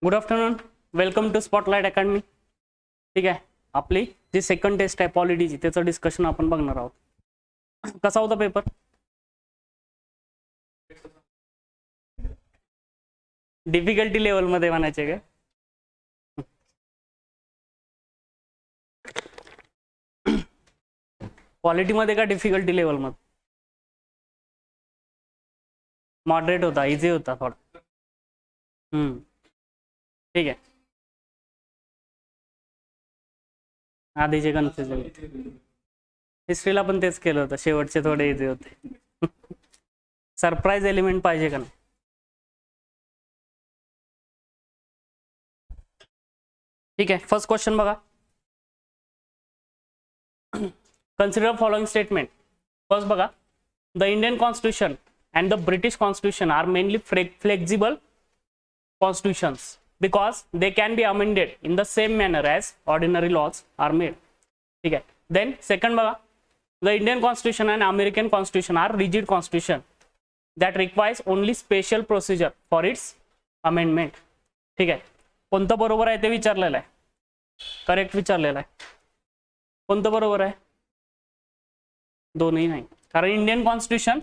Good afternoon, welcome to Spotlight Academy. ठीक आहे, आपली जी सेकंड टेस्ट आहे पॉलिटीची त्याचं डिस्कशन आपण बघणार आहोत. कसा होता पेपर? डिफिकल्टी लेवल मध्ये म्हणायचे काय? क्वालिटी मध्ये का डिफिकल्टी लेवल मध्ये? मॉडरेट होता, इझी होता थोडा. ठीक आहे. आधीचे कन्फ्युजन, हिस्ट्रीला पण तेच केलं होतं, शेवटचे थोडे इझी होते. सरप्राईज एलिमेंट पाहिजे का नाही? ठीक आहे, फर्स्ट क्वेश्चन बघा. Consider following statement. फर्स्ट बघा, the Indian constitution and the British Constitution are mainly flexible constitutions because they can be amended in the same manner as ordinary laws are made. ठीक है. Then second बघा, the Indian Constitution and American Constitution are rigid constitution that requires only special procedure for its amendment. ठीक आहे. कोणतं बरोबर आहे ते विचारलेलं आहे, करेक्ट विचारलेलं आहे. कोणतं बरोबर आहे? दोन्ही नाही, कारण इंडियन कॉन्स्टिट्यूशन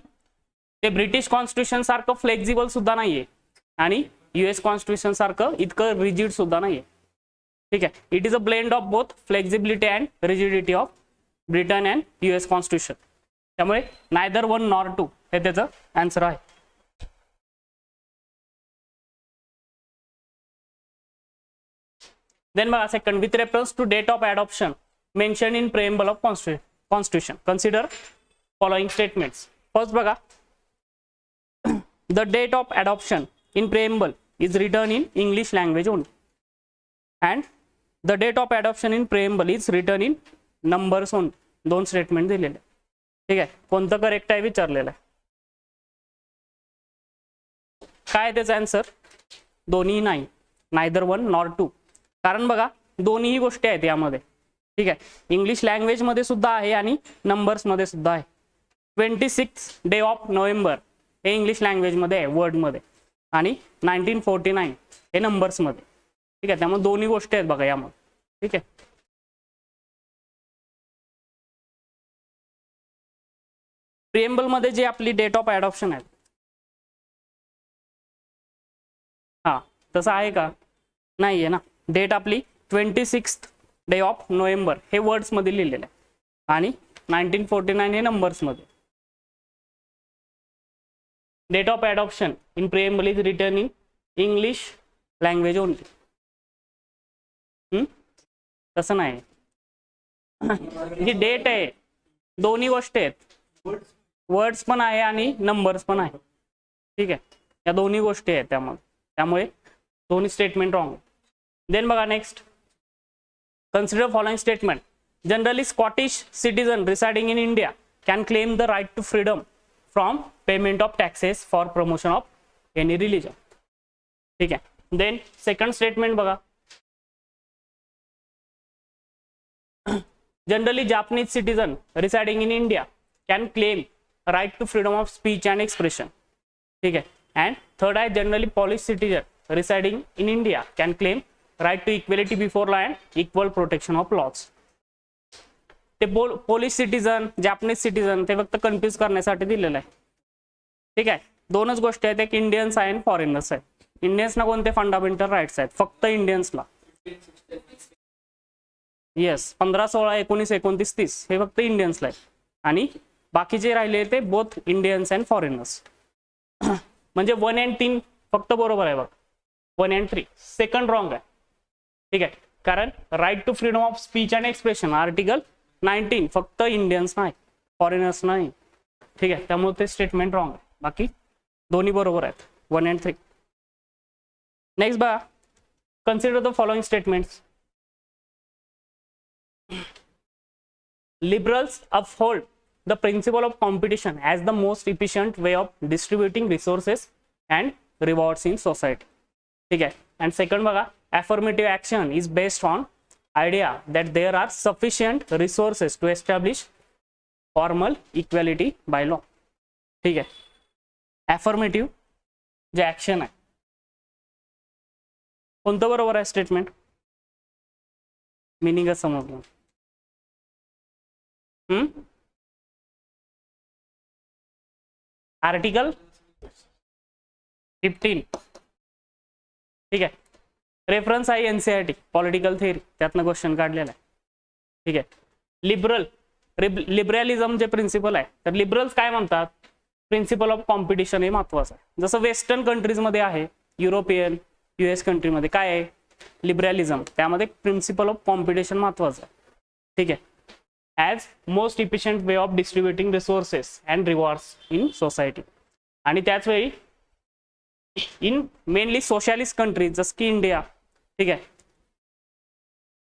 ते ब्रिटिश कॉन्स्टिट्यूशन सारखं फ्लेक्झिबल सुद्धा नाहीये आणि यूएस कॉन्स्टिट्यूशन सारखं इतकं रिजिड सुद्धा नाहीये. ठीक आहे. It is a blend of both flexibility and rigidity of Britain and US constitution. त्यामुळे नायदर वन नॉर टू हे त्याचं आन्सर आहे. देन बघा second, with reference to date of adoption mention in preamble of constitution consider following statements. First बघा, the date of adoption in preamble is written in English language only and the date of adoption in preamble is written in numbers only. दोन statement दिलेले. ठीक आहे, कोणतं correct आहे विचारलेलं आहे. काय त्याचा आन्सर? दोन्ही नाही, नायदर वन नॉर टू. कारण बघा दोन्ही गोष्टी आहेत यामध्ये. ठीक आहे, इंग्लिश लँग्वेज मध्ये सुद्धा आहे आणि नंबर्स मध्ये सुद्धा आहे. 26 डे ऑफ नोव्हेंबर हे इंग्लिश लँग्वेज मध्ये आहे, वर्ड मध्ये, आणि 1949 हे नंबर्स मध्ये. ठीक आहे, त्यामुळे दोन्ही गोष्टी आहेत बघा यामध्ये. ठीक आहे. प्रिएम्बल मध्ये जे आपली डेट ऑफ अडॉप्शन आहे, हा तसं आहे का? नाही आहे ना. डेट आपली 26 डे ऑफ नोव्हेंबर हे वर्ड्स मध्ये लिहिलेलं आहे आणि 1949 हे नंबर्स मध्ये. Date of adoption in preamble is written in English language only. तसं नाही, जी डेट आहे दोन्ही गोष्टी आहेत, वर्ड्स पण आहे आणि नंबर्स पण आहे. ठीक आहे, या दोन्ही गोष्टी आहेत त्यामुळे दोन्ही स्टेटमेंट रॉंग. देन बघा next, consider following statement. Generally Scottish citizen residing in India can claim the right to freedom from payment of taxes for promotion of any religion. ठीक आहे. देन सेकंड स्टेटमेंट बघा, generally Japanese citizen residing in India can claim right to freedom of speech and expression. ठीक आहे. And third आहे, generally Polish citizen residing in India can claim right to equality before law and equal protection of laws. ते Polish citizen, Japanese citizen ते फक्त confuse करण्यासाठी दिलेलं आहे. ठीक आहे, दोनच गोष्टी आहेत, एक इंडियन्स आहे आणि फॉरेनर्स आहेत. इंडियन्सना कोणते फंडामेंटल राईट्स आहेत? फक्त इंडियन्सला. येस, 15, 16, 19, 29, 30 हे फक्त इंडियन्सला आहे आणि बाकीचे राहिले ते बोथ इंडियन्स अँड फॉरेनर्स. म्हणजे 1 and 3 फक्त बरोबर आहे बघ, 1 and 3. सेकंड रॉंग आहे. ठीक आहे, कारण right to freedom of speech and expression article 19 फक्त इंडियन्स नाही, फॉरेनर्स नाही. ठीक आहे, त्यामुळे ते स्टेटमेंट रॉंग आहे. बाकी दोन्ही बरोबर आहेत, 1 and 3. नेक्स्ट बघा, consider the following statements. Liberals uphold the principle of competition as the most efficient way of distributing resources and rewards in society. ठीक आहे. अँड सेकंड बघा, affirmative action is based on idea that there are sufficient resources to establish formal equality by law. ठीक आहे. affirmative जे action आहे कोणतं बरोबर आहे स्टेटमेंट? मिनिंगच समजलं. आर्टिकल 15, ठीक आहे. रेफरन्स आहे NCERT पॉलिटिकल थिअरी, त्यातनं क्वेश्चन काढलेला आहे, ठीक आहे. लिबरलिझम जे प्रिन्सिपल आहे, तर लिबरल्स काय म्हणतात? प्रिन्सिपल ऑफ कॉम्पिटिशन हे महत्वाचं आहे. जसं वेस्टर्न कंट्रीजमध्ये आहे, युरोपियन US कंट्रीमध्ये काय आहे? लिबरलिझम. त्यामध्ये प्रिन्सिपल ऑफ कॉम्पिटिशन महत्वाचं आहे, ठीक आहे. As most efficient way of distributing resources and rewards in society. आणि त्याच वेळी इन मेनली सोशलिस्ट कंट्रीज जसं की इंडिया, ठीक आहे,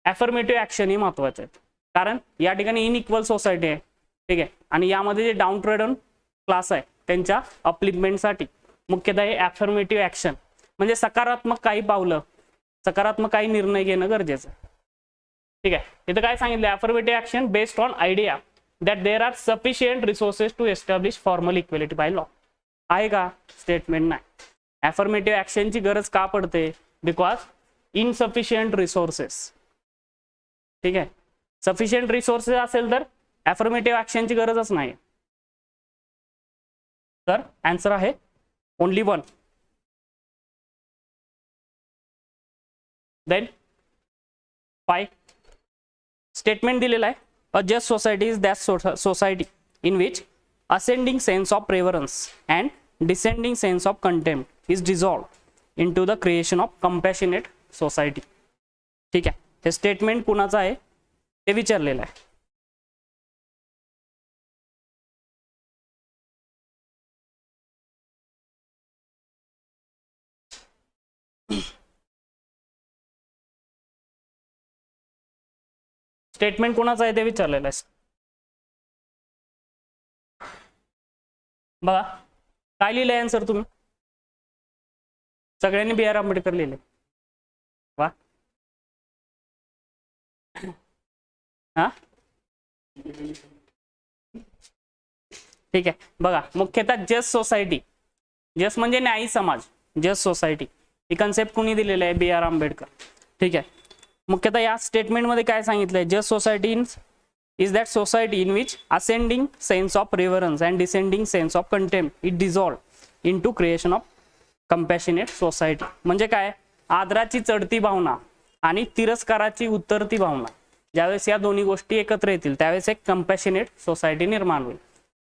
ॲफर्मेटिव्ह ॲक्शन ही महत्वाचे आहेत. कारण या ठिकाणी इनइक्वल सोसायटी आहे, ठीक आहे. आणि यामध्ये जे डाऊन ट्रेडन क्लास आहे त्यांच्या अपलिफ्टमेंटसाठी मुख्यतः हे ॲफर्मेटिव्ह ॲक्शन म्हणजे सकारात्मक काही पावलं, सकारात्मक काही निर्णय घेणं गरजेचं आहे, ठीक आहे. इथं काय सांगितलं? Affirmative action based on idea that there are sufficient resources to establish formal equality by law. आहे का? स्टेटमेंट नाही. ॲफर्मेटिव्ह ॲक्शनची गरज का पडते? बिकॉज इनसफिशियंट रिसोर्सेस, ठीक आहे. सफिशियंट रिसोर्सेस असेल तर ॲफर्मेटिव्ह ॲक्शनची गरजच नाही. तर आन्सर आहे ओनली 1. देन 5 स्टेटमेंट दिलेला आहे. A just society is that society in which ascending sense of preference and descending sense of contempt is dissolved into the creation of compassionate society. ठीक आहे. हे statement कुणाचं आहे ते विचारलेलं आहे. स्टेटमेंट कोणाचं आहे ते विचारलेलं आहे. बघा काय लिहिलंय आन्सर तुम्ही सगळ्यांनी BR आंबेडकर लिहिले. वा हा ठीक आहे. बघा मुख्यतः जस्ट सोसायटी, जस्ट म्हणजे न्यायी समाज, जस्ट सोसायटी ही कन्सेप्ट कुणी दिलेलं आहे? BR आंबेडकर. ठीक आहे. मुख्यतः या स्टेटमेंट मध्ये काय सांगितलंय? Just society is that society in which ascending sense of reverence and descending sense of contempt is dissolved into creation of compassionate society. म्हणजे काय? आदराची चढती भावना आणि तिरस्काराची उतरती भावना ज्यावेळेस या दोन्ही गोष्टी एकत्र येतील त्यावेळेस एक कंपॅशनेट सोसायटी निर्माण होईल.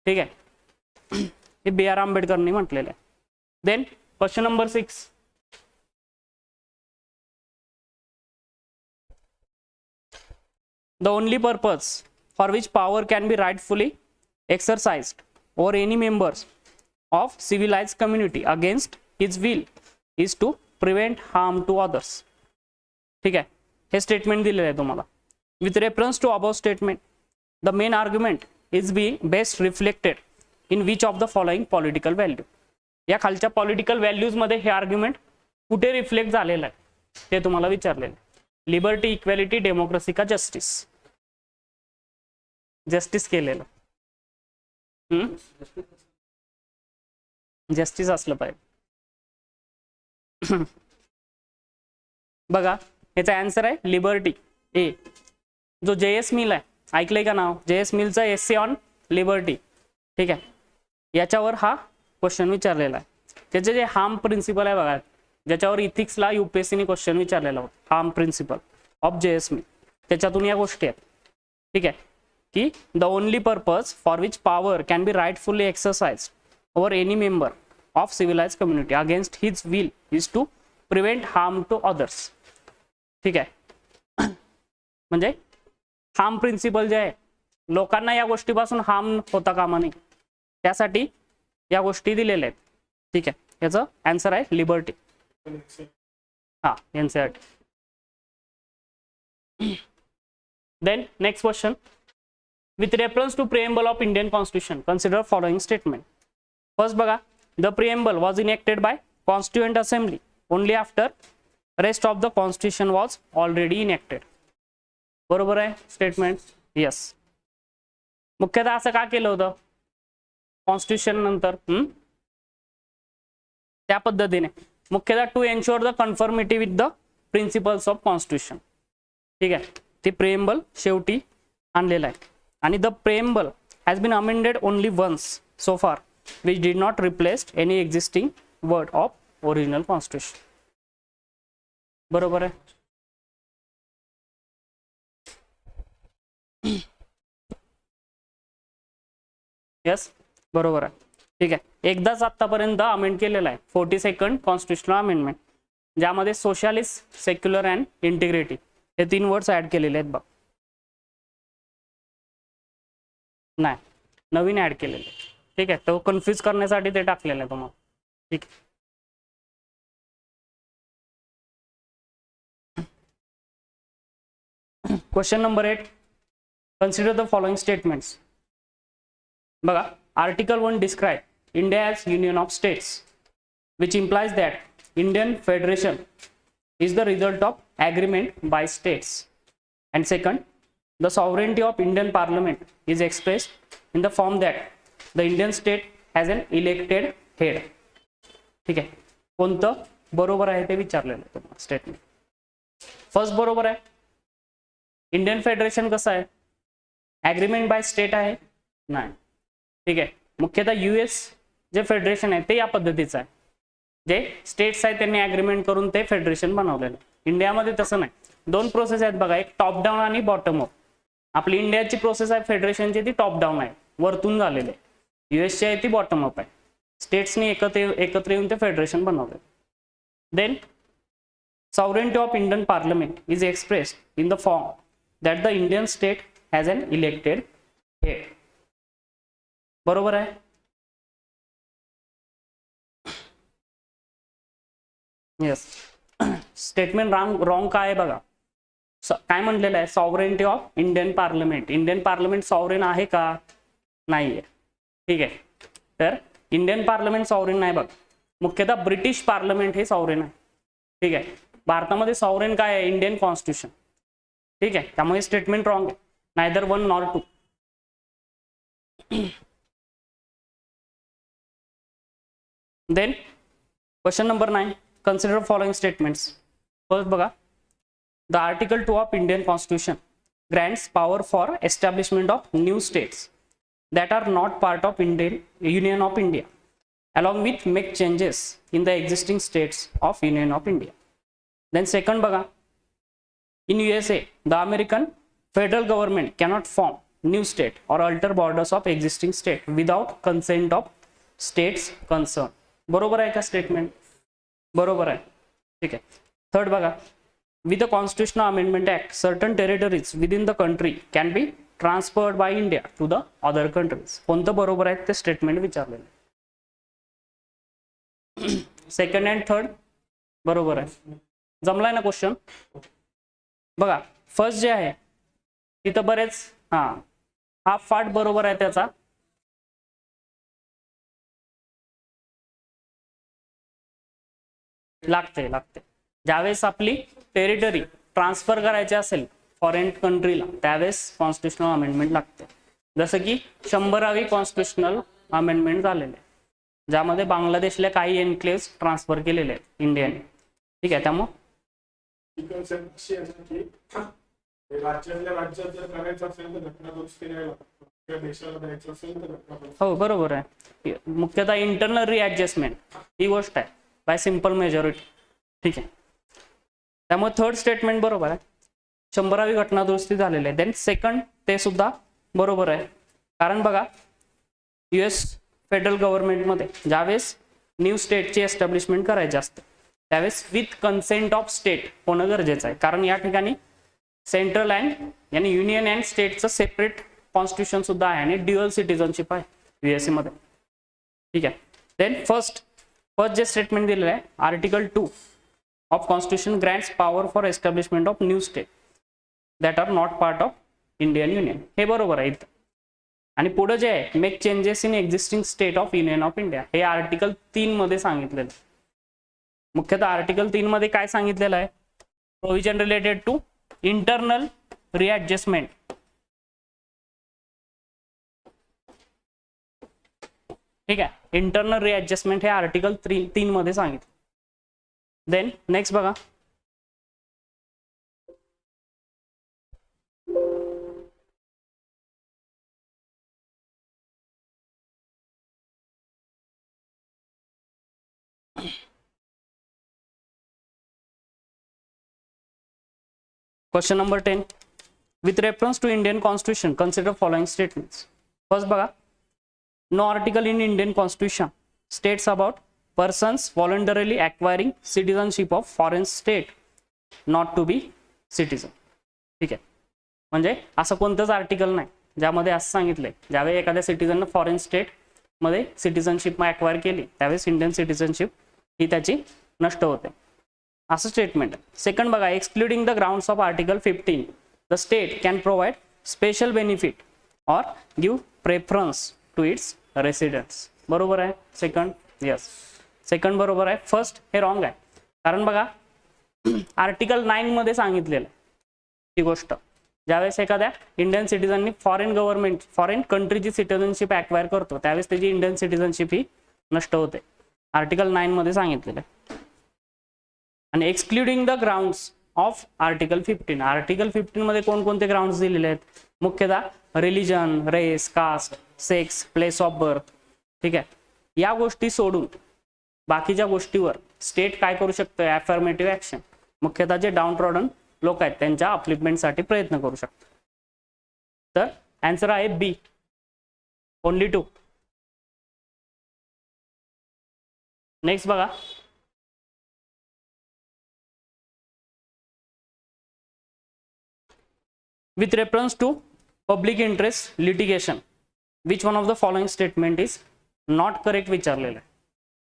ठीक आहे. हे BR आंबेडकरनी म्हटलेलं आहे. Then question number 6. The only purpose for which power can be rightfully exercised over any members of civilized community against his will is to prevent harm to others. ठीक आहे. हे स्टेटमेंट दिलेलं आहे तुम्हाला. With reference to above statement, the main argument is being best reflected in which of the following political value. या खालच्या political values मध्ये हे आर्ग्युमेंट कुठे रिफ्लेक्ट झालेलं आहे ते तुम्हाला विचारलेलं आहे. लिबर्टी, इक्वॅलिटी, डेमोक्रेसी का जस्टिस? जस्टिस केलेलं. जस्टिस असलं पाहिजे. बघा याचा आन्सर आहे लिबर्टी. ए जो JS मिल आहे, ऐकलंय का नाव? JS मिलचा एसे ऑन लिबर्टी. ठीक आहे. याच्यावर हा क्वेश्चन विचारलेला आहे. त्याचे जे हार्म प्रिन्सिपल आहे बघा, ज्याच्यावर इथिक्सला UPSCने क्वेश्चन विचारलेला होता, harm principle of JS Mill, त्याच्यातून या गोष्टी आहेत. ठीक आहे की the only purpose for which power can be rightfully exercise over any member of civilise community against his will is to prevent harm to others. ठीक आहे. म्हणजे हार्म प्रिन्सिपल जे आहे, लोकांना या गोष्टीपासून हार्म होता कामा नये त्यासाठी या गोष्टी दिलेल्या आहेत. ठीक आहे. याचं आन्सर आहे लिबर्टी. हा NCERT. Then next question. With reference to preamble of Indian Constitution, consider following statement. First बघा, the preamble was enacted by Constituent Assembly only after rest of the Constitution was already enacted. बरोबर आहे statement? Yes. मुख्यतः असं का केलं होतं constitution नंतर? त्या पद्धतीने मुख्यतः to ensure the conformity with the principles of constitution. ठीक आहे, ते प्रेम्बल शेवटी आणलेलं आहे. आणि the preamble has been amended only once so far which did not replace any existing word of original constitution. बरोबर आहे. यस, बरोबर आहे. ठीक आहे, एकदाच आतापर्यंत अमेंड केलेला आहे 42nd कॉन्स्टिट्युशनल अमेंडमेंट, ज्यामध्ये सोशलिस्ट, सेक्युलर अँड इंटिग्रिटी हे 3 वर्ड्स ऍड केलेले आहेत बघ. नाही, नवीन ऍड केलेले. ठीक आहे, तो कन्फ्यूज करण्यासाठी ते टाकलेलं आहे तुम्हाला. ठीक आहे. Question number 8, consider the following statements. बघा, article 1 describe India as union of states, which implies that Indian federation is the result of agreement by states. And second, the sovereignty of Indian parliament is expressed in the form that the Indian state has an elected head. ठीक आहे, कोणतं बरोबर आहे ते विचारलेलं आहे तुम्हाला statement. First बरोबर आहे. इंडियन फेडरेशन कसं आहे, ॲग्रीमेंट बाय स्टेट आहे? नाही. ठीक आहे, मुख्यतः US जे फेडरेशन आहे ते या पद्धतीचं आहे, जे स्टेट्स आहेत त्यांनी ॲग्रीमेंट करून ते फेडरेशन बनवलेलं आहे. इंडियामध्ये तसं नाही. 2 प्रोसेस आहेत बघा, एक टॉप डाऊन आणि बॉटम अप. आपली इंडियाची प्रोसेस आहे फेडरेशनची, ती टॉप डाऊन आहे, वरतून झालेली आहे. US ची आहे ती बॉटम अप आहे, स्टेट्सनी एकत्र येऊन ते फेडरेशन बनवलं. Then sovereignty of Indian parliament is expressed in the form that the Indian state has an elected head. बरोबर आहे. यस, स्टेटमेंट रॉंग काय आहे बघा. काय म्हटलेलं आहे, sovereignty of Indian parliament. Indian parliament sovereign आहे का? नाही आहे. ठीक आहे, तर इंडियन पार्लमेंट सॉव्हरेन नाही बघ, मुख्यतः ब्रिटिश पार्लमेंट हे सॉव्हरेन आहे. ठीक आहे, भारतामध्ये सॉव्हरेन काय आहे, इंडियन कॉन्स्टिट्यूशन. ठीक आहे, त्यामुळे स्टेटमेंट रॉंग आहे, neither 1 nor 2. Then question number 9, consider following statements. First बघा, the article 2 of Indian constitution grants power for establishment of new states that are not part of Indian Union of India, along with make changes in the existing states of Union of India. Then second बघा, in USA the American federal government cannot form new state or alter borders of existing state without consent of states concerned. बरोबर आहे का statement? बरोबर आहे. ठीक आहे. Third बघा, with the constitutional amendment act certain territories within the country can be transferred by India to the other countries. कोणतं बरोबर आहे ते स्टेटमेंट विचारलेलं. सेकंड अँड थर्ड बरोबर आहे. जमलाय ना क्वेश्चन? बघा, फर्स्ट जे आहे तिथं बरेच हा पार्ट बरोबर आहे त्याचा. लागते ज्यावेळेस आपली टेरिटरी ट्रान्सफर करायची असेल फॉरेन कंट्रीला त्यावेळेस कॉन्स्टिट्युशनल अमेंडमेंट लागते. जसं की 100वी कॉन्स्टिट्युशनल अमेंडमेंट झालेले आहे, ज्यामध्ये बांगलादेशला काही एन्क्लेव्स ट्रान्सफर केलेले आहेत इंडियाने. ठीक आहे, त्यामुळे हो बरोबर आहे. मुख्यतः इंटरनल रिॲडजस्टमेंट ही गोष्ट आहे बाय सिंपल मेजॉरिटी. ठीक आहे, त्यामुळे थर्ड स्टेटमेंट बरोबर आहे. 100वी घटना दुरुस्ती झालेली आहे. देन सेकंड ते सुद्धा बरोबर आहे, कारण बघा US फेडरल गव्हर्नमेंटमध्ये ज्यावेळेस न्यू स्टेटची एस्टॅब्लिशमेंट करायची असते त्यावेळेस विथ कन्सेंट ऑफ स्टेट होणं गरजेचं आहे, कारण या ठिकाणी सेंट्रल अँड यानी युनियन अँड स्टेटचं सेपरेट कॉन्स्टिट्यूशन सुद्धा आहे आणि ड्युअल सिटीजनशिप आहे USA मध्ये. ठीक आहे, देन फर्स्ट जे स्टेटमेंट दिलेलं आहे, article 2 of constitution grants power for establishment of new state that are not part of Indian union. हे बरोबर आहे इथं. आणि पुढे जे आहे make changes in existing state of union of India, हे आर्टिकल 3 मध्ये सांगितलेलं आहे. मुख्यतः आर्टिकल 3 मध्ये काय सांगितलेलं आहे, प्रोव्हिजन रिलेटेड टू इंटरनल रिॲडजस्टमेंट. ठीक आहे, इंटरनल रिॲडजस्टमेंट हे आर्टिकल 3 मध्ये सांगितलं. देन नेक्स्ट बघा, question number 10. With reference to Indian Constitution, consider following statements. First बघा, no article in Indian Constitution states about persons voluntarily acquiring citizenship of foreign state not to be citizen. ठीक आहे, म्हणजे असं कोणतंच article नाही ज्यामध्ये असं सांगितलंय ज्यावेळी एखाद्या सिटीजननं फॉरेन स्टेट मध्ये सिटीजनशिप ॲक्वायर केली त्यावेळेस इंडियन सिटीजनशिप ही त्याची नष्ट होते, असं स्टेटमेंट आहे. सेकंड बघा, excluding the grounds of article 15 the state can provide special benefit or give preference to its residents. बरोबर आहे सेकंड? यस, सेकंड बरोबर आहे. फर्स्ट हे रॉंग आहे, कारण बघा आर्टिकल 9 मध्ये सांगितलेलं ती गोष्ट ज्यावेळेस एखाद्या इंडियन सिटीजननी फॉरेन कंट्रीची सिटीजनशिप ॲक्वायर करतो त्यावेळेस त्याची इंडियन सिटीजनशिप ही नष्ट होते, आर्टिकल 9 मध्ये सांगितलेलं आहे. आणि excluding the grounds of article 15, article 15 मध्ये कोणकोणते ग्राउंड्स दिलेले आहेत? मुख्यतः religion, race, caste, sex, place of birth. ठीक आहे, या गोष्टी सोडून बाकीच्या गोष्टीवर स्टेट काय करू शकतं? अफर्मेटिव्ह ऍक्शन, मुख्यतः जे डाऊन ट्रॉडन लोक आहेत त्यांच्या अपलिफ्टमेंटसाठी प्रयत्न करू शकतात. तर आन्सर आहे बी, ओनली 2. नेक्स्ट बघा, with reference to public interest litigation, which one of the following statement is not correct विचारलेलं आहे.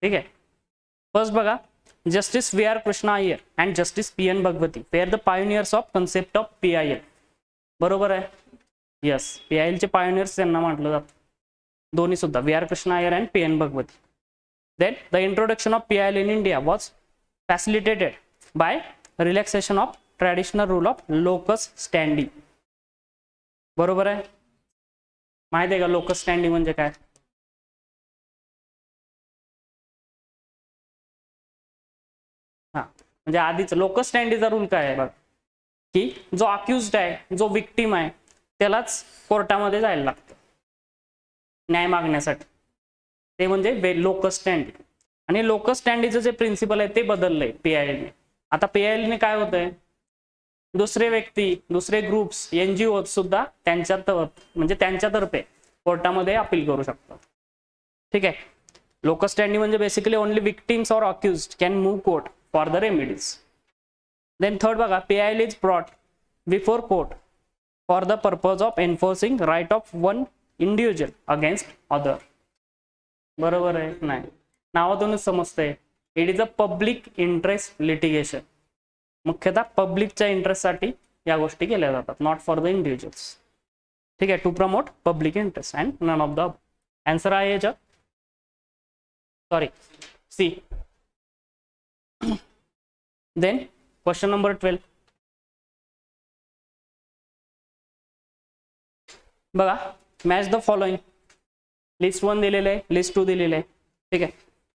ठीक आहे, फर्स्ट बघा, justice V R Krishna Iyer and justice P N Bhagwati were the pioneers of concept of PIL. बरोबर आहे, yes, PIL चे pioneers त्यांना म्हटलं जातं, दोन्ही सुद्धा V R Krishna Iyer and PN Bhagwati. Then the introduction of PIL in India was facilitated by relaxation of traditional rule of locus standi. बरोबर आहे, माहिती आहे का लोकस स्टँडिंग म्हणजे काय? हा, म्हणजे आधीच लोकस स्टँडीचा रूल काय आहे बघ, की जो अक्युज्ड आहे, जो विक्टिम आहे त्यालाच कोर्टामध्ये जायला लागतं न्याय मागण्यासाठी, ते म्हणजे लोकस स्टँडी. आणि लोकस स्टँडीचं जे प्रिन्सिपल आहे ते बदललंय PIL ने. आता PIL ने काय होतंय, दुसरे व्यक्ती, दुसरे ग्रुप्स, NGO सुद्धा त्यांच्यातर्फे कोर्टामध्ये अपील करू शकतात. ठीक आहे, लोकस स्टँडी म्हणजे basically only victims or accused can move court for the remedies. Then third बघा, PIL is brought before court for the purpose of enforcing right of one individual against other. बरोबर आहे? नाही, नावातूनच समजतंय, it is a public interest litigation. मुख्यतः पब्लिकच्या इंटरेस्टसाठी या गोष्टी केल्या जातात, नॉट फॉर द इंडिव्हिज्युअल्स. ठीक आहे, to promote public interest and none of the. Answer आहे याच्यात, sorry, C. Then question number 12 बघा, मॅच द फॉलोइंग. लिस्ट 1 दिलेलं आहे, लिस्ट 2 दिलेलं आहे. ठीक आहे,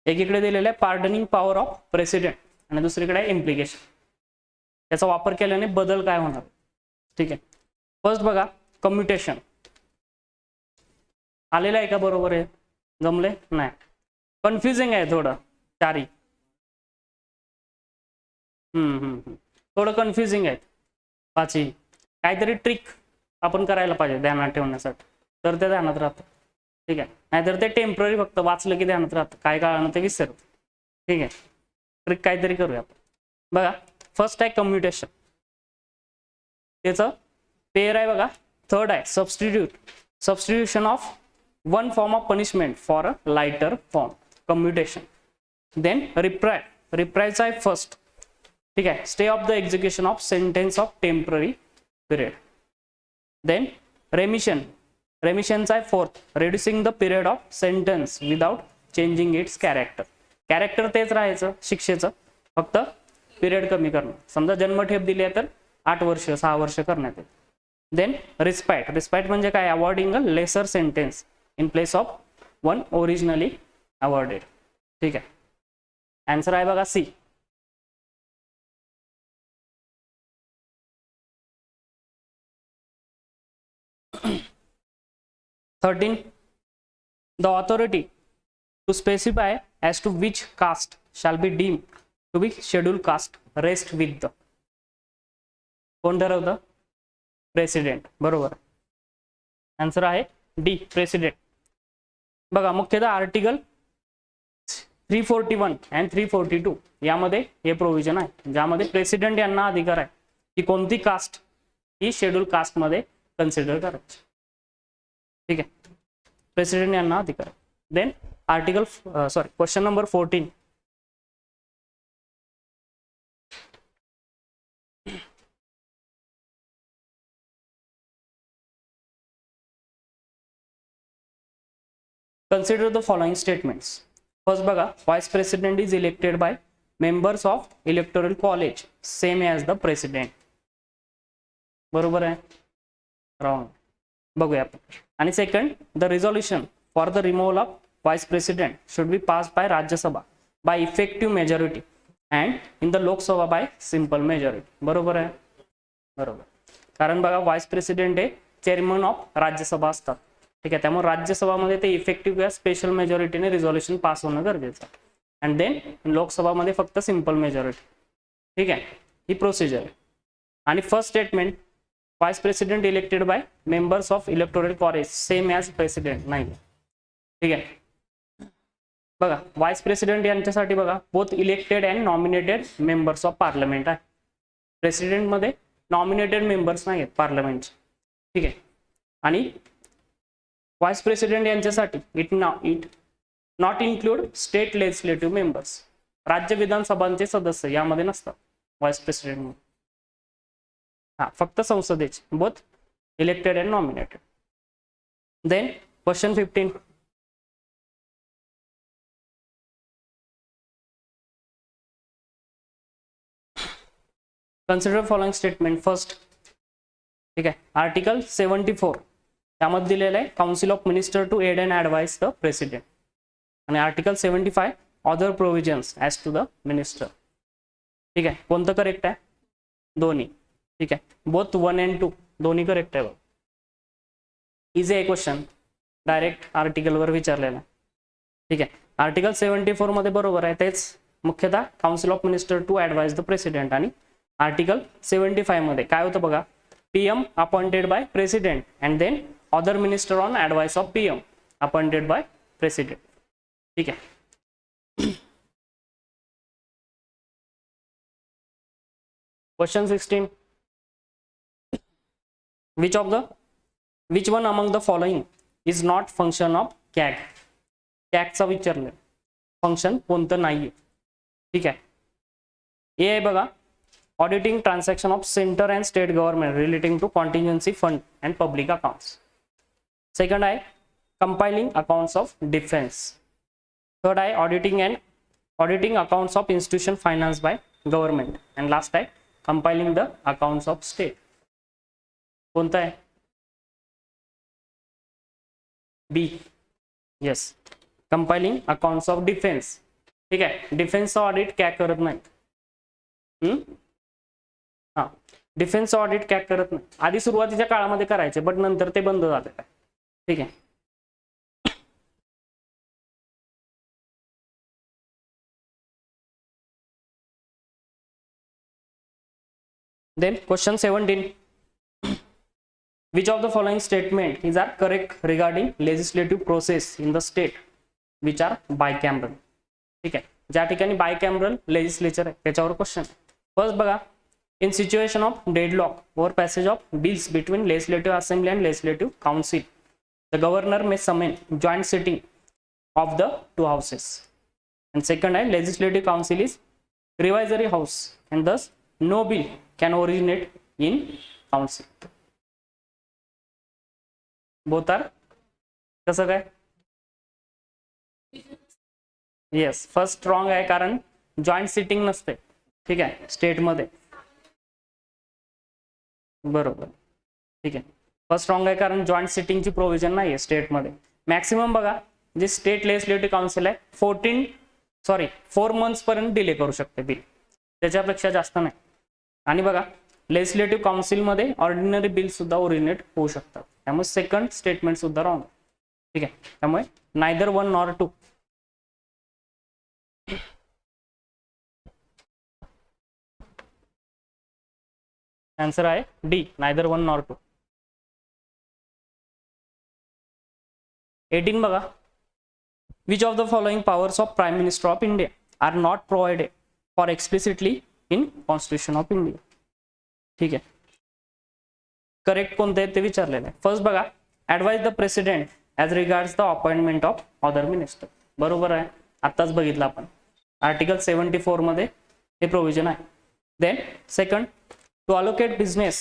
एकीकडे दिलेलं आहे पार्डनिंग पॉवर ऑफ प्रेसिडेंट आणि दुसरीकडे आहे इम्प्लिकेशन. त्याचा वापर केल्याने बदल काय होणार? ठीक आहे, फर्स्ट बघा, कम्युटेशन आलेलं आहे का? बरोबर आहे, जमले? नाही, कन्फ्युजिंग आहे थोडं, चारी थोडं कन्फ्युजिंग आहे. पाचही काहीतरी ट्रिक आपण करायला पाहिजे ध्यानात ठेवण्यासाठी, तर ते ध्यानात राहतं. ठीक आहे, नाहीतर ते टेम्पररी फक्त वाचलं की ध्यानात राहतं, काय काळानं ते विसरतं. ठीक आहे, ट्रिक काहीतरी करूया आपण. बघा, फर्स्ट आहे कम्युटेशन, त्याचं पेअर आहे बघा. थर्ड आहे substitution of one form of punishment for a lighter form, commutation. Then रिप्रायचा आहे फर्स्ट. ठीक आहे, stay of the execution of sentence of temporary period. Then रेमिशनचा आहे fourth, reducing the period of sentence without changing its character तेच राहायचं शिक्षेचं, फक्त period कमी करणं. समजा जन्मठेप दिली आहे तर 8 वर्ष 6 वर्ष करण्यात येईल. देन रिस्पाइट म्हणजे काय? Awarding a lesser sentence in place of one originally awarded. ठीक आहे, आन्सर आहे बघा C. Thirteen, the authority to specify as to which caste shall be deemed to be scheduled caste rests with the. कोण ठरवतं? President. बरोबर, answer आहे D, president. बघा मुख्यतः article 341 आणि 342 यामध्ये हे प्रोव्हिजन आहे ज्यामध्ये प्रेसिडेंट यांना अधिकार आहे की कोणती कास्ट ही शेड्यूल कास्ट मध्ये कन्सिडर करायची. ठीक आहे, प्रेसिडेंट यांना अधिकार. Then article question number 14. Consider the following statements. First बघा, vice president is elected by members of electoral college same as the president. बरोबर आहे? Wrong. बघूया आपण. आणि second, the resolution for the removal of vice president should be passed by Rajya Sabha by effective majority and in the Lok Sabha by simple majority. बरोबर आहे? बरोबर. कारण बघा व्हाइस प्रेसिडेंट हे चेअरमन ऑफ राज्यसभा असतात. ठीक आहे, त्यामुळे राज्यसभामध्ये ते इफेक्टिव्ह किंवा स्पेशल मेजॉरिटीने रिझोल्युशन पास होणं गरजेचं आहे. अँड देन लोकसभामध्ये फक्त सिंपल मेजॉरिटी. ठीक आहे, ही प्रोसिजर आहे. आणि first statement, vice president elected by members of electoral college same as president नाही. ठीक आहे, बघा व्हाइस प्रेसिडेंट यांच्यासाठी बघा both elected and nominated members of parliament आहे. प्रेसिडेंटमध्ये नॉमिनेटेड मेंबर्स नाही आहेत पार्लमेंटचे. ठीक आहे, आणि व्हाइस प्रेसिडेंट यांच्यासाठी it not include state legislative members. राज्य विधानसभांचे सदस्य यामध्ये नसतात व्हाइस प्रेसिडेंट. हा, फक्त संसदेचे both elected and nominated. Then question 15. Consider following statement. First, ठीक आहे, आर्टिकल 74 त्यामध्ये दिलेलं आहे council of minister to aid and advise the president. आणि article 75 other provisions as to the minister. ठीक आहे, कोणतं करेक्ट आहे? दोन्ही. ठीक आहे, बोथ 1 and 2 दोन्ही करेक्ट आहे. बघ, इझी आहे क्वेश्चन, डायरेक्ट आर्टिकलवर विचारलेला आहे. ठीक आहे, आर्टिकल 74 मध्ये बरोबर आहे तेच मुख्यतः council of minister to advise the president. आणि आर्टिकल 75 मध्ये काय होतं बघा, PM appointed by president and then other minister on advice of PM appointed by president. ठीक आहे, question 16. which one among the following is not function of CAG? CAGचा विचारलं, function कोणतं नाहीये. ठीक आहे, ए आहे बघा, auditing transaction of centre and state government relating to contingency fund and public accounts. Second आहे compiling accounts of defence. Third आहे auditing accounts of institution finance by government. And last आहे compiling the accounts of state. कोणतं आहे? B. Yes, compiling accounts of defence. ठीक आहे, डिफेन्सचं audit CAG करत नाही. हां, डिफेन्सचं ऑडिट कॅग करत नाही. आधी सुरुवातीच्या काळामध्ये करायचे बट नंतर ते बंद झाले. ठीक आहे, then question 17. which of the following statement is are correct regarding legislative process in the state which are bicameral? ठीक आहे, ज्या ठिकाणी बायकॅमरल लेजिस्लेचर आहे त्याच्यावर क्वेश्चन. फर्स्ट बघा, in situation of deadlock over passage of bills between legislative assembly and legislative council the governor may summon joint sitting of the two houses. And second आहे legislative council is revisory house and thus no bill can originate in council. Both are कसं काय? Yes, first wrong आहे कारण joint sitting नसते. ठीक आहे, स्टेटमध्ये. बरोबर. ठीक आहे, फर्स्ट रॉंग आहे कारण जॉईंट सिटिंगची प्रोव्हिजन नाही आहे स्टेटमध्ये. मॅक्सिमम बघा जे स्टेट लेजिस्लेटिव्ह काउन्सिल आहे 4 months पर्यंत डिले करू शकते बिल, त्याच्यापेक्षा जास्त नाही. आणि बघा लेजिस्लेटिव्ह काउन्सिलमध्ये ऑर्डिनरी बिल सुद्धा ओरिजिनेट होऊ शकतात. त्यामुळे सेकंड स्टेटमेंट सुद्धा रॉंग. ठीक आहे, त्यामुळे नायदर 1 nor 2. आन्सर आहे डी, नायदर 1 नॉर 2. 18 बघा, which of the following powers of prime minister of India are not provided for explicitly in constitution of India. ठीक आहे, करेक्ट कोणते आहेत ते विचारलेलं आहे. फर्स्ट बघा, advise the president as regards the appointment of other minister. बरोबर आहे, आत्ताच बघितलं आपण, आर्टिकल 74 मध्ये हे प्रोव्हिजन आहे. Then second, to allocate business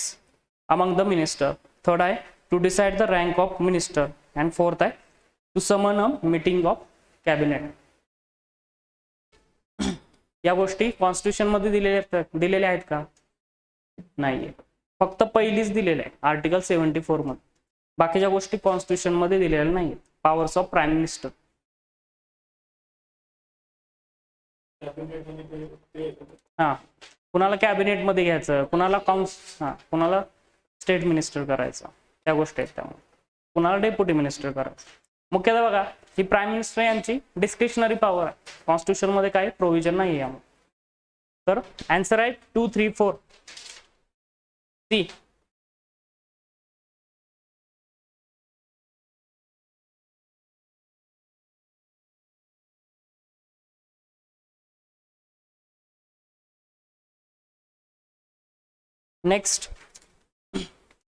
among the minister. Third आहे to decide the rank of minister. And fourth आहे to summon a meeting of cabinet. या गोष्टी कॉन्स्टिट्यूशन मध्ये दिलेल्या आहेत का? नाहीये, फक्त पहिलीच दिलेलं आहे आर्टिकल 74 मध्ये. बाकीच्या गोष्टी कॉन्स्टिट्यूशन मध्ये दिलेल्या नाहीत. Powers of prime minister. हा, कुणाला कॅबिनेट मध्ये घ्यायचं, कुणाला कुणाला स्टेट मिनिस्टर करायचं, त्या गोष्टी आहेत. त्यामुळे कुणाला डेप्युटी मिनिस्टर करायचं. मुख्यतः बघा, ही प्राईम मिनिस्टर यांची डिस्क्रिशनरी पॉवर आहे. कॉन्स्टिट्यूशन मध्ये काही प्रोव्हिजन नाही यामुळे. तर आन्सर आहे 2, 3, 4 C. Next,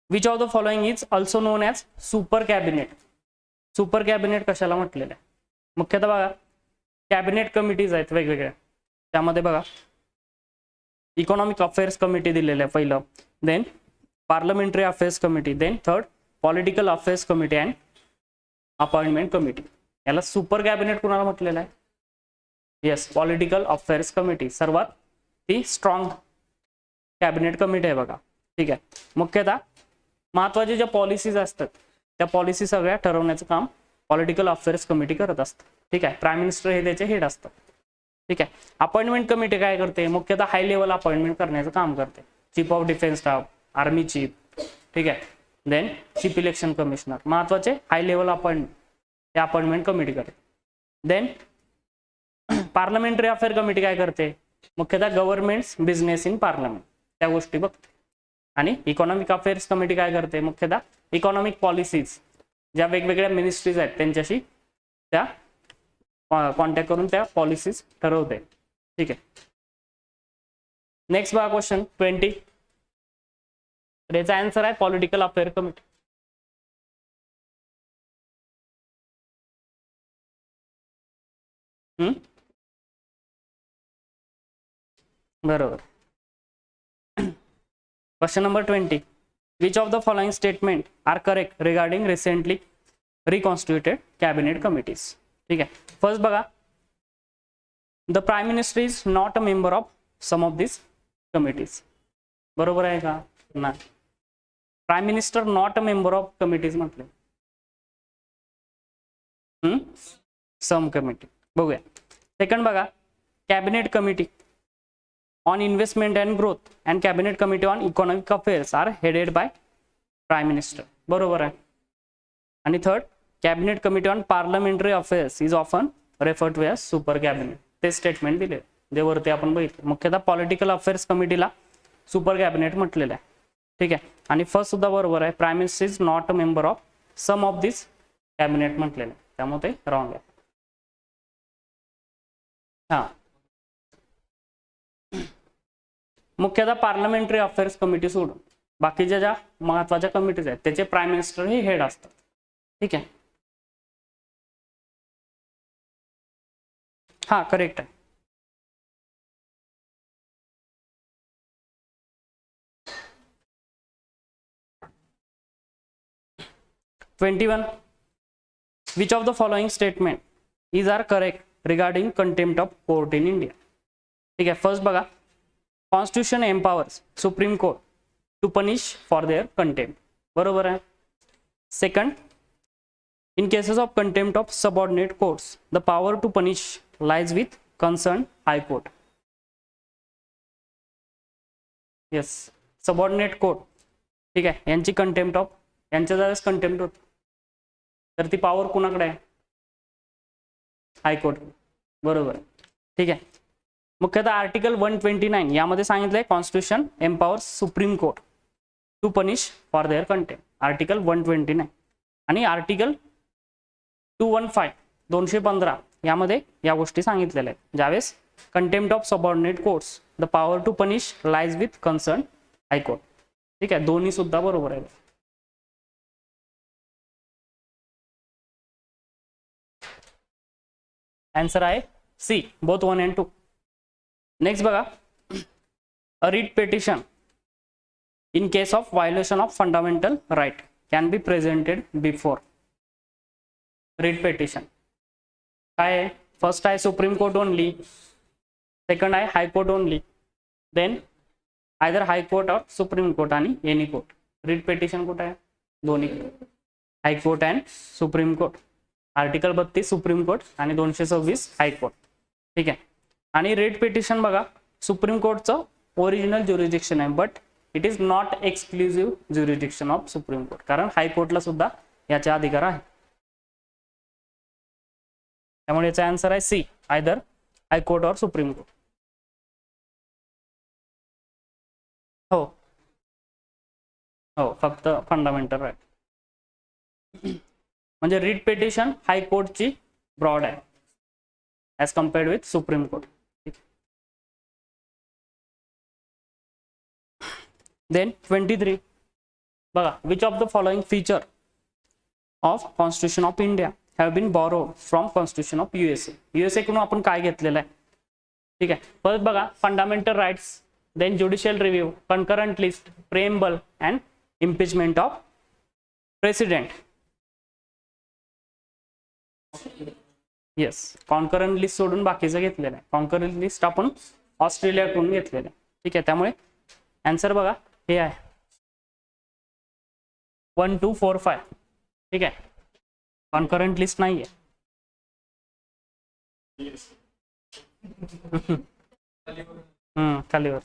which of the following is also known as super cabinet. Super cabinet कशाला म्हटलेलं आहे? मुख्यतः बघा, कॅबिनेट कमिटीज आहेत वेगवेगळ्या. त्यामध्ये बघा, इकॉनॉमिक अफेअर्स कमिटी दिलेलं आहे पहिलं, then parliamentary affairs committee, then third political affairs committee and appointment committee. याला सुपर कॅबिनेट कुणाला म्हटलेलं आहे? येस, पॉलिटिकल अफेअर्स कमिटी सर्वात ती स्ट्रॉंग कॅबिनेट कमिटी आहे बघा. ठीक आहे, मुख्यतः महत्वाच्या ज्या पॉलिसीज असतात त्या पॉलिसी सगळ्या ठरवण्याचं काम पॉलिटिकल अफेअर्स कमिटी करत असतं. ठीक आहे, प्राईम मिनिस्टर हे त्याचे हेड असतात. ठीक आहे, अपॉइंटमेंट कमिटी काय करते? मुख्यतः हाय लेवल अपॉइंटमेंट करण्याचं काम करते. Chief of defence staff, army chief. ठीक आहे, देन चीफ इलेक्शन कमिशनर, महत्वाचे हाय लेवल अपॉइंटमेंट कमिटी करते. देन पार्लमेंटरी अफेअर कमिटी काय करते? मुख्यतः गव्हर्नमेंट्स बिझनेस इन पार्लमेंट, त्या गोष्टी बघते. आणि इकॉनॉमिक अफेअर्स कमिटी काय करते? मुख्यतः इकॉनॉमिक पॉलिसीज ज्या वेगवेगळ्या मिनिस्ट्रीज आहेत त्यांच्याशी त्या कॉन्टॅक्ट करून त्या पॉलिसीज ठरवते. ठीक आहे, नेक्स्ट बघा क्वेश्चन 20. याचा आन्सर आहे पॉलिटिकल अफेअर कमिटी. बरोबर. Question number 20. Which of the following statement are correct regarding recently reconstituted cabinet committees? ठीक आहे, फर्स्ट बघा, the prime minister is not a member of some of this committees. बरोबर आहे का? नाही, prime minister not a member of committees म्हटले. Some committee बघूया. Second बघा, cabinet committee on investment and growth and cabinet committee on economic affairs are headed by prime minister. बरोबर आहे. आणि third, cabinet committee on parliamentary affairs is often refer to as super cabinet. ते statement दिले जे वरती आपण बघितले. मुख्यतः पॉलिटिकल अफेअर्स कमिटीला सुपर कॅबिनेट म्हटलेलं आहे. ठीक आहे, आणि फर्स्ट सुद्धा बरोबर आहे, prime minister is not a member of some of this cabinet म्हटलेलं आहे, त्यामुळे ते रॉंग आहे. हा, मुख्यतः पार्लमेंटरी अफेअर्स कमिटी सोडून बाकीच्या ज्या महत्वाच्या कमिटीज आहेत त्याचे प्राईम मिनिस्टर हे हेड असतात. ठीक आहे, हा करेक्ट आहे. '21. Which of the following statement is are correct regarding contempt of court in India. ठीक आहे, फर्स्ट बघा, constitution empowers supreme court to punish for their contempt. बरोबर आहे. Second, in cases of contempt of subordinate courts the power to punish lies with concern high court. Yes, subordinate court. ठीक आहे, यांची contempt of यांच्या ज्यावेळेस contempt होत तर ती पॉवर कुणाकडे आहे? हायकोर्ट. बरोबर. ठीक आहे, मुख्यतः आर्टिकल 129 यामध्ये सांगितलंय constitution empowers supreme court to punish for their contempt. Article 129 आणि आर्टिकल 215 215 यामध्ये या गोष्टी सांगितलेल्या आहेत. ज्यावेळेस contempt of subordinate courts the power to punish lies with concern high court. ठीक आहे, दोन्ही सुद्धा बरोबर आहे. आन्सर आहे सी, बोथ 1 and 2. नेक्स्ट बघा, a writ petition in case of violation of fundamental right can be presented before. Writ petition काय आहे? फर्स्ट आहे सुप्रीम कोर्ट ओनली, सेकंड आहे high court only, then either high court और supreme court आणि any court. Writ petition कुठे आहे? दोन्ही, high court and supreme court. Article 32 supreme court आणि 226 हायकोर्ट. ठीक आहे, आणि रिट पेटिशन बघा, सुप्रीम कोर्टचं ओरिजिनल ज्युरिडिक्शन आहे, but it is not exclusive jurisdiction of supreme court, कारण हायकोर्टला सुद्धा याचा अधिकार आहे. त्यामुळे याचा आन्सर आहे सी, आयदर हायकोर्ट और सुप्रीम कोर्ट. हो हो, फक्त फंडामेंटल राईट. म्हणजे रिट पेटिशन हायकोर्टची ब्रॉड आहे as compared with supreme court. Then 23 बघा, which of the following feature of constitution of India have been borrowed from constitution of USA. USA कडून आपण काय घेतलेलं आहे? ठीक आहे, परत बघा, fundamental rights, then judicial review, concurrent list, preamble and impeachment of president. Yes, concurrent list सोडून बाकीचं घेतलेलं आहे. कॉन्करंट लिस्ट आपण ऑस्ट्रेलियाकडून घेतलेलं आहे. ठीक आहे, त्यामुळे आन्सर बघा हे आहे 1 2 4 5. ठीक आहे, कॉन्करंट लिस्ट नाही आहे. खालीवर.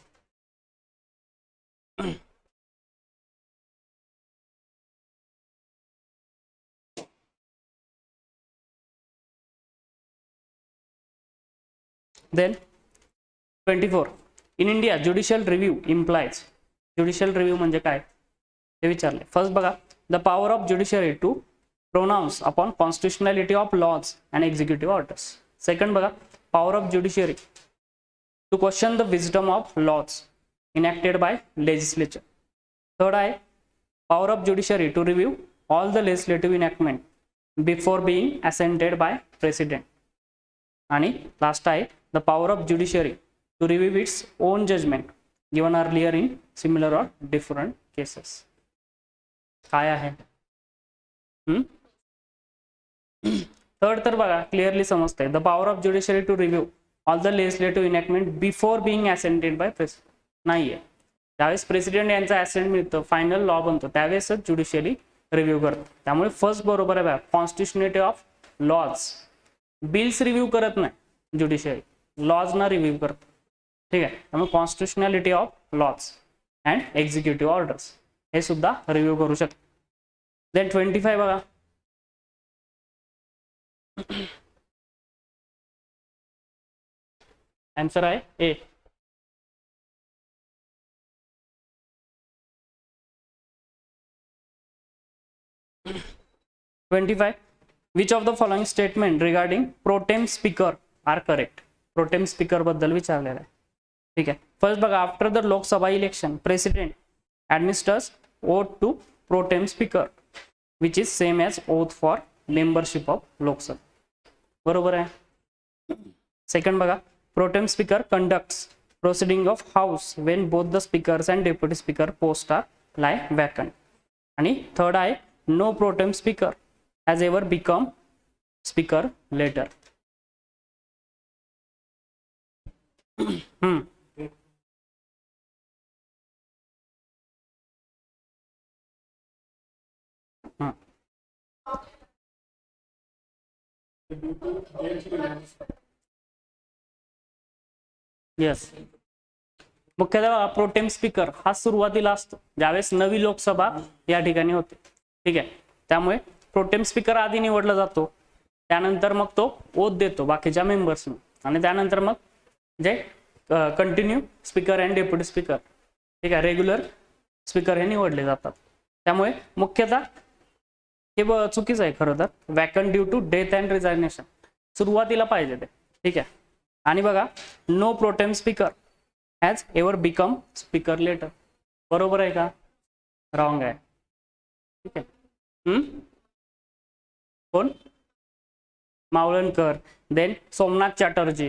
Then 24 in India judicial review implies. Judicial review म्हणजे काय हे विचारले. फर्स्ट बघा, the power of judiciary to pronounce upon constitutionality of laws and executive orders. Second बघा, power of judiciary to question the wisdom of laws enacted by legislature. Third आहे power of judiciary to review all the legislative enactment before being assented by president. आणि last आहे the power of judiciary to review its own judgement given earlier in similar or different cases. काय आहे? Third तर बघा clearly समजतंय, the power of judiciary to review all the legislative enactment before being assented by president नाहीये. त्यावेळेस president यांचा ascent मिळतं, final law बनतो, त्यावेळेसच ज्युडिशियली रिव्ह्यू करतो. त्यामुळे फर्स्ट बरोबर आहे बघा, कॉन्स्टिट्युशनॅलिटी ऑफ लॉज. बिल्स रिव्ह्यू करत नाही ज्युडिशियरी, लॉज ना रिव्ह्यू करतो. ठीक आहे, त्यामुळे constitutionality of laws and executive orders हे सुद्धा रिव्ह्यू करू शकतो. देन 25 बघा, आन्सर आहे ए. Which of the following statement regarding pro tem speaker are correct? Pro tem speaker बद्दल विचारलेलं आहे. ठीक आहे, फर्स्ट बघा, after the Lok Sabha election president administers oath to pro tem speaker which is same as oath for membership of Lok Sabha. बरोबर आहे. Second बघा, pro tem speaker conducts proceeding of house when both the speakers and deputy speaker post are lie vacant. आणि third आहे no pro tem speaker has ever become speaker later. Yes, मुख्यतः pro tem speaker हा सुरुवातीला असतो ज्यावेळेस नवी लोकसभा या ठिकाणी होते. ठीक आहे, त्यामुळे प्रोटेम स्पीकर आधी निवडला जातो, त्यानंतर मग तो ओथ देतो बाकीच्या मेंबर्सना, आणि त्यानंतर मग जे continue speaker and deputy speaker, ठीक आहे, रेग्युलर स्पीकर हे निवडले जातात. त्यामुळे मुख्यतः हे चुकीचं आहे खरं तर. Vacant due to death and resignation सुरुवातीला पाहिजे ते. ठीक आहे. आणि बघा no pro tem speaker has ever become speaker later. बरोबर आहे का? रॉंग आहे. ठीक आहे. कोण? मावळणकर, देन सोमनाथ चॅटर्जी.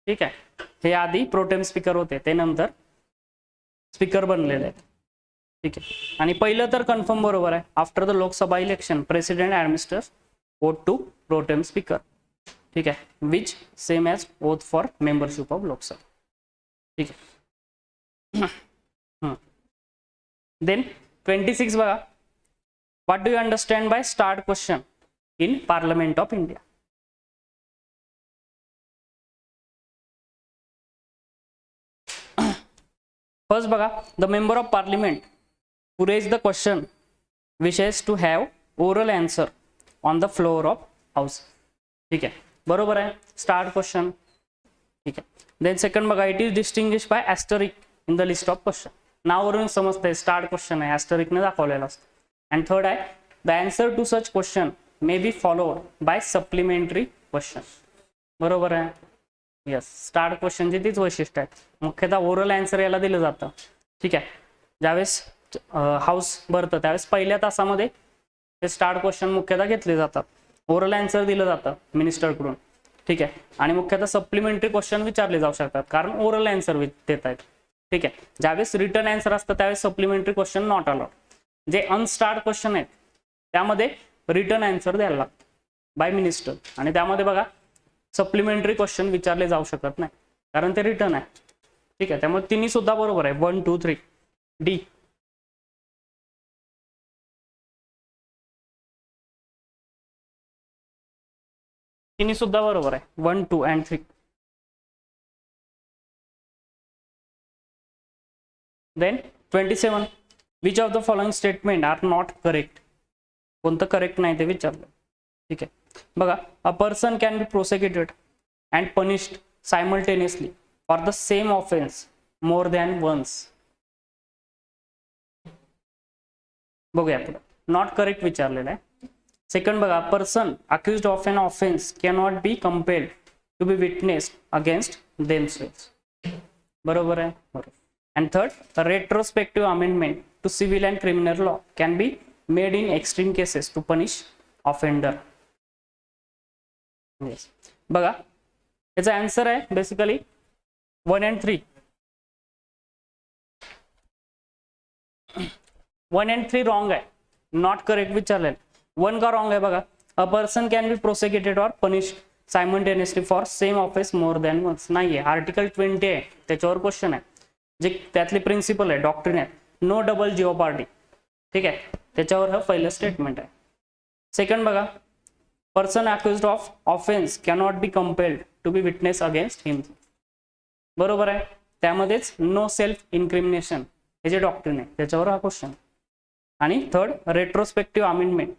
ठीक आहे. हे आधी प्रोटेम स्पीकर होते, ते नंतर स्पीकर बनलेले आहेत. ठीक आहे. आणि पहिलं तर कन्फर्म बरोबर आहे. After the Lok Sabha election president administers oath to pro tem speaker. ठीक आहे. Which same as oath for membership of Lok Sabha. ठीक आहे. देन 26 बघा. What do you understand by start question in parliament of India? First बघा, the member of parliament who raise the question wishes to have oral answer on the floor of house. ठीक आहे. बरोबर आहे. Start question. ठीक आहे. Then second बघा, it is distinguish by asterisk in the list of question. नावावरून समजतंय start question आहे, ॲस्टरिकने दाखवलेलं असतं. अँड थर्ड आहे, the answer to such question may be followed by supplementary question. बरोबर आहे. यस, स्टार्ट क्वेश्चनची तीच वैशिष्ट्य आहे. मुख्यतः ओरल आन्सर याला दिलं जातं. ठीक आहे. ज्यावेळेस हाऊस भरतं त्यावेळेस पहिल्या तासामध्ये ते स्टार्ट क्वेश्चन मुख्यतः घेतले जातात. ओरल आन्सर दिलं जातं मिनिस्टरकडून. ठीक आहे. आणि मुख्यतः सप्लिमेंटरी क्वेश्चन विचारले जाऊ शकतात कारण ओरल आन्सर देत आहेत. ठीक आहे. ज्यावेळेस रिटर्न आन्सर असतं त्यावेळेस सप्लिमेंटरी क्वेश्चन नॉट अलाउड. जे अनस्टार्ट क्वेश्चन आहेत त्यामध्ये रिटर्न आन्सर द्यायला लागतं बाय मिनिस्टर. आणि त्यामध्ये बघा सप्लिमेंटरी क्वेश्चन विचारले जाऊ शकत नाही कारण ते रिटर्न आहे. ठीक आहे. त्यामुळे तिन्ही सुद्धा बरोबर आहे. 1, 2, 3 डी. तिन्ही सुद्धा बरोबर आहे. 1, 2 and 3. Then 27, which of the following statement are not correct. कोणतं करेक्ट नाही ते विचारलं. ठीक आहे. बघा, a person can be prosecuted and punished simultaneously for the same offence more than once. बघूया पुढे. नॉट करेक्ट विचारलेलं आहे. सेकंड बघा, person accused of an offence cannot be compelled to be witnessed against themselves. बरोबर आहे. बरोबर. And third, retrospective amendment to civil and criminal law can be made in extreme cases to punish offender. Yes. बघा याचा answer आहे basically 1 and 3. 1 and 3 wrong आहे. Not correct विचारलेलं. 1 का wrong आहे बघा. A person can be prosecuted or punished simultaneously for same offence more than once. नाहीये. Article 20 आहे त्याच्यावर क्वेश्चन आहे. जे त्यातली प्रिन्सिपल आहे, डॉक्ट्रिन आहे, नो डबल जिओपार्डी. ठीक आहे. त्याच्यावर हा पहिलं स्टेटमेंट आहे. सेकंड बघा, person accused of offence cannot be compelled to be witness against him. बरोबर आहे. त्यामध्येच नो सेल्फ इन्क्रिमिनेशन हे जे डॉक्ट्रिन आहे त्याच्यावर हा क्वेश्चन. आणि third, retrospective amendment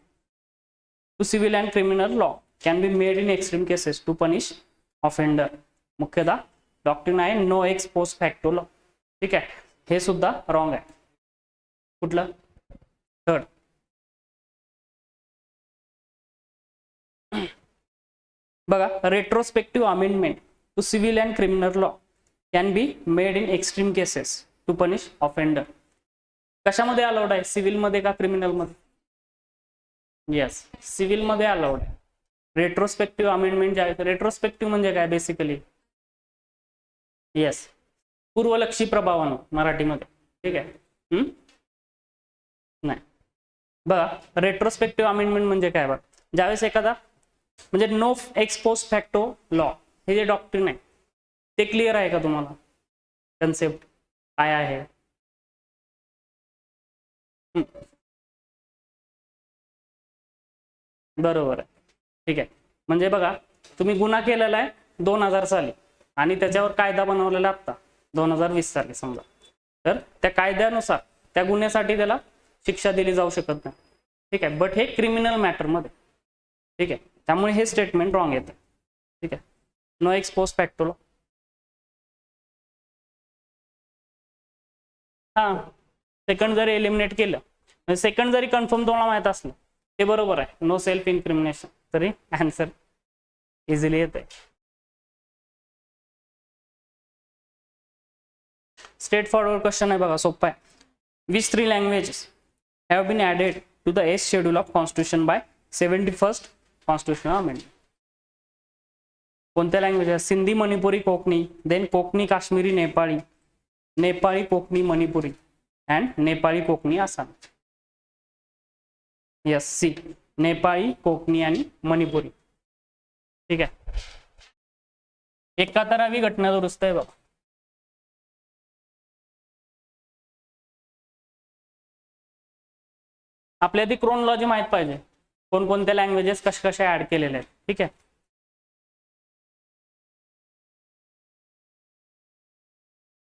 to civil and criminal law can be made in extreme cases to punish offender. मुख्यतः डॉक्ट्रिन आहे no ex post facto law. ठीक आहे. हे सुद्धा रॉंग आहे. कुठलं? थर्ड. बघा, retrospective amendment to civil and criminal law can be made in extreme cases to punish offender. कशामध्ये अलाउड आहे? सिव्हिल मध्ये का क्रिमिनल मध्ये? येस, सिव्हिल मध्ये अलाउड आहे. रेट्रोस्पेक्टिव्ह अमेंडमेंट जे आहे, रेट्रोस्पेक्टिव्ह म्हणजे काय बेसिकली? येस, पूर्वलक्षी प्रभावानं मराठीमध्ये. ठीक आहे. नाही बघा, रेट्रोस्पेक्टिव्ह अमेंडमेंट म्हणजे काय बघा, ज्यावेळेस एखादा म्हणजे no ex post facto law हे जे डॉक्ट्रिन आहे ते क्लिअर आहे का तुम्हाला? कन्सेप्ट काय आहे? बरोबर आहे. ठीक आहे. म्हणजे बघा, तुम्ही गुन्हा केलेला आहे 2000 साली आणि त्याच्यावर कायदा बनवलेला आता 2020 साली समजा, तर त्या कायद्यानुसार त्या गुन्ह्यासाठी त्याला शिक्षा दिली जाऊ शकत नाही. ठीक आहे. बट हे क्रिमिनल मॅटर मध्ये. ठीक आहे. त्यामुळे हे स्टेटमेंट रॉंग येतं. ठीक आहे. No ex post facto law. हा, सेकंड जरी एलिमिनेट केलं, म्हणजे सेकंड जरी कन्फर्म तुम्हाला माहित असलं ते बरोबर आहे, नो सेल्फ इन्क्रिमिनेशन, तरी आन्सर इझिली येते. स्ट्रेट फॉरवर्ड क्वेश्चन आहे बघा, सोपा आहे. Which 3 languages have been added to the S schedule of constitution by 71st constitutional amendment. कोणत्या लँग्वेज आहे? Sindhi, Manipuri, Konkani, then Konkani, Kashmiri, Nepali, Nepali, Konkani, Manipuri and Nepali, Konkani, Assam. Yes, C, Nepali, Konkani आणि मणिपुरी. ठीक आहे. 71वी घटना दुरुस्त आहे बघा. आपल्या आधी क्रोनॉलॉजी माहित पाहिजे, कोणकोणत्या लँग्वेजेस कशा कशा ऍड केलेल्या आहेत. ठीक आहे.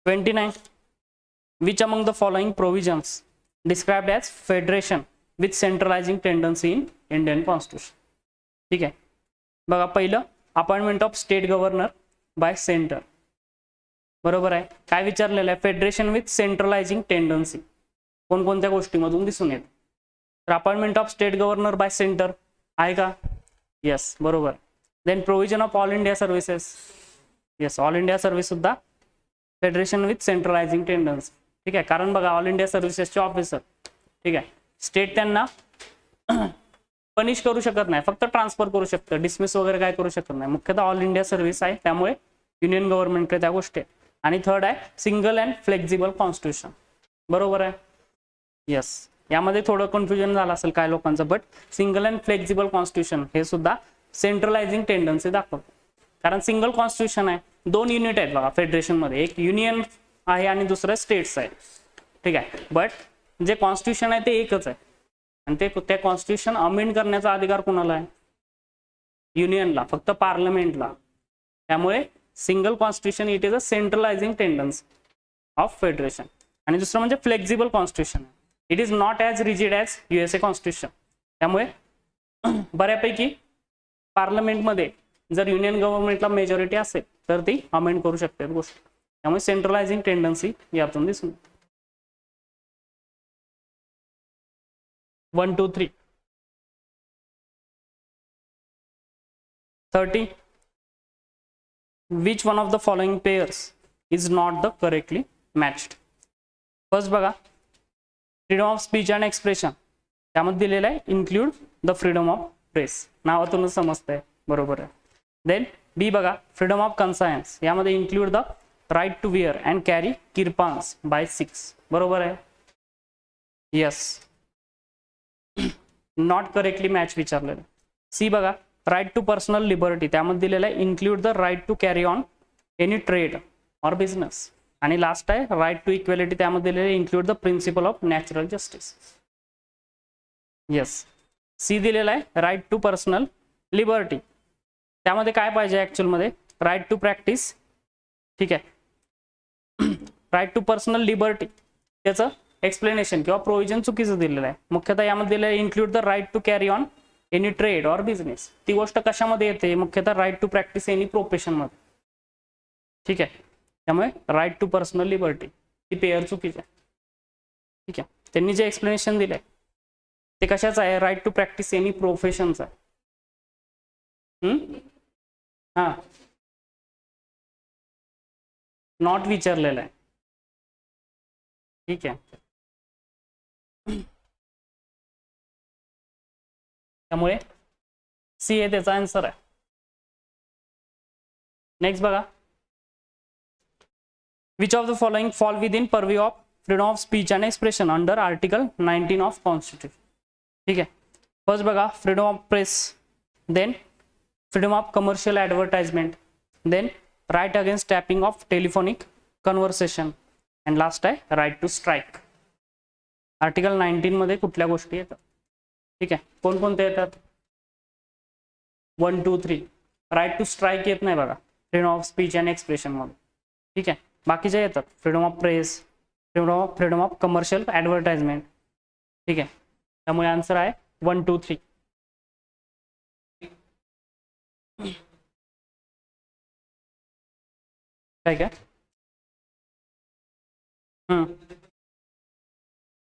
$29. Which among the following provisions described as federation with centralizing tendency in Indian Constitution? ठीक आहे. बघा, पहिलं appointment of state governor by centre. बरोबर आहे. काय विचारलेलं आहे? फेडरेशन विथ सेंट्रलायझिंग टेंडन्सी कोणकोणत्या गोष्टीमधून दिसून येते? तर appointment of state governor by centre आहे का? येस, बरोबर. Then provision of all India services. Yes, all India service सुद्धा फेडरेशन विथ सेंट्रलायझिंग टेंडन्सी. ठीक आहे. कारण बघा, ऑल इंडिया सर्व्हिसेसचे ऑफिसर, ठीक आहे, स्टेट त्यांना पनिश करू शकत नाही, फक्त ट्रान्सफर करू शकतं, डिसमिस वगैरे काय करू शकत नाही. मुख्यतः ऑल इंडिया सर्व्हिस आहे, त्यामुळे युनियन गव्हर्नमेंटकडे त्या गोष्टी आहेत. आणि थर्ड आहे सिंगल अँड फ्लेक्झिबल कॉन्स्टिट्यूशन. बरोबर आहे. येस, यामध्ये थोडं कन्फ्युजन झालं असेल काय लोकांचं, but single and flexible constitution हे सुद्धा सेंट्रलायझिंग टेंडन्सी दाखवतं. कारण सिंगल कॉन्स्टिट्यूशन आहे, 2 युनिट आहेत बघा फेडरेशन मध्ये, एक युनियन आहे आणि दुसरं स्टेट्स आहे. ठीक आहे. बट जे कॉन्स्टिट्यूशन आहे ते एकच आहे, आणि त्या कॉन्स्टिट्यूशन अमेंड करण्याचा अधिकार कोणाला आहे? युनियनला, फक्त पार्लमेंटला. त्यामुळे single constitution it is a centralising tendency of federation. आणि दुसरं म्हणजे flexible constitution, it is not as rigid as USA constitution. त्यामुळे बऱ्यापैकी पार्लमेंटमध्ये जर युनियन गव्हर्नमेंटला मेजॉरिटी असेल तर ती अमेंड करू शकते गोष्ट. त्यामुळे सेंट्रलायझिंग टेंडन्सी यातून दिसून. 1, 2, 3. 30. Which one of the following pairs is not the correctly matched? First बघा, freedom of speech and expression, त्यामध्ये दिलेलं आहे include the freedom of press. नावातूनच समजतंय. बरोबर आहे. देन बी बघा, फ्रीडम ऑफ कन्सायन्स, यामध्ये include the right to wear and carry kirpans by 6. बरोबर आहे. येस, नॉट करेक्टली मॅच विचारलेलं. सी बघा, राईट टू पर्सनल लिबर्टी, त्यामध्ये दिलेलं आहे include the right to carry on any trade or business. आणि लास्ट आहे राईट टू इक्वेलिटी, त्यामध्ये दिलेलं आहे include the principle of natural justice. Yes, C दिलेला आहे राईट टू पर्सनल लिबर्टी, त्यामध्ये काय पाहिजे ॲक्च्युअलमध्ये? Right to practice. ठीक आहे. राईट टू पर्सनल लिबर्टी त्याचं एक्सप्लेनेशन किंवा प्रोव्हिजन चुकीचं दिलेलं आहे. मुख्यतः यामध्ये दिलेलं आहे include the right to carry on any trade or business. ती गोष्ट कशामध्ये येते? मुख्यतः राईट टू प्रॅक्टिस एनी प्रोफेशनमध्ये. ठीक आहे. त्यामुळे राईट टू पर्सनल लिबर्टी ती पेअर चुकीची आहे. ठीक आहे. त्यांनी जे एक्सप्लेनेशन दिलंय ते कशाचं आहे? राईट टू प्रॅक्टिस एनी प्रोफेशनचं आहे. हां, नॉट विचारलेलं आहे. ठीक आहे. त्यामुळे सी हे त्याचा आन्सर आहे. नेक्स्ट बघा, which of the following fall within purview of freedom of speech and expression under article 19 of constitution. ठीक आहे. फर्स्ट बघा, freedom of press, then freedom of commercial advertisement, then right against tapping of telephonic conversation, and last आहे right to strike. Article 19 मध्ये कुठल्या गोष्टी येतात? ठीक आहे. कोणकोणत्या येतात? 1, 2, 3. राईट टू स्ट्राईक येत नाही बघा freedom of speech and expression मध्ये. ठीक आहे. बाकीच्या येतात freedom of press, freedom of commercial advertisement. ठीक आहे. त्यामुळे आन्सर आहे 1, 2, 3. काय काय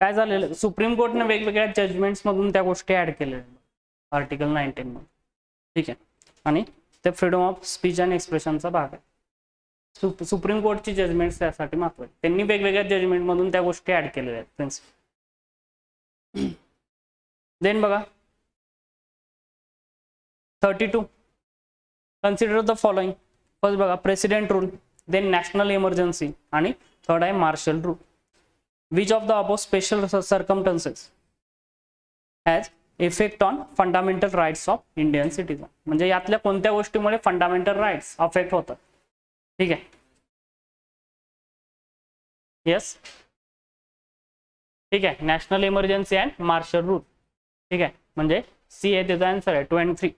काय झालेलं, सुप्रीम कोर्टने वेगवेगळ्या जजमेंट्स मधून त्या गोष्टी ऍड केलेल्या आर्टिकल 19 मध्ये, ठीक आहे. आणि ते फ्रीडम ऑफ स्पीच अँड एक्सप्रेशनचा भाग आहे. सुप्रीम कोर्टची जजमेंट्स त्यासाठी महत्त्वाचे, त्यांनी वेगवेगळ्या जजमेंट मधून त्या गोष्टी ऍड केलेल्या आहेत प्रिन्सिपल. देन बघा 32, कन्सिडर द फॉलोइंग. फर्स्ट बघा president rule, then national emergency, आणि थर्ड आहे martial rule. Which of the above special circumstances has effect on fundamental rights of Indian citizen. म्हणजे यातल्या कोणत्या गोष्टीमुळे फंडामेंटल राईट्स अफेक्ट होतात, ठीक आहे. येस, ठीक आहे, national emergency and martial rule, ठीक आहे. म्हणजे सी आहे त्याचा आन्सर आहे 23.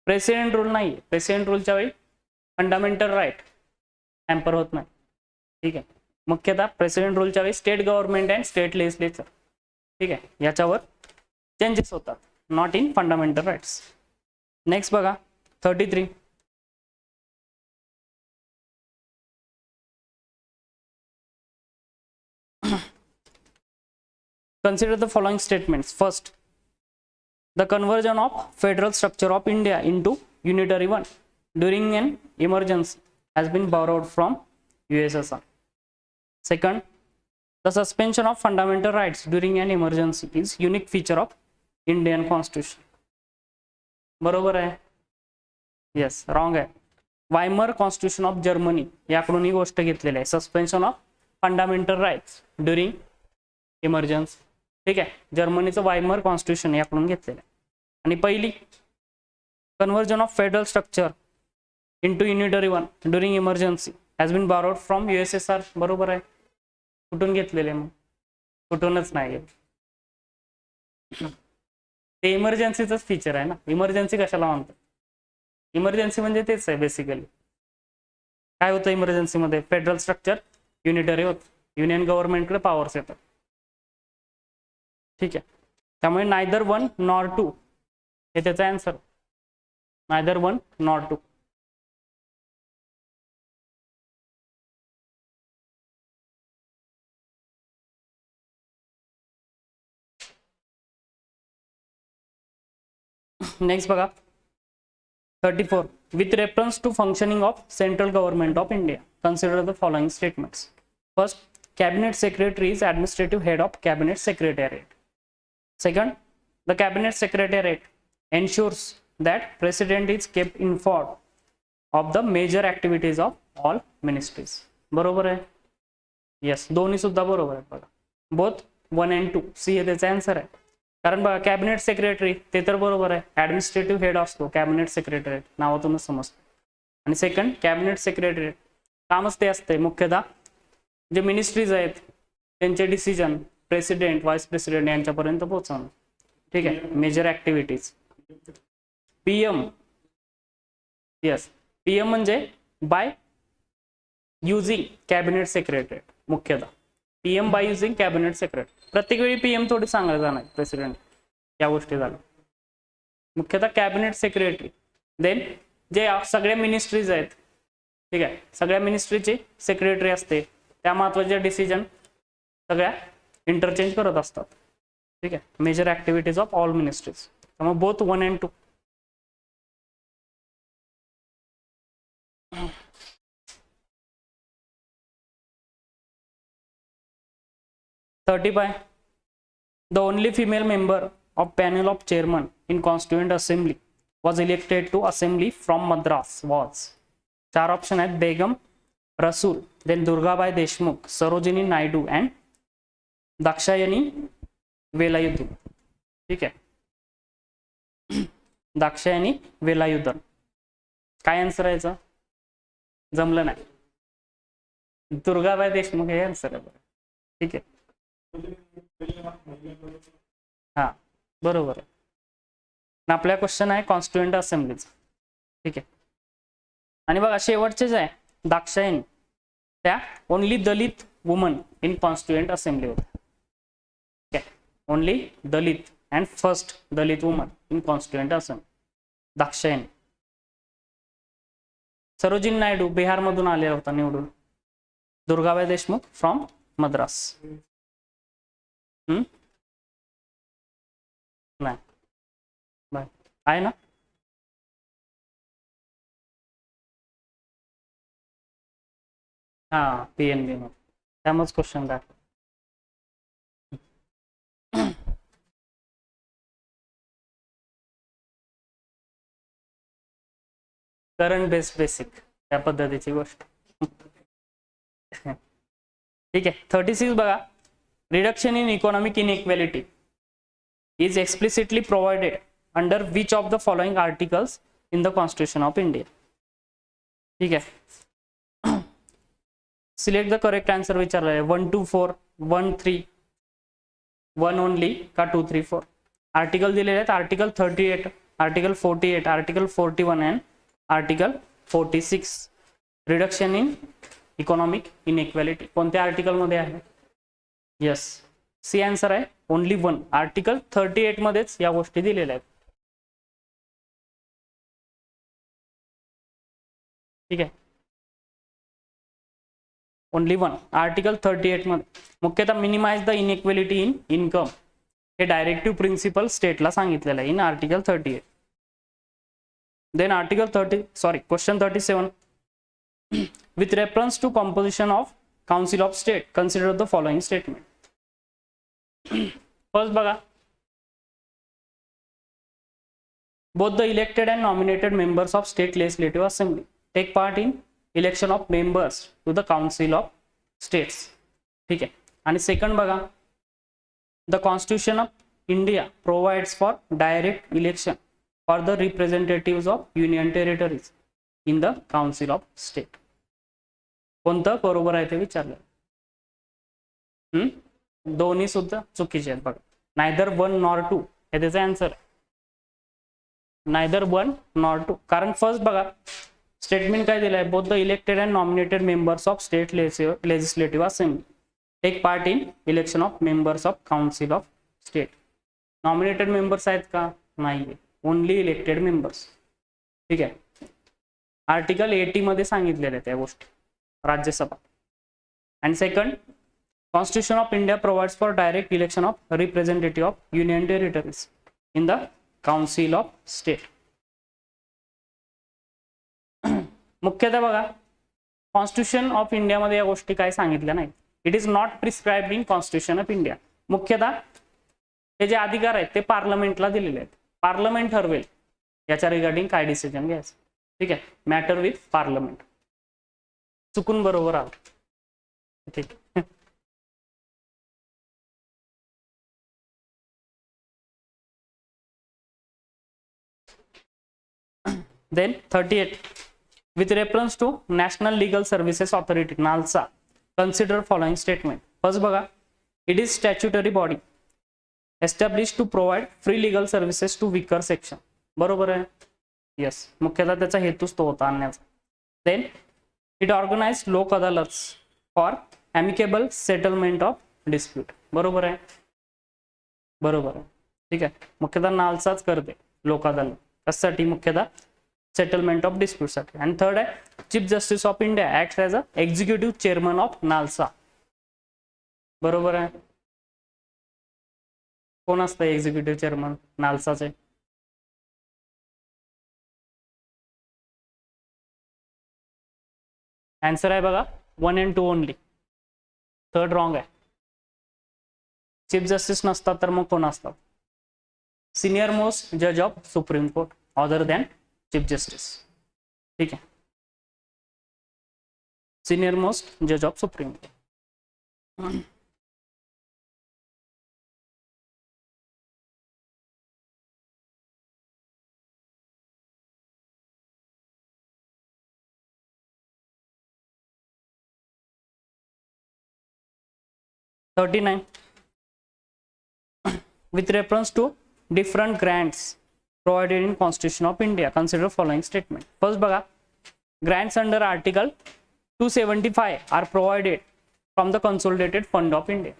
प्रेसिडेंट रूल नाही, प्रेसिडेंट रूलच्या वेळी फंडामेंटल राईट हॅम्पर होत नाही, ठीक आहे. मुख्यतः प्रेसिडेंट रूलच्या वेळी state government and state legislature, ठीक आहे, याच्यावर चेंजेस होतात, not in fundamental rights. Next बघा 33, consider the following statements. First, the conversion of federal structure of India into unitary one during an emergency has been borrowed from USSR. Second, the suspension of fundamental rights during an emergency is unique feature of Indian Constitution. बरोबर आहे? Yes, wrong आहे. Weimar constitution of Germany याकडून ही गोष्ट घेतलेली आहे, suspension of fundamental rights during emergency, ठीक आहे. जर्मनीचं वायमर कॉन्स्टिट्यूशन याकडून घेतलेलं आहे. आणि पहिली conversion of federal structure into unitary one during emergency has been borrowed from USSR. बरोबर आहे. कुठून घेतलेले मग? कुठूनच नाही घेत, ते इमर्जन्सीचंच फीचर आहे ना. इमर्जन्सी कशाला म्हणतात? इमर्जन्सी म्हणजे तेच आहे बेसिकली. काय होतं इमर्जन्सीमध्ये? फेडरल स्ट्रक्चर युनिटरी होतं, युनियन गव्हर्नमेंटकडे पॉवर्स येतात, ठीक आहे. त्यामुळे नायदर वन नॉर टू हे त्याचा answer, neither one nor two. Next बघा 34, with reference to functioning of central government of India, consider the following statements. First, cabinet secretary is administrative head of cabinet secretariat. Second, the cabinet secretariat ensures that president is kept informed of the major activities of all ministries. बरोबर आहे? Yes, दोन्ही सुद्धा बरोबर आहेत बघा, both 1 and 2. C हे त्याचा answer आहे. कारण बघा कॅबिनेट सेक्रेटरी ते तर बरोबर आहे, ऍडमिनिस्ट्रेटिव्ह हेड असतो कॅबिनेट सेक्रेटरी, नावातूनच समजतो. आणि सेकंड, कॅबिनेट सेक्रेटरी कामच ते असते मुख्यतः जे मिनिस्ट्रीज आहेत त्यांचे डिसिजन प्रेसिडेंट व्हाईस प्रेसिडेंट यांच्यापर्यंत पोहोचवणं, ठीक आहे. Major activities PM, yes, PM म्हणजे बाय युझिंग कॅबिनेट सेक्रेटरी, मुख्यतः PM by using cabinet secretary. प्रत्येक वेळी PM थोडी सांगायचं नाही प्रेसिडेंट, या गोष्टी झाल्या. मुख्यतः कॅबिनेट सेक्रेटरी. देन जे सगळ्या मिनिस्ट्रीज आहेत, ठीक आहे, सगळ्या मिनिस्ट्रीचे सेक्रेटरी असते, त्या महत्त्वाच्या डिसिजन सगळ्या इंटरचेंज करत असतात, ठीक आहे. Major activities of all ministries. त्यामुळे both 1 and 2. (35) The only female member of panel of chairman in Constituent Assembly was elected to Assembly from Madras was. 4 option आहेत: बेगम रसूल, देन दुर्गाबाई देशमुख, सरोजिनी नायडू अँड दाक्षायणी वेलायुधन, ठीक आहे. दाक्षायणी वेलायुधन. काय आन्सर आहे? जमलं नाही, दुर्गाबाई देशमुख हे आन्सर आहे बरं, ठीक आहे. हा बरोबर आहे. आपल्या क्वेश्चन आहे कॉन्स्टिट्युएंट असेंब्लीचा, ठीक आहे. आणि बघा शेवटचे जे आहे दाक्षायणी, त्या only Dalit woman in constituent assembly होत्या, ठीक आहे. Only Dalit and first Dalit woman in constituent assembly, Dakshayani. Sarojini Naidu बिहारमधून आलेला होता निवडून, दुर्गाबाई देशमुख फ्रॉम मद्रास. नाही बाय आहे ना. हा PNB मध्ये त्यामुळेच क्वेश्चन दाखव. करंट बेस्ड बेसिक त्या पद्धतीची गोष्ट. ठीक आहे. 36 बघा. Reduction in economic inequality is explicitly provided under which of the following articles in the Constitution of India. ठीक आहे. सिलेक्ट द करेक्ट आन्सर विचारला आहे. 1 2 4 1 3 1 ओनली का 2 3 4. आर्टिकल दिलेले आहेत. Article 38, article 48, article 41 and article 46. Reduction in economic inequality कोणत्या article मध्ये आहे? यस, सी आन्सर आहे. ओनली 1. आर्टिकल 38 मध्येच या गोष्टी दिलेल्या आहेत. ठीक आहे. ओनली 1 आर्टिकल 38 मध्ये मुख्यतः minimise the inequality in income हे डायरेक्टिव्ह प्रिन्सिपल स्टेटला सांगितलेलं आहे in article 38. Then article question 37. With reference to composition of Council of State, consider the following statement. First बघा. Both the elected and nominated members of State Legislative Assembly take part in election of members to the Council of States. ठीक आहे. आणि second बघा. The Constitution of India provides for direct election for the representatives of Union Territories in the Council of State. कोणतं बरोबर आहे ते विचारलं. दोन्ही सुद्धा चुकीचे आहेत बघा. नायदर 1 nor 2 हे त्याचा आन्सर आहे. Neither 1 nor 2. कारण फर्स्ट बघा स्टेटमेंट काय दिलं आहे. Both the elected and nominated members of state legislative assembly take part in election of members of council of state. Nominated members आहेत का? नाही, ओनली इलेक्टेड मेंबर्स. ठीक आहे. आर्टिकल 80 मध्ये सांगितलेल्या त्या गोष्टी Rajya Sabha. And second, Constitution of India provides for direct election of representative of Union Territories in the Council of State. मुख्यतः बघा कॉन्स्टिट्यूशन ऑफ इंडिया मध्ये या गोष्टी काय सांगितल्या नाही. It is not prescribed in constitution of India. मुख्यतः हे जे अधिकार आहेत ते पार्लमेंटला दिलेले आहेत. पार्लमेंट ठरवेल याच्या रिगार्डिंग काय डिसिजन घ्यायचं. ठीक आहे. Matter with parliament. चुकून बरोबर आहोत. ठीक. Then 38. With reference to National Legal Services Authority (NALSA), consider following statement. First बघा. It is statutory body established to provide free legal services to weaker section. बरोबर आहे. Yes, मुख्यतः त्याचा हेतूच तो होता आणण्याचा. Then it organized लोक अदालत for amicable settlement of dispute. बरोबर आहे. बरोबर आहे. ठीक आहे. मुख्यतः नालसाच करते लोक अदालत कशासाठी? मुख्यतः सेटलमेंट ऑफ डिस्प्यूट साठी. आणि थर्ड आहे chief justice of India act as a executive chairman of NALSA. बरोबर आहे. कोण असतं एक्झिक्युटिव्ह चेअरमन नालसाचे? आन्सर आहे बघा 1 and 2 ओनली. थर्ड रॉंग आहे. चीफ जस्टिस नसतात तर मग कोण असतात? सिनियर मोस्ट जज of supreme court other than chief justice. ठीक आहे. सिनियर मोस्ट जज of supreme court. (39) With reference to different grants provided in Constitution of India, consider following statement. First बघा. Grants under Article 275 are provided from the Consolidated Fund of India.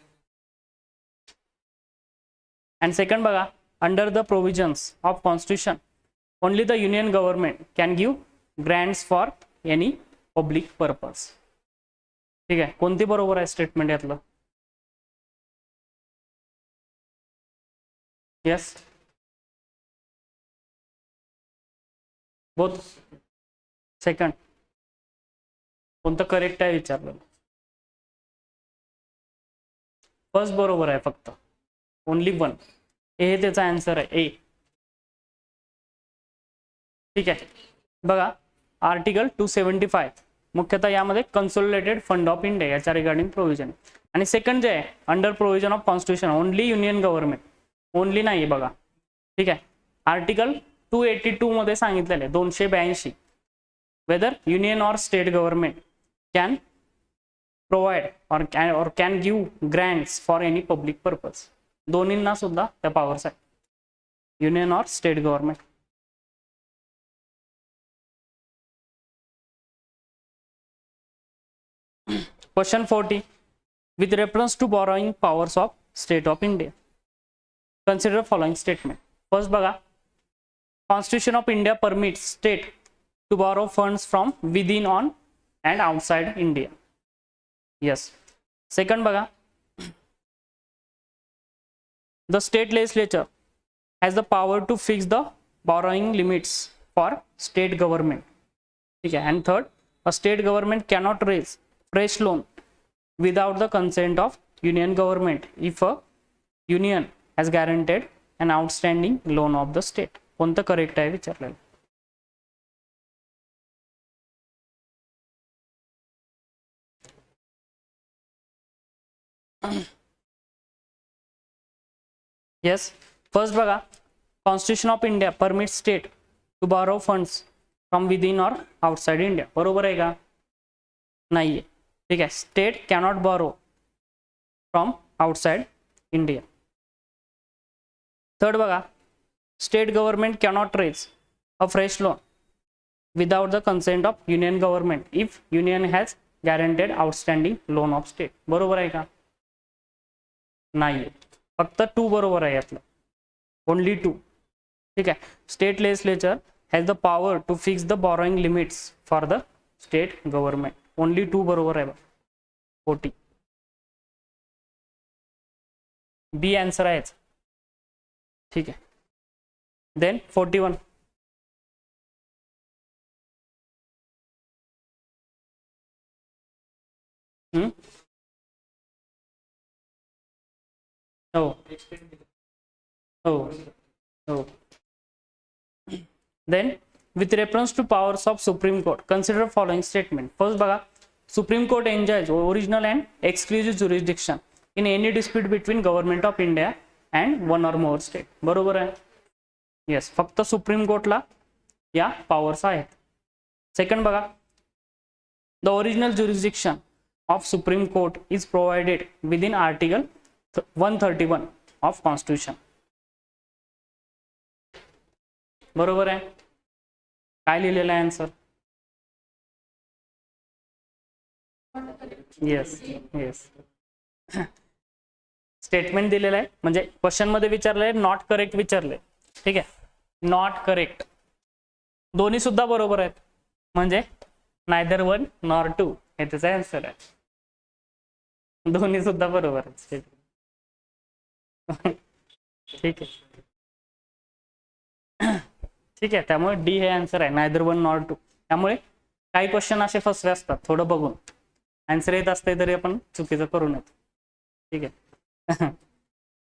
And second बघा. Under the provisions of Constitution, only the Union government can give grants for any public purpose. ठीक आहे. कोणती बरोबर आहे statement यातलं? Yes, both. Second कोणतं correct आहे विचारलं. फर्स्ट बरोबर आहे फक्त, ओनली वन. हे त्याचा आन्सर आहे ए. ठीक आहे, बघा आर्टिकल 275 मुख्यतः यामध्ये कन्सोलिडेटेड फंड ऑफ इंडिया याच्या रिगार्डिंग प्रोव्हिजन. आणि सेकंड जे आहे under provision of constitution only union government, only नाही बघा. ठीक आहे, आर्टिकल 282 मध्ये सांगितलेलं आहे 282 whether union or state government can provide or can give grants for any public purpose. दोन्हींना सुद्धा त्या पॉवर्स आहे, युनियन और state government. Question 40 with reference to borrowing powers of state of India, consider following statement. First बघा, Constitution of India permits state to borrow funds from within on and outside India. Yes. Second बघा, the state legislature has the power to fix the borrowing limits for state government. ठीक है. And third, a state government cannot raise fresh loan without the consent of union government if a union has guaranteed an outstanding loan of the state. कोणतं correct आहे विचारलेलं. Yes, first बघा, Constitution of India permits state to borrow funds from within or outside India. बरोबर आहे का? नाहीये. ठीक आहे, state cannot borrow from outside India. Third बघा, state government cannot raise a fresh loan without the consent of union government if union has guaranteed outstanding loan of state. बरोबर आहे का? नाहीये, फक्त 2 बरोबर आहे यातलं, ओनली 2. ठीक आहे, state legislature has the power to fix the borrowing limits for the state government. Only 2 बरोबर आहे. 40 बी आन्सर आहे. ठीक आहे, देन 41 हो हो हो. Then with reference to powers of Supreme Court, consider following statement. First बघा, Supreme Court enjoys original and exclusive jurisdiction in any dispute between government of India and one or more state. बरोबर आहे. Yes, फक्त supreme कोर्टला या powers आहेत. Second बघा, the original jurisdiction of Supreme Court is provided within Article 131 of Constitution. बरोबर आहे. काय लिहिलेलं आहे आन्सर? येस येस, स्टेटमेंट दिलेलं आहे, म्हणजे क्वेश्चन मध्ये विचारलंय, नॉट करेक्ट विचारलंय. ठीक आहे, नॉट करेक्ट दोन्ही सुद्धा बरोबर आहेत, म्हणजे नायदर 1 नॉर 2 हे त्याचा आन्सर आहे. दोन्ही सुद्धा बरोबर आहेत. ठीक आहे, ठीक आहे, त्यामुळे डी हे आन्सर आहे, नायदर 1 नॉर 2. त्यामुळे काही क्वेश्चन असे फसवे असतात, थोडं बघून आन्सर येत असते तरी आपण चुकीचं करू नये. ठीक आहे.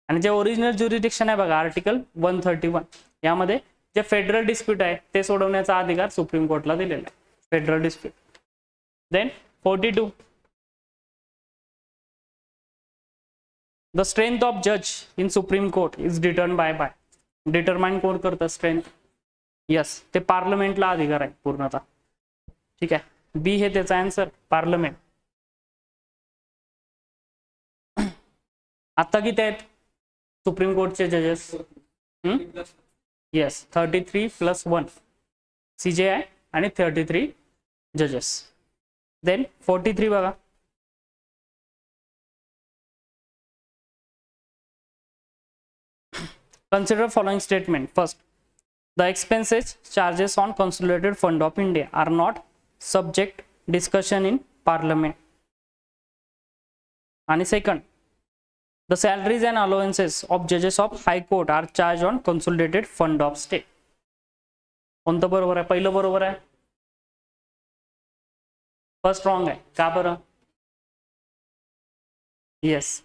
आणि जे ओरिजिनल ज्युरिडिक्शन आहे बघा, आर्टिकल 131 यामध्ये जे फेडरल डिस्प्यूट आहे ते सोडवण्याचा अधिकार सुप्रीम कोर्टला दिलेला आहे, federal dispute. Then 42, the strength of जज in supreme court is determine by determine कोण करतं स्ट्रेंथ? यस, ते पार्लमेंटला अधिकार आहे पूर्णतः. ठीक आहे, बी हे त्याचा आन्सर, पार्लमेंट. आता किती आहेत सुप्रीम कोर्टचे जजेस? येस, 33+1 CJ आहे आणि 33 जजेस. देन 43 बघा, consider following statement. First, the expenses charges on consolidated fund of India are not subject discussion in parliament. And second, The salaries and allowances of judges of high court are charged on consolidated fund of state. कोणतं बरोबर आहे? पहिलं बरोबर आहे, first wrong आहे. का बरं? Yes,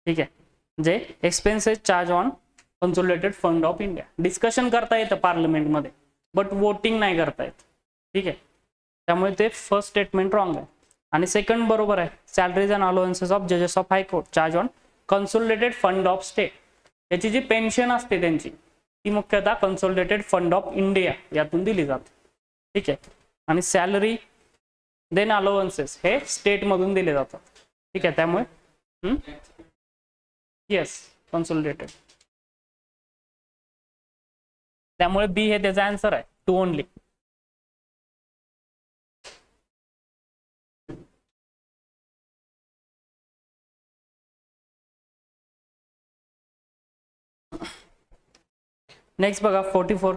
ठीक आहे. जे expenses charge on consolidated fund of India, discussion करता येतं पार्लमेंटमध्ये, बट वोटिंग नाही करता येत. ठीक आहे, त्यामुळे ते फर्स्ट स्टेटमेंट रॉंग आहे. आणि सेकंड बरोबर आहे, सॅलरीज अँड अलाउन्सेस ऑफ जजेस of high court charge on consolidated fund of state. त्याची जी पेन्शन असते त्यांची, ती मुख्यतः कन्सोलिडेटेड फंड ऑफ इंडिया यातून दिली जाते. ठीक आहे, आणि सॅलरी देन अलाउन्सेस हे स्टेट मधून दिले जातात. ठीक आहे, त्यामुळे येस कन्सोलिडेटेड, त्यामुळे बी हे त्याचा आन्सर आहे, टू ओनली. नेक्स्ट बघा 44.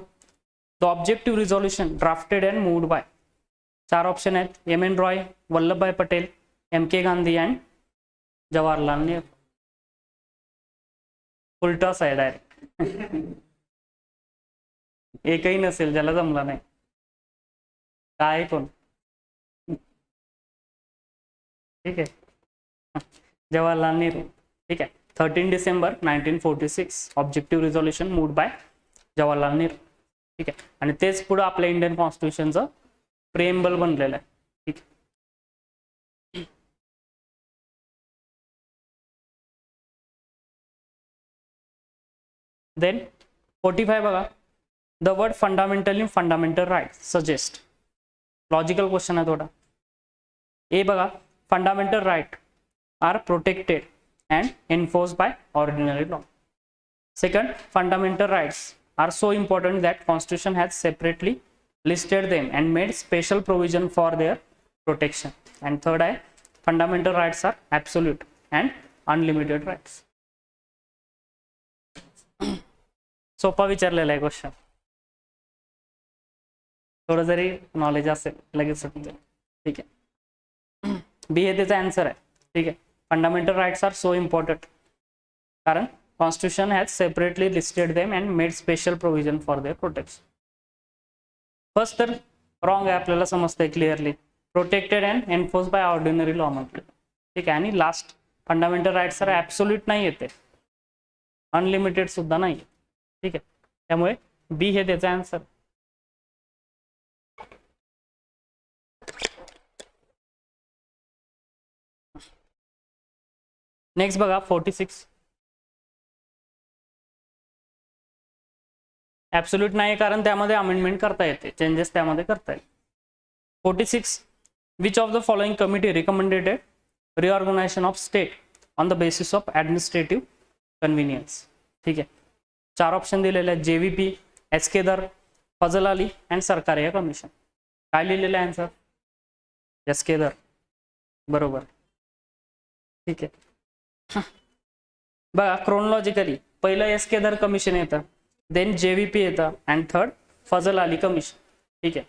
The objective resolution drafted and moved by. 4 option आहेत, M N. Roy, Vallabhbhai Patel, M K. Gandhi and Jawaharlal Nehru. उलटच आहे डायरेक्ट. एकही नसेल ज्याला जमला नाही. काय कोण? ठीक आहे, जवाहरलाल नेहरू. ठीक आहे, 13 December 1946 objective resolution moved by Jawaharlal Nehru. ठीक आहे, आणि तेच पुढे आपल्या इंडियन कॉन्स्टिट्यूशनचं प्रेम्बल बनलेलं आहे. ठीक आहे, देन 45 बघा. The word fundamental in fundamental right suggest. Logical question आहे थोडा. ए बघा, fundamental right are protected and enforced by ordinary law. Second, fundamental rights are so important that Constitution has separately listed them and made special provision for their protection. And third, fundamental rights are absolute and unlimited rights. सोपा विचारलेला आहे question, थोडं जरी knowledge असेल लगेच समजेल. ठीक आहे, बी हे त्याचा आन्सर आहे. ठीक आहे, fundamental rights are so important कारण constitution has separately listed them and made special provision for their protection. First तर रॉंग आहे, आपल्याला समजतंय clearly. Protected and enforce by ordinary law म्हटलं. ठीक आहे, आणि लास्ट फंडामेंटल राइट्स तर ॲब्सोल्यूट नाही येते, अनलिमिटेड सुद्धा नाही. ठीक आहे, त्यामुळे बी हे त्याचा आन्सर. नेक्स्ट बघा 46. ॲब्सोल्यूट नाही कारण त्यामध्ये अमेंडमेंट करता येते, चेंजेस त्यामध्ये करता येते. 46. Which of the following committee recommended reorganisation of state on the basis of administrative convenience. ठीक आहे, 4 ऑप्शन दिलेले आहेत, JVP, S K Dar, Fazal Ali and Sarkaria commission. काय लिहिलेलं आहे आन्सर? एस केदार, बरोबर. ठीक आहे, बघा क्रोनॉलॉजिकली पहिलं एस केदार कमिशन येतं, देन JVP येतं and third Fazal Ali commission. ठीक आहे,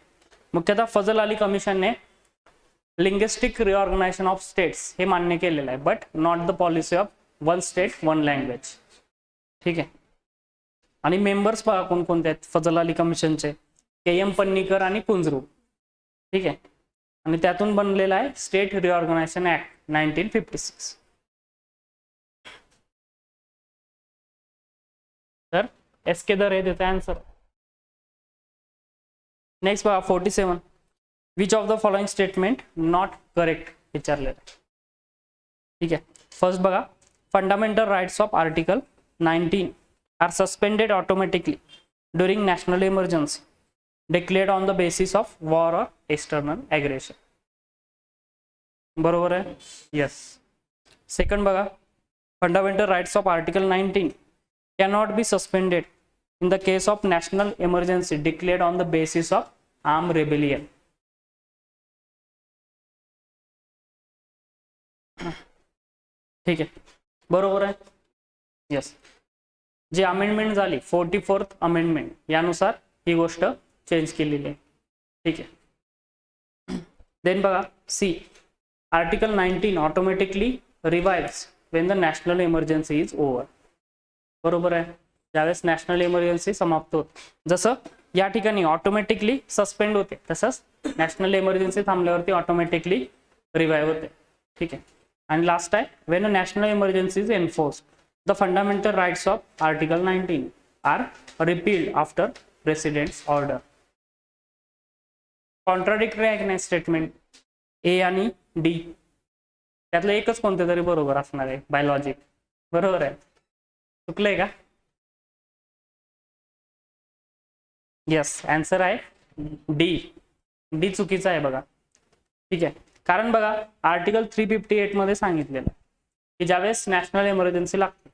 मुख्यतः फजल अली कमिशनने लिंग्विस्टिक रिऑर्गनायझेशन ऑफ स्टेट्स हे मान्य केलेलं आहे, but not the policy of one state one language. ठीक आहे, आणि मेंबर्स बघा कोणकोणते आहेत फजल अली कमिशनचे, KM पन्नीकर आणि कुंजरू. ठीक आहे, आणि त्यातून बनलेला आहे स्टेट रिऑर्गनायझेशन ऍक्ट 1956. तर एस केदार आहे त्याचा आन्सर. नेक्स्ट बघा 47. Which of the following statement not correct विचारलेलं आहे. ठीक आहे, फर्स्ट बघा, fundamental rights of article 19 are suspended automatically during national emergency declared on the basis of war or external aggression. बरोबर आहे, येस. सेकंड बघा, fundamental rights of article 19 cannot be suspended in the case of national emergency declared on the basis of armed rebellion. ठीक आहे, बरोबर आहे, yes. जी amendment झाली 44th amendment यानुसार ही गोष्ट चेंज केलेली आहे. ठीक आहे, देन बघा C, article 19 automatically revives when the national emergency is over. बरोबर आहे, ज्यावेळेस नॅशनल इमर्जन्सी समाप्त होते. जसं या ठिकाणी ऑटोमॅटिकली सस्पेंड होते, तसंच नॅशनल इमर्जन्सी थांबल्यावरती ऑटोमॅटिकली रिवाइव्ह होते. ठीक आहे. आणि लास्ट आहे, when a national emergency is enforced, the fundamental rights of Article 19 are repealed after President's order. Contradictory आहे की नाही स्टेटमेंट, ए आणि डी, त्यातलं एकच कोणते तरी बरोबर असणार आहे बाय लॉजिक. बरोबर आहे, चुकलंय का? येस, आन्सर आहे डी. डी चुकीचा आहे बघा. ठीक आहे, कारण बघा आर्टिकल 358 मध्ये सांगितलेलं की ज्यावेळेस नॅशनल इमर्जन्सी लागते,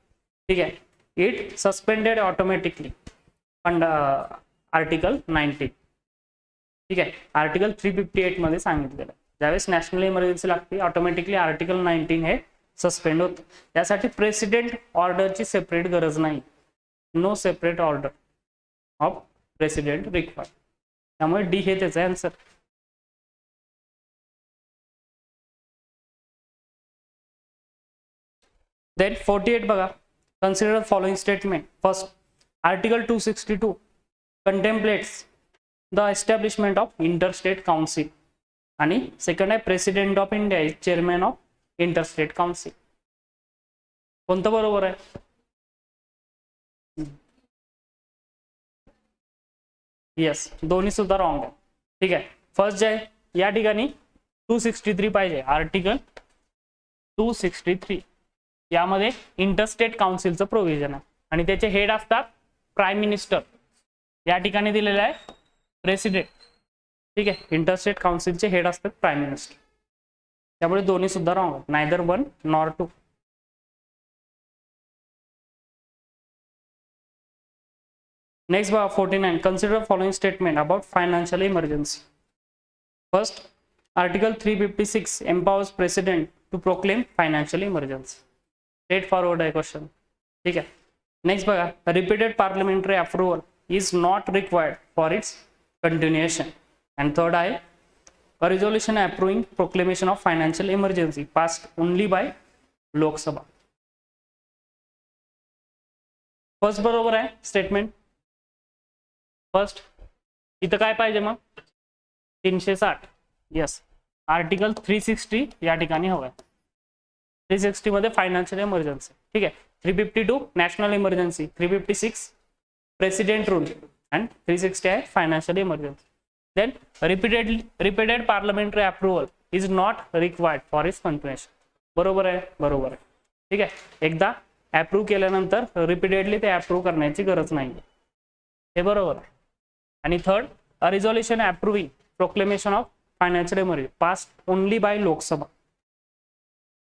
ठीक आहे, इट सस्पेंडेड ऑटोमॅटिकली आर्टिकल 19. ठीक आहे, आर्टिकल 358 मध्ये सांगितलेलं ज्यावेळेस नॅशनल इमर्जन्सी लागते ऑटोमॅटिकली आर्टिकल 19 हे सस्पेंड होतं. त्यासाठी प्रेसिडेंट ऑर्डरची सेपरेट गरज नाही. No separate order of president required. त्यामुळे डी हे त्याचा आन्सर. Then 48 बघा, consider following statement. First, Article 262 contemplates the establishment of interstate council. आणि सेकंड आहे, president of India is chairman of interstate council. कोणतं बरोबर आहे? येस, दोन्ही सुद्धा रॉंग आहे. ठीक आहे, फर्स्ट जे आहे या ठिकाणी 263 पाहिजे. आर्टिकल 263 यामध्ये इंटरस्टेट काउन्सिलचं प्रोव्हिजन आहे आणि त्याचे हेड असतात प्राईम मिनिस्टर. या ठिकाणी दिलेलं आहे प्रेसिडेंट. ठीक आहे, इंटरस्टेट काउन्सिलचे हेड असतात प्राईम मिनिस्टर. त्यामुळे दोन्ही सुद्धा रॉंग आहेत, नायदर 1 नॉर 2. नेक्स्ट बघा 49, consider following statement about financial emergency. First, article 356 empowers president to proclaim financial emergency. Straight forward आहे क्वेश्चन. ठीक आहे. नेक्स्ट बघा, repeated parliamentary approval is not required for its continuation. And third आहे, a resolution approving proclamation of financial emergency passed only by Lok Sabha. First बरोबर आहे statement. First इथं काय पाहिजे मग? 360. यस, आर्टिकल 360 या ठिकाणी हवंय. 360 मध्ये फायनान्शियल इमर्जन्सी. ठीक आहे, 352 national emergency, 356 president rule and 360 आहे financial emergency. Then repeated parliamentary approval is not required for its continuation. बरोबर आहे, बरोबर आहे. ठीक आहे, एकदा अप्रूव्ह केल्यानंतर रिपीटेडली ते अप्रूव्ह करण्याची गरज नाही, हे बरोबर आहे. आणि third, a resolution अप्रूव्हिंग proclamation of financial emergency passed only by Lok Sabha.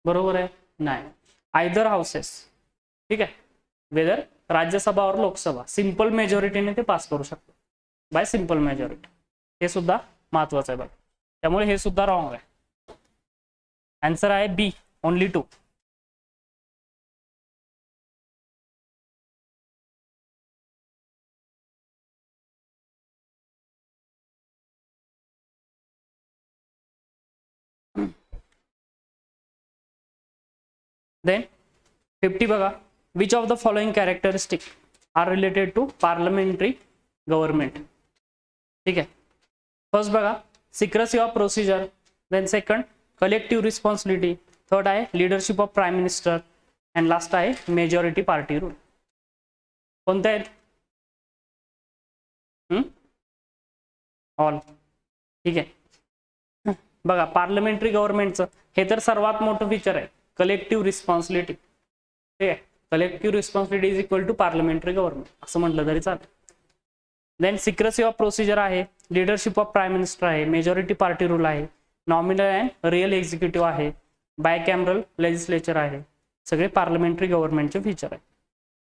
बरोबर आहे, नाही, आयदर हाऊसेस. ठीक आहे, वेदर राज्यसभा और लोकसभा सिंपल मेजॉरिटीने ते पास करू शकतो, बाय सिंपल मेजॉरिटी. हे सुद्धा महत्वाचं आहे बघा. त्यामुळे हे सुद्धा रॉंग आहे. आन्सर आहे बी, ओनली 2. Then 50 बघा, which of the following characteristics are related to parliamentary government. ठीक आहे, फर्स्ट बघा, secrecy of procedure. Then second, collective responsibility. Third आहे leadership of prime minister. And last आहे मेजॉरिटी पार्टी रूल. कोणते आहेत? All. ठीक आहे, बघा पार्लमेंटरी गव्हर्नमेंटचं हे तर सर्वात मोठं फीचर आहे, कलेक्टिव्ह रिस्पॉन्सिबिलिटी. ठीक आहे, collective responsibility is equal to parliamentary government असं म्हटलं तरी चालेल. देन सिक्रेसी ऑफ प्रोसिजर आहे, लीडरशिप ऑफ प्राईम मिनिस्टर आहे, मेजॉरिटी पार्टी रूल आहे, नॉमिनल अँड रिअल एक्झिक्युटिव्ह आहे, बायकॅमरल लेजिस्लेचर आहे. सगळे पार्लमेंटरी गव्हर्नमेंटचे फीचर आहे.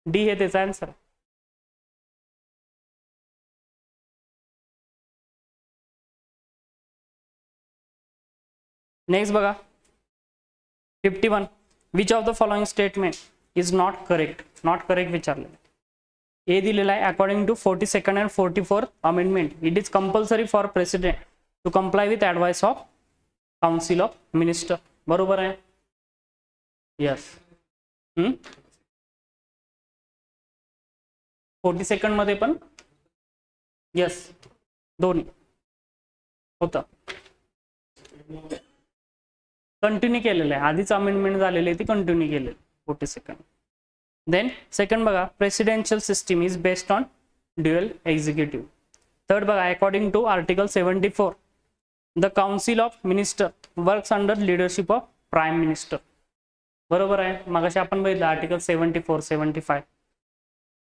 डी हे त्याचा आन्सर आहे. नेक्स्ट बघा 51, which of the following statement is not correct. Not correct विचारलेलं. ए दिलेला आहे, according to 42nd and 44th amendment it is compulsory for president to comply with advice of council of minister. बरोबर आहे. Yes, 42nd मध्ये पण yes दोन्ही होतं, continue केलेलं आहे, आधीच अमेंडमेंट झालेली आहे ती कंटिन्यू केलेली 42nd. देन सेकंड बघा, presidential system is based on dual executive. Third बघा, according to article 74 the council of minister works under leadership of prime minister. बरोबर आहे, मगाशी आपण बघितलं आर्टिकल 74 75.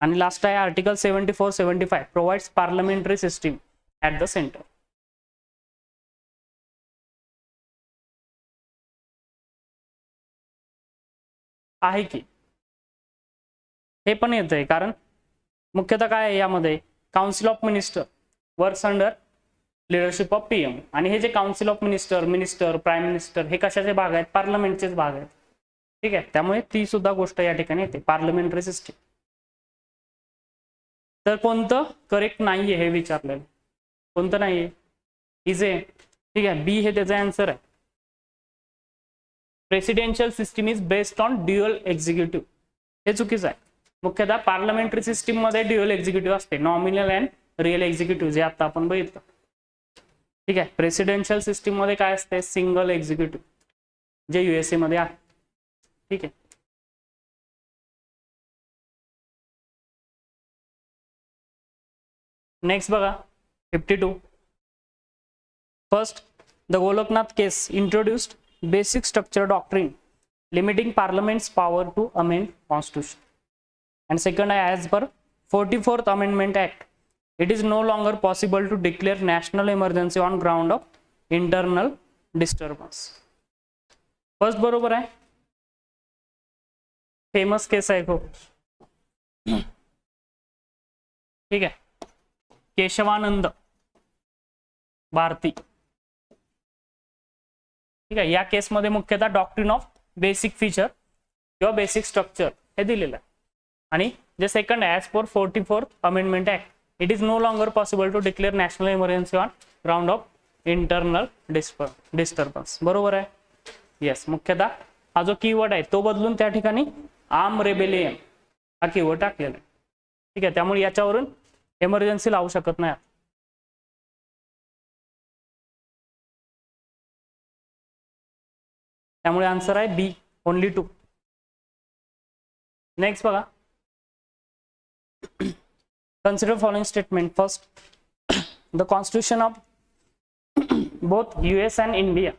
आणि लास्ट आहे article 74 75 provides parliamentary system at the centre. आहे की हे पण येत आहे, कारण मुख्यतः काय आहे यामध्ये, council of minister works under leadership of PM. आणि हे जे council of minister prime minister हे कशाचे भाग आहेत, पार्लमेंटचेच भाग आहेत. ठीक आहे, त्यामुळे ती सुद्धा गोष्ट या ठिकाणी येते, पार्लमेंटरी सिस्टीम. तर कोणतं करेक्ट नाहीये हे विचारलेलं, कोणतं नाहीये, इज ए. ठीक आहे, बी हे त्याचा आन्सर आहे. Presidential system is based on dual executive, हे चुकीचं आहे. मुख्यतः पार्लमेंटरी सिस्टीम मध्ये ड्युअल एक्झिक्युटिव्ह असते, नॉमिनल अँड रिअल एक्झिक्युटिव्ह, जे आता आपण बघितलं. ठीक आहे, प्रेसिडेन्शियल सिस्टीम मध्ये काय असते, सिंगल एक्झिक्युटिव्ह, जे USA मध्ये आहे. ठीक आहे, नेक्स्ट बघा 52. First, the Golaknath case introduced basic structure doctrine limiting parliament's power to amend constitution. And second, as per 44th Amendment Act, it is no longer possible to declare national emergency on ground of internal disturbance. First बरोबर आहे, famous केस आहे खूप. ठीक आहे, केशवानंद भारती. ठीक आहे, या केसमध्ये मुख्यतः डॉक्ट्रिन ऑफ बेसिक फीचर किंवा बेसिक स्ट्रक्चर हे दिलेलं आहे. आणि जे second as per 44th amendment act, it is no longer possible to declare national emergency on ground of internal disturbance. बरोबर आहे, येस. मुख्यतः हा जो कीवर्ड आहे तो बदलून त्या ठिकाणी आर्म रेबेलियन हा कीवर्ड टाकलेला आहे. ठीक आहे, त्यामुळे याच्यावरून इमर्जन्सी लावू शकत नाही. त्यामुळे आन्सर आहे बी, ओनली 2. नेक्स्ट बघा, consider following statement. First, the constitution of both US and India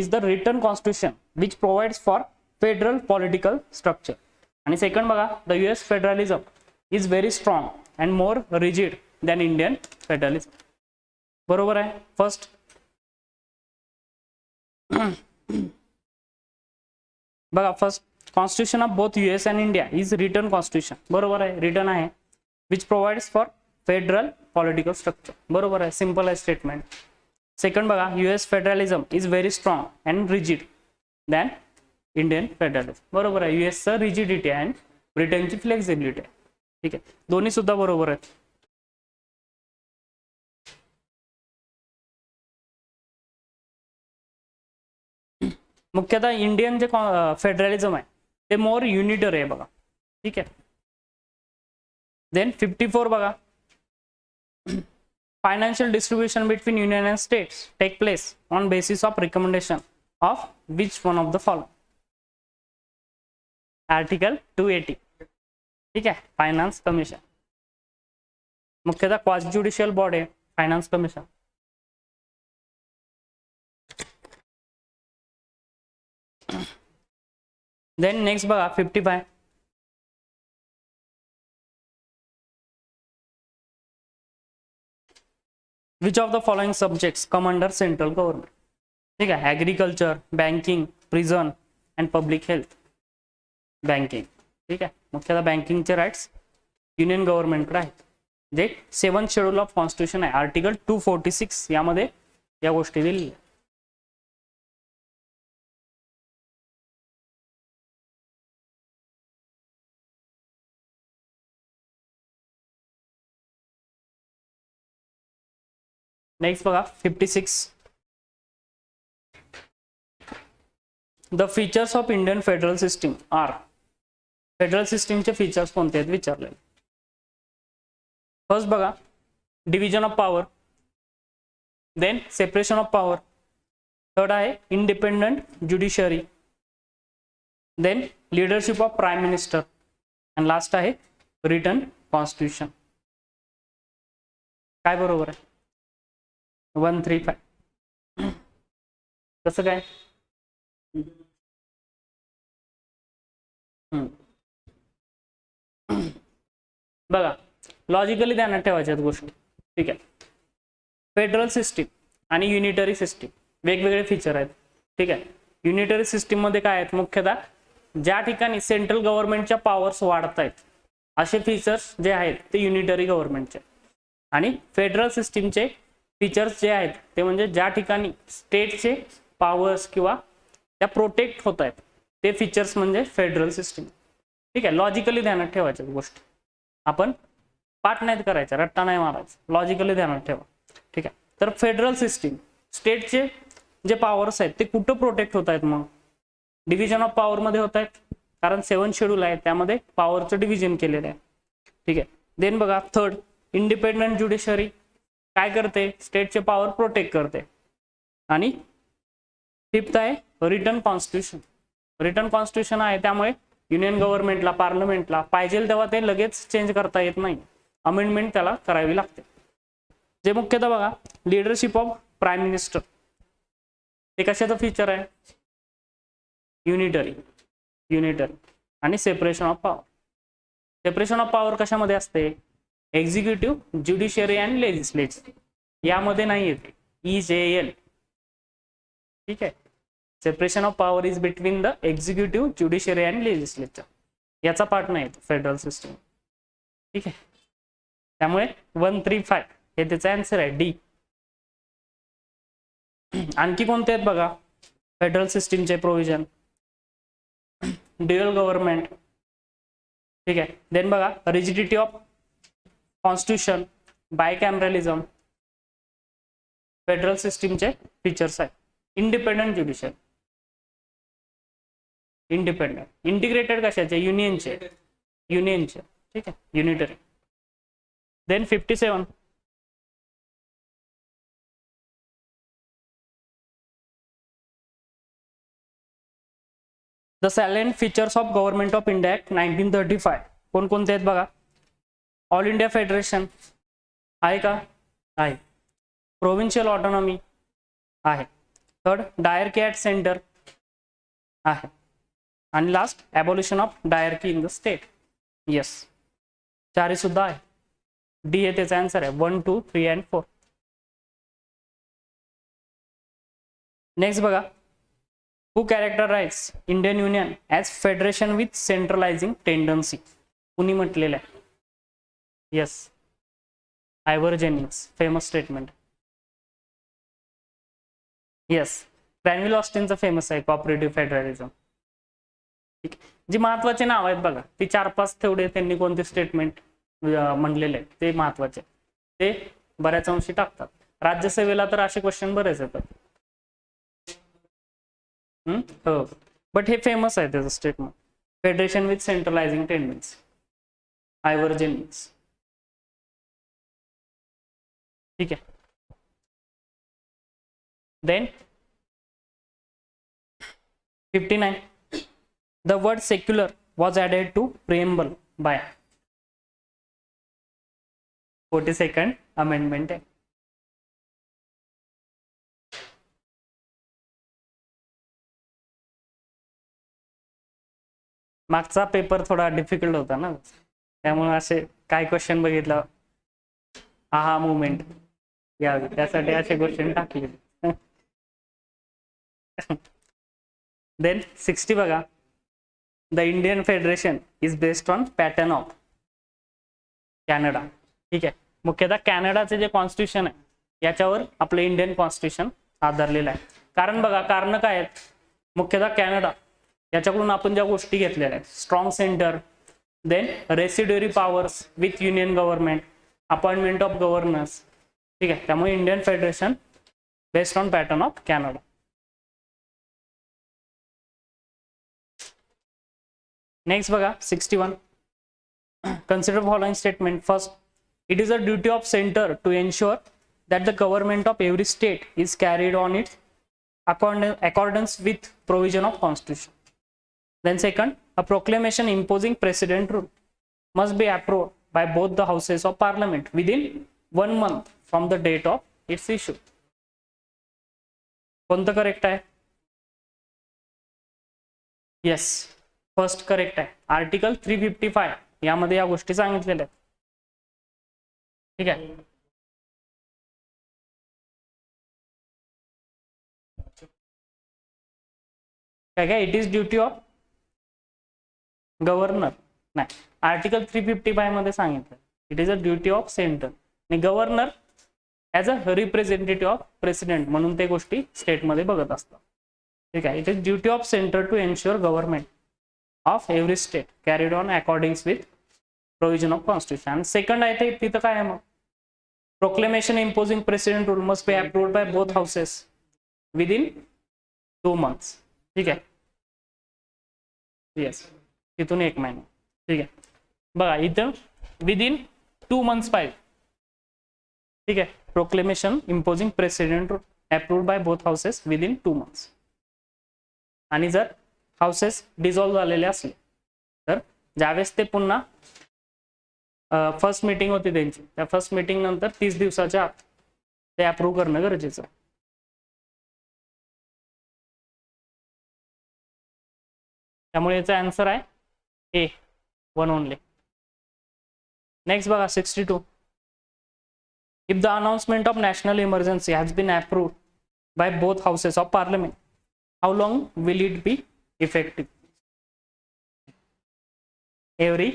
is the written constitution which provides for federal political structure. And second बघा, the US federalism is very strong and more rigid than Indian federalism. बरोबर आहे. First बघा, first constitution of both US and India is written constitution. बरोबर आहे, return आहे, which provides for federal political structure. बरोबर आहे, simple आहे statement. Second बघा, US federalism is very strong and rigid than Indian federalism. बरोबर आहे, US चं रिजिडिटी आहे आणि ब्रिटनची फ्लेक्सिबिलिटी आहे. ठीक आहे, दोन्ही सुद्धा बरोबर आहेत. मुख्यतः इंडियन जे फेडरलिझम आहे ते मोर युनिटर आहे बघा. ठीक आहे. देन 54 बघा, financial distribution between union and states take place on basis of recommendation of which one of the following. Article 280. ठीक आहे, फायनान्स कमिशन. मुख्यतः क्वासी ज्युडिशियल बॉडी आहे फायनान्स कमिशन. देन नेक्स्ट बघा 55. Which of the following subjects come under central government. ठीक आहे, agriculture, banking, prison and public health. Banking. ठीक आहे, मुख्यतः बँकिंगचे राईट्स युनियन गव्हर्नमेंटकडे आहेत, जे 7th शेड्यूल ऑफ कॉन्स्टिट्यूशन आहे आर्टिकल 246 यामध्ये या गोष्टी दिलेल्या. नेक्स्ट बघा 56. The features of Indian federal system are. Federal सिस्टीमचे फीचर्स कोणते आहेत विचारले. फर्स्ट बघा, division of power, then separation of power, third आहे independent judiciary, then leadership of prime minister, आणि लास्ट आहे रिटन कॉन्स्टिट्यूशन. काय बरोबर आहे? 135. कसं काय? बघा, लॉजिकली ध्यानात ठेवायच्या गोष्टी. ठीक आहे. फेडरल सिस्टीम आणि युनिटरी सिस्टीम वेगवेगळे फीचर आहेत. ठीक आहे. युनिटरी सिस्टीम मध्ये काय आहेत? मुख्यतः ज्या ठिकाणी सेंट्रल गव्हर्नमेंटच्या पॉवर्स वाढत आहेत असे फीचर्स जे आहेत ते युनिटरी गव्हर्नमेंटचे. आणि फेडरल सिस्टीमचे फीचर्स जे आहेत ते म्हणजे ज्या ठिकाणी स्टेटचे पॉवर्स किंवा त्या प्रोटेक्ट होत आहेत ते फीचर्स म्हणजे फेडरल सिस्टीम. ठीक आहे. लॉजिकली ध्यानात ठेवायच्या गोष्टी. आपण पाठ नाहीत करायचा, रट्टा नाही मारायचा, लॉजिकली ध्यानात ठेवा. ठीक आहे. तर फेडरल सिस्टीम स्टेटचे जे पॉवर्स आहेत ते कुठं प्रोटेक्ट होत आहेत? मग डिव्हिजन ऑफ पॉवर मध्ये होत आहेत, कारण 7 शेड्यूल आहे त्यामध्ये पॉवरचं डिव्हिजन केलेलं आहे. ठीक आहे. देन बघा, थर्ड इंडिपेंडंट ज्युडिशरी काय करते? स्टेटचे पॉवर प्रोटेक्ट करते. आणि फिफ्थ आहे रिटन कॉन्स्टिट्यूशन. रिटन कॉन्स्टिट्यूशन आहे त्यामुळे युनियन गव्हर्नमेंटला, पार्लमेंटला पाहिजे तेव्हा ते लगेच चेंज करता येत नाही, अमेंडमेंट त्याला करावी लागते. जे मुख्यतः बघा, लीडरशिप ऑफ प्राइम मिनिस्टर ते कशाचं फीचर आहे? युनिटरी. आणि separation of power. Separation of power कशामध्ये असते? एक्झिक्युटिव्ह, ज्युडिशियरी अँड लेजिस्लेचर यामध्ये नाही येते, EJL. ठीक आहे. Separation of power is between the executive, judiciary and legislature. याचा पार्ट नाही येतो फेडरल सिस्टीम. ठीक आहे. त्यामुळे 135 हे त्याचा आन्सर आहे, डी. आणखी कोणते आहेत बघा फेडरल सिस्टीमचे प्रोव्हिजन? Dual government. ठीक आहे. देन बघा, rigidity of constitution, bicameralism federal सिस्टीमचे फीचर्स आहेत. Independent judicial. इंडिपेंडंट. इंटिग्रेटेड कशाचे? युनियनचे. ठीक आहे. Unitary. Then 57 the salient features of government of India act 1935 कोणकोणते आहेत बघा? ऑल इंडिया फेडरेशन आहे का? आहे. प्रोव्हिन्शियल ऑटोनॉमी आहे. थर्ड डायरकी ॲट सेंटर आहे. आणि last abolition of diarchy in the state. Yes, चारी सुद्धा आहे. डी हे त्याचा आन्सर आहे. 1, 2, 3 and 4. नेक्स्ट बघा, who characterise Indian union as federation with centralising tendency. कुणी म्हटलेलं आहे? Yes, Ivor Jennings. Famous statement. Yes, Granville ऑस्टिनचं फेमस आहे कॉपरेटिव्ह फेडरलिझम. ठीक. जी महत्वाचे नाव आहेत बघा ती 4-5 तेवढे त्यांनी कोणते स्टेटमेंट म्हणलेले ते महत्वाचे, ते बऱ्याच अंशी टाकतात. राज्यसेवेला तर असे क्वेश्चन बरेच येतात. हो, बट हे फेमस आहे त्याचं statement. Federation with centralising tendency, Ivor Jennings. ठीक आहे. Then 59 the word secular was added to preamble by 42nd amendment आहे. मागचा पेपर थोडा डिफिकल्ट होता ना, त्यामुळे असे काय क्वेश्चन बघितलं, हा मुवमेंट यावी त्यासाठी असे क्वेश्चन टाकले. देन 60 बघा, the Indian federation is based on pattern of Canada. ठीक आहे. मुख्यतः कॅनडाचे जे कॉन्स्टिट्यूशन आहे याच्यावर आपलं इंडियन कॉन्स्टिट्यूशन आधारलेलं आहे. कारण बघा, कारण काय आहेत? मुख्यतः कॅनडा याच्याकडून आपण ज्या गोष्टी घेतलेल्या आहेत, strong centre, then residuary powers with union government, appointment of governors. ठीक आहे. त्यामुळे Indian federation based on pattern of Canada. Next बघा 61. Consider following statement. First, it is a duty of center to ensure that the government of every state is carried on its accordance with provision of constitution. Then second, a proclamation imposing precedent rule must be approved by both the houses of parliament within 1 month from the date of its issue. कोणतं correct आहे? Yes, first correct आहे. Article 355 यामध्ये या गोष्टी सांगितलेल्या आहेत. ठीक आहे. काय it is duty of governor नाही, आर्टिकल 355 मध्ये सांगितलं it is a duty of centre आणि governor as a representative of president म्हणून ते गोष्टी स्टेटमध्ये बघत असतात. ठीक आहे. It is duty of centre to ensure government of every state carried on according with provision of constitution. आणि सेकंड आहे ते तिथं काय आहे मग, proclamation imposing president rule must be approved by both houses within 2 months. ठीक आहे. Yes, तिथून 1 महिना. ठीक आहे. बघा इथं विदिन 2 months पाहिजे. ठीक आहे. Proclamation imposing president rule approved by both houses within 2 months. आणि जर हाऊसेस डिझॉल्व्ह झालेले असले तर ज्यावेळेस ते पुन्हा फर्स्ट मीटिंग होती त्यांची, त्या फर्स्ट मीटिंग नंतर 30 दिवसाच्या आत ते अप्रूव्ह करणं गरजेचं आहे. त्यामुळे याचा आन्सर आहे ए, 1 ओनली. नेक्स्ट बघा 62. If the announcement of national emergency has been approved by both houses of parliament how long will it be effective? Every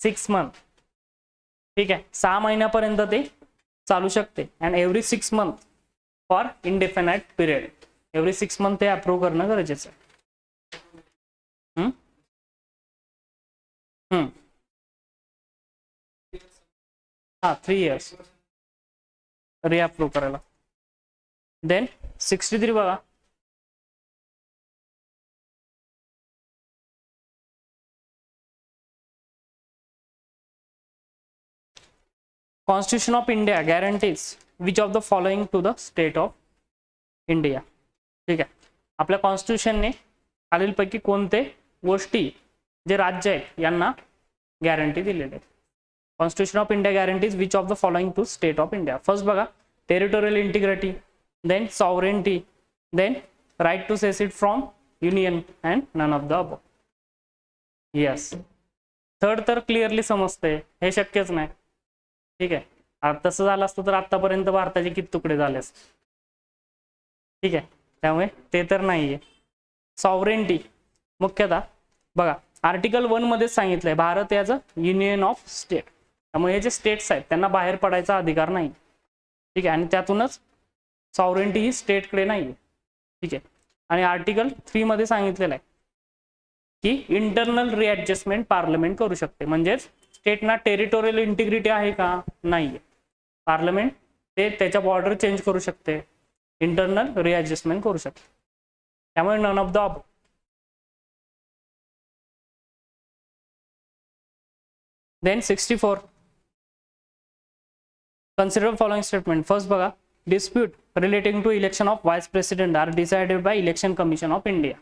6 months. ठीक आहे. 6 महिन्यापर्यंत ते चालू शकते. And every 6 months for indefinite period. Every 6 months ते approve करणं गरजेचं आहे. हा 3 years रिअप्रूव्ह करायला. देन 63 बघा. Constitution of India guarantees which of the following to the state of India? ठीक आहे. आपल्या कॉन्स्टिट्यूशनने खालीलपैकी कोणते गोष्टी जे राज्य आहेत यांना गॅरंटी दिलेले आहेत. Constitution of India guarantees which of the following to state of India? First बघा, territorial integrity, then sovereignty, then right to secede from union and none of the above. Yes, third तर clearly समजते, हे शक्यच नाही. ठीक आहे. तसं झालं असतं तर आतापर्यंत भारताचे किती तुकडे झाले असते. ठीक आहे. त्यामुळे ते तर नाहीये. सॉवरेंटी मुख्यतः बघा आर्टिकल 1 मध्ये सांगितलंय Bharat as a union of state. त्यामुळे हे जे स्टेट्स आहेत त्यांना बाहेर पडायचा अधिकार नाही. ठीक आहे. आणि त्यातूनच सॉवरेंटी ही स्टेटकडे नाहीये. ठीक आहे. आणि आर्टिकल 3 मध्ये सांगितलेलं आहे की इंटरनल रिॲडजस्टमेंट पार्लमेंट करू शकते. म्हणजेच स्टेटना टेरिटोरियल इंटिग्रिटी आहे का? नाहीये. पार्लमेंट ते त्याच्या बॉर्डर चेंज करू शकते, इंटरनल रिॲडजस्टमेंट करू शकते. त्यामुळे none of the above. Then 64. Consider following statement. First बघा, dispute relating to election of vice president are decided by election commission of India.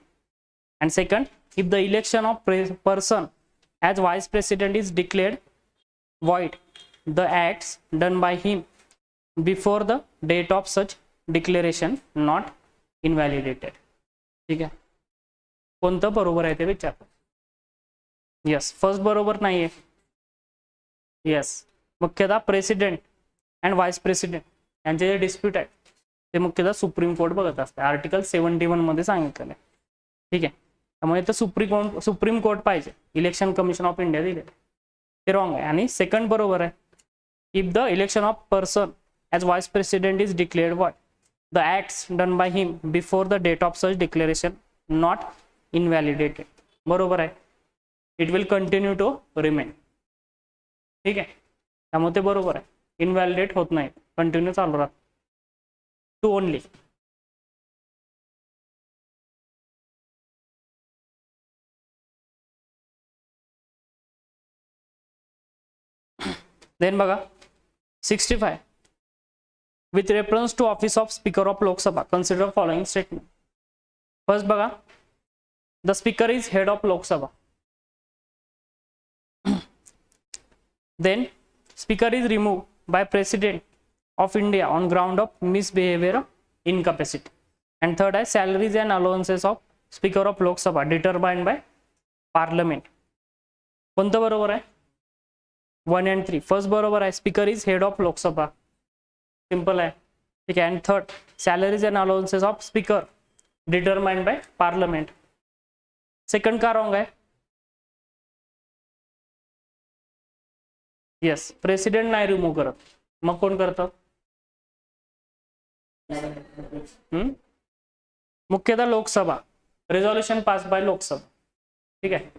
And second, if the election of person as vice president is declared void, the acts done by him before the date of such declaration not invalidated. ठीक आहे. कोणतं बरोबर आहे ते विचारतो. Yes, first बरोबर नाहीये. Yes, मुख्यतः प्रेसिडेंट अँड व्हाइस प्रेसिडेंट यांचे जे डिस्प्यूट आहे ते मुख्यतः सुप्रीम कोर्ट बघत असते. आर्टिकल 71 मध्ये सांगितलेलं आहे. ठीक आहे. त्यामुळे तर सुप्रीम कोर्ट पाहिजे. इलेक्शन कमिशन ऑफ इंडिया दिले ते रॉंग आहे. आणि सेकंड बरोबर आहे. If the election of person as vice president is declared void, the acts done by him before the date of such declaration not invalidated. बरोबर आहे. It will continue to remain. ठीक आहे. त्यामुळे ते बरोबर आहे. इनव्हॅलिडेट होत नाही, कंटिन्यू चालू राहत. 2 ओनली. देन बघा 65 with reference to office of speaker of Lok Sabha consider following statement. First बघा, the speaker is head of Lok Sabha. Then speaker is removed by president of India on ground of misbehavior incapacity. And third is salaries and allowances of speaker of Lok Sabha determined by parliament. कोणतं बरोबर आहे? 1 and 3. First बरोबर आहे, speaker is head of Lok Sabha, simple आहे, ठीक आहे. And third, salaries and allowances of speaker determined by parliament. Second का wrong आहे? येस, प्रेसिडेंट नाही रिमूव्ह करत, मग कोण करतं? मुख्यतः Lok Sabha, resolution pass by Lok Sabha, ठीक आहे.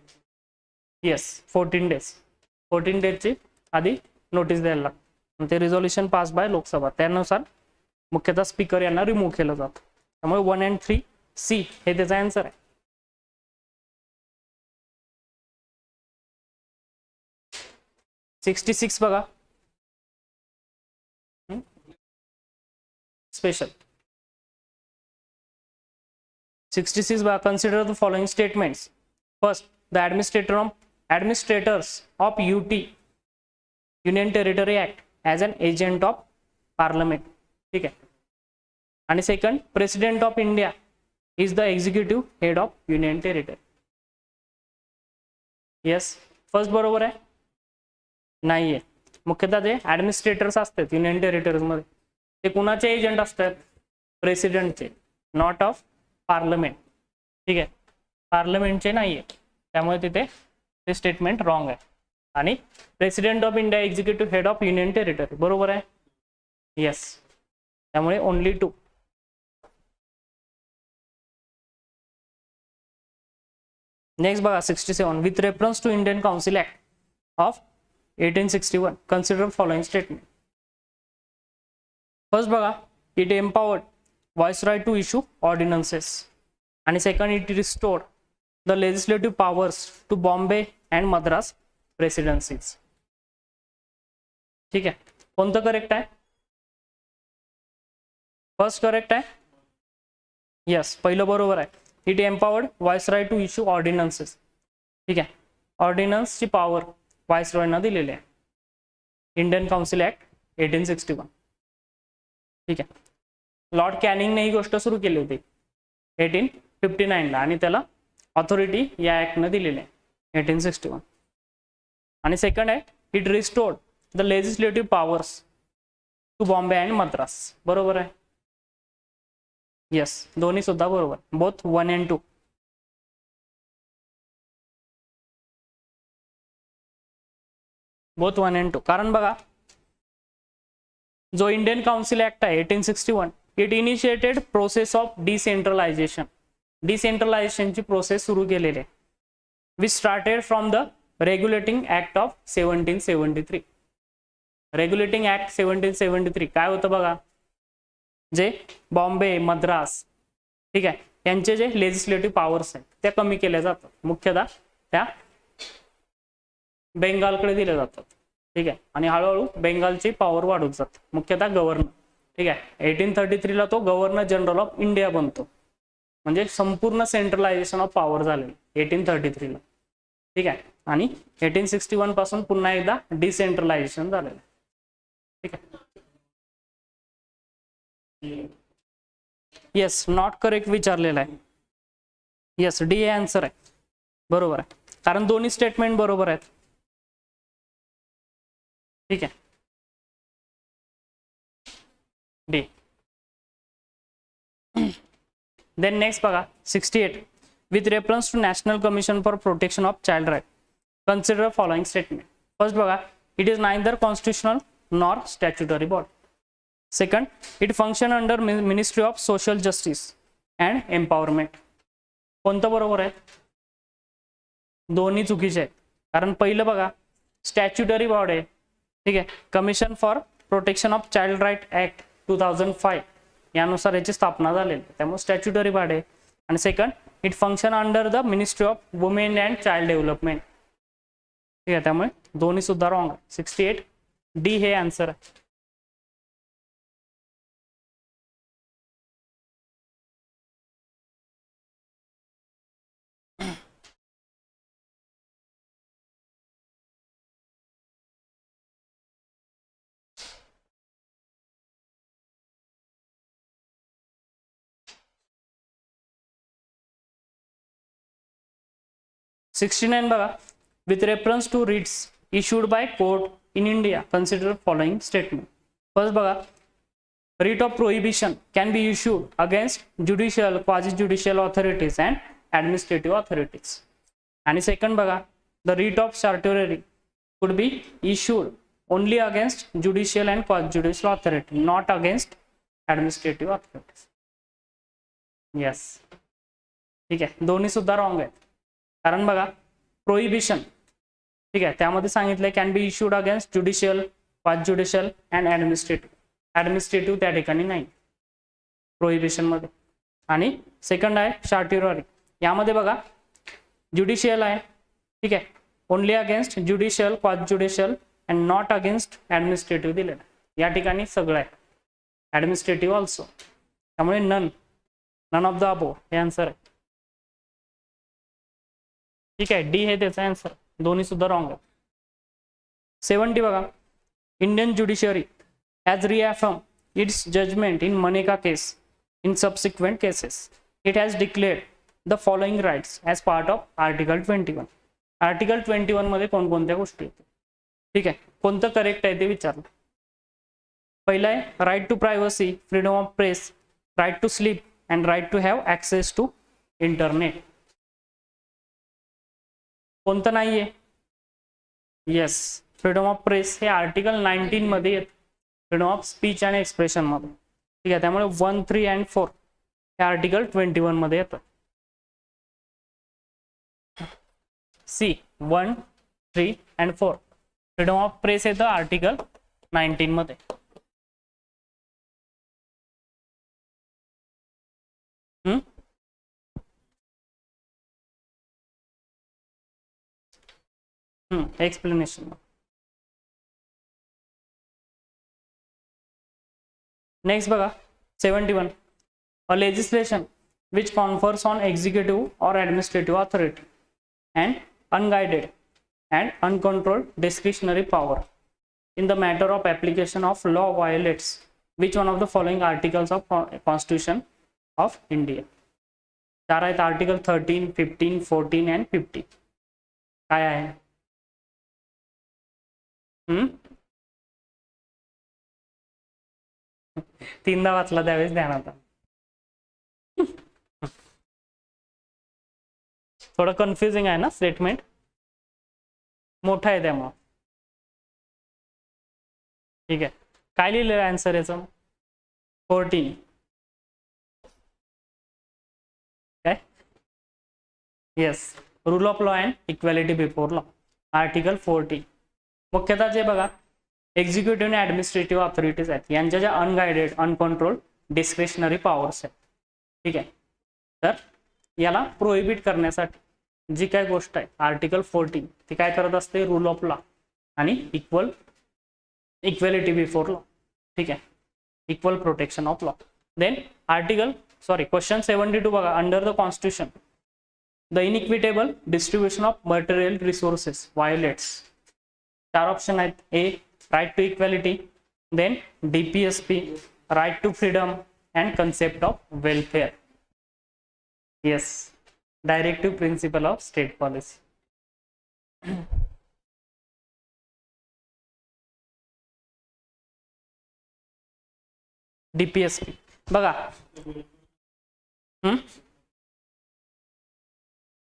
येस, 14 डेजची आधी नोटीस द्यायला लागते, ते रिझोल्युशन पास बाय लोकसभा, त्यानुसार मुख्यतः स्पीकर यांना रिमूव्ह केलं जातं. त्यामुळे 1 and 3 सी हे त्याचा आन्सर आहे. $66 बघा, स्पेशल 66 बघा. Consider the following statements. First, the administrators of UT Union Territory Act as an agent of Parliament, ठीक आहे. आणि second, president of India is the executive head of union territory. Yes, first बरोबर आहे? नाहीये. मुख्यतः जे ॲडमिनिस्ट्रेटर्स असतात युनियन टेरिटरीजमध्ये ते कुणाचे एजंट असतात? प्रेसिडेंटचे, नॉट ऑफ पार्लमेंट, ठीक आहे. पार्लमेंटचे नाहीये, त्यामुळे तिथे ते स्टेटमेंट रॉंग आहे. आणि president of India executive head of union territory बरोबर आहे. येस, त्यामुळे ओनली 2. नेक्स्ट बघा 67, with reference to Indian council act of 1861 consider following statement. First बघा, it empowered viceroy to issue ordinances. आणि second, it restored the legislative powers to Bombay and Madras presidencies. ठीक आहे. कोणतं correct आहे? First correct आहे. Yes, पहिलं बरोबर आहे. It empowered viceroy to issue ordinances, ठीक आहे. ऑर्डिनन्सची पॉवर व्हाइसरॉयना दिलेली आहे. इंडियन काउन्सिल ऍक्ट 1861, ठीक आहे. लॉर्ड कॅनिंगने ही गोष्ट सुरू केली होती 1859 ला, आणि त्याला ऑथॉरिटी या ऍक्टने दिलेली आहे 1861. आणि सेकंड आहे, it restored the legislative powers to Bombay and Madras, बरोबर आहे. येस, दोन्ही सुद्धा बरोबर, बोथ 1 and 2. Both 1 and 2. कारण बघा, जो इंडियन काउन्सिल ऍक्ट आहे 1861, it initiated process of decentralisation. डिसेंट्रलायझेशनची प्रोसेस सुरू केलेली आहे. We started from the regulating act of 1773. Regulating act 1773 काय होतं बघा, जे बॉम्बे, मद्रास, ठीक आहे, यांचे जे लेजिस्लेटिव्ह पॉवर्स आहेत त्या कमी केल्या जातात, मुख्यतः त्या बेंगालकडे दिल्या जातात, ठीक आहे. आणि हळूहळू बेंगालची पॉवर वाढत जाते, मुख्यतः गव्हर्नर, ठीक आहे. 1833 ला तो गव्हर्नर जनरल ऑफ इंडिया बनतो, म्हणजे संपूर्ण सेंट्रलायझेशन ऑफ पॉवर झालेलं 1833 ला, ठीक आहे. आणि 1861 पासून पुन्हा एकदा डिसेंट्रलायझेशन झालेलं, ठीक आहे. येस, नॉट करेक्ट विचारलेला आहे. येस, डी हे आन्सर आहे, बरोबर आहे, कारण दोन्ही स्टेटमेंट बरोबर आहेत, ठीक आहे. डी. देन नेक्स्ट बघा 68, with reference to national commission for protection of child right consider following statement. First बघा, it is neither constitutional nor statutory body. Second, it function under ministry of social justice and empowerment. कोणतं बरोबर आहे? दोन्ही चुकीचे आहेत. कारण पहिलं बघा, स्टॅच्युटरी बॉडी आहे, ठीक आहे. Commission for protection of child right act 2005 यानुसार याची स्थापना झालेली, त्यामुळे स्टॅच्युटरी बॉडी आहे. आणि second, it function under the ministry of women and child development, ठीक आहे. त्यामुळे दोन्ही सुद्धा रॉंग आहे. 68 डी हे आन्सर आहे. $69 बघा. With reference to writs issued by court in India, consider following statement. First बघा, writ of prohibition can be issued against judicial, quasi-judicial authorities and administrative authorities. And second बघा, the writ of certiorari could be issued only against judicial and quasi-judicial authority, not against administrative authorities. Yes, ठीक आहे, दोन्ही सुद्धा wrong आहेत. कारण बघा, prohibition ठीक आहे, त्यामध्ये सांगितलंय can be issued against judicial, cos judicial and administrative. Administrative त्या ठिकाणी नाही प्रोहिबिशन मध्ये. आणि सेकंड आहे शार्ट्युररी, यामध्ये बघा ज्युडिशियल आहे ठीक आहे, only against judicial, cos judicial and not against administrative दिलेलं आहे. या ठिकाणी सगळं आहे, ॲडमिनिस्ट्रेटिव्ह ऑल्सो. त्यामुळे नन ऑफ द अबो हे आन्सर आहे. ठीक आहे, डी हे त्याचा आन्सर, दोन्ही सुद्धा रॉंग आहे. 70 बघा, Indian judiciary has reaffirm its judgment in Maneka case in subsequent cases. It has declared the following rights as part of article 21. Article 21 मध्ये कोणकोणत्या गोष्टी येतात, ठीक आहे, कोणतं करेक्ट आहे ते विचारलं. पहिलं आहे right to privacy, freedom of press, right to sleep and right to have access to internet. कोणतं नाहीये? येस, फ्रीडम ऑफ प्रेस हे आर्टिकल 19 मध्ये येतं, freedom of speech and expression मध्ये. ठीक आहे, त्यामुळे 1, 3 अँड 4 हे आर्टिकल 21 मध्ये येतं. सी 1, 3 अँड 4 फ्रीडम ऑफ प्रेस येतं आर्टिकल 19 मध्ये. एक्सप्लेनेशन. नेक्स्ट बघा 71, a legislation which confers on executive or administrative authority and unguided and uncontrolled discretionary power in the matter of application of law violates which one of the following articles of constitution of India. चार आहेत article 13, 15, 14 and 50. काय आहे? तीनदा वाचला त्यावेळेस ध्यानात. थोडं confusing आहे ना स्टेटमेंट, मोठा आहे त्यामुळं. ठीक आहे, काय लिहिलेलं आन्सर याचं? 14. काय? Yes, rule of law and equality before law, article 40. मुख्यतः जे बघा एक्झिक्युटिव्ह आणि ॲडमिनिस्ट्रेटिव्ह ऑथॉरिटीज आहेत, यांच्या ज्या अनगाइडेड, अनकंट्रोल्ड डिस्क्रिशनरी पॉवर्स आहेत. ठीक आहे, तर याला प्रोहिबिट करण्यासाठी जी काय गोष्ट आहे आर्टिकल 14 ती काय करत असते? रूल ऑफ लॉ आणि इक्वॅलिटी बिफोर लॉ. ठीक आहे, equal protection of law. Then question 72 बघा, under the constitution the inequitable distribution of material resources violates. चार ऑप्शन आहेत. A right to equality, then DPSP, right to freedom and concept of welfare. Yes, directive principle of state policy. DPSP बघा,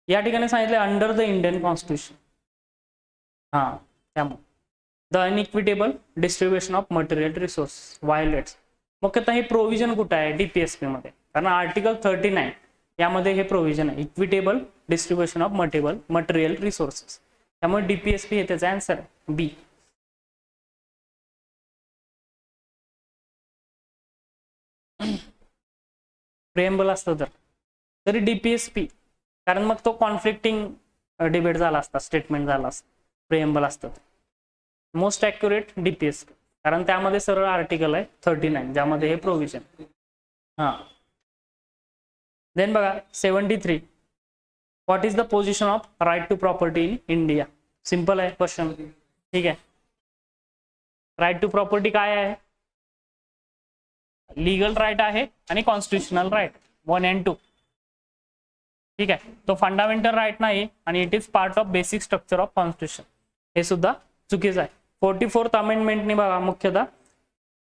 या ठिकाणी सांगितले under the Indian constitution. हा, त्यामुळे the unequitable distribution of material resource violates. मुख्यतः हे provision कुठं आहे? DPSP मध्ये, कारण आर्टिकल 39 यामध्ये हे प्रोव्हिजन आहे, equitable distribution of material resources. त्यामुळे DPSP हे त्याचा आन्सर आहे, बी. प्रिएम्बल असतं तरी DPSP, कारण मग तो कॉन्फ्लिक्टिंग डिबेट झाला असता, स्टेटमेंट झाला असता. प्रिएम्बल असतं मोस्ट ॲक्युरेट DPSP, कारण त्यामध्ये सरळ आर्टिकल आहे 39 ज्यामध्ये हे प्रोव्हिजन. हां, देन बघा 73, what is the position of right to property in India. Simple आहे क्वेश्चन. ठीक आहे, राईट टू प्रॉपर्टी काय आहे? लीगल राईट आहे आणि कॉन्स्टिट्युशनल राईट 1 and 2. ठीक आहे, तो फंडामेंटल राईट नाही आणि it is part of basic structure of constitution. हे सुद्धा चुकीचं आहे. 44th अमेंडमेंटने बघा मुख्यतः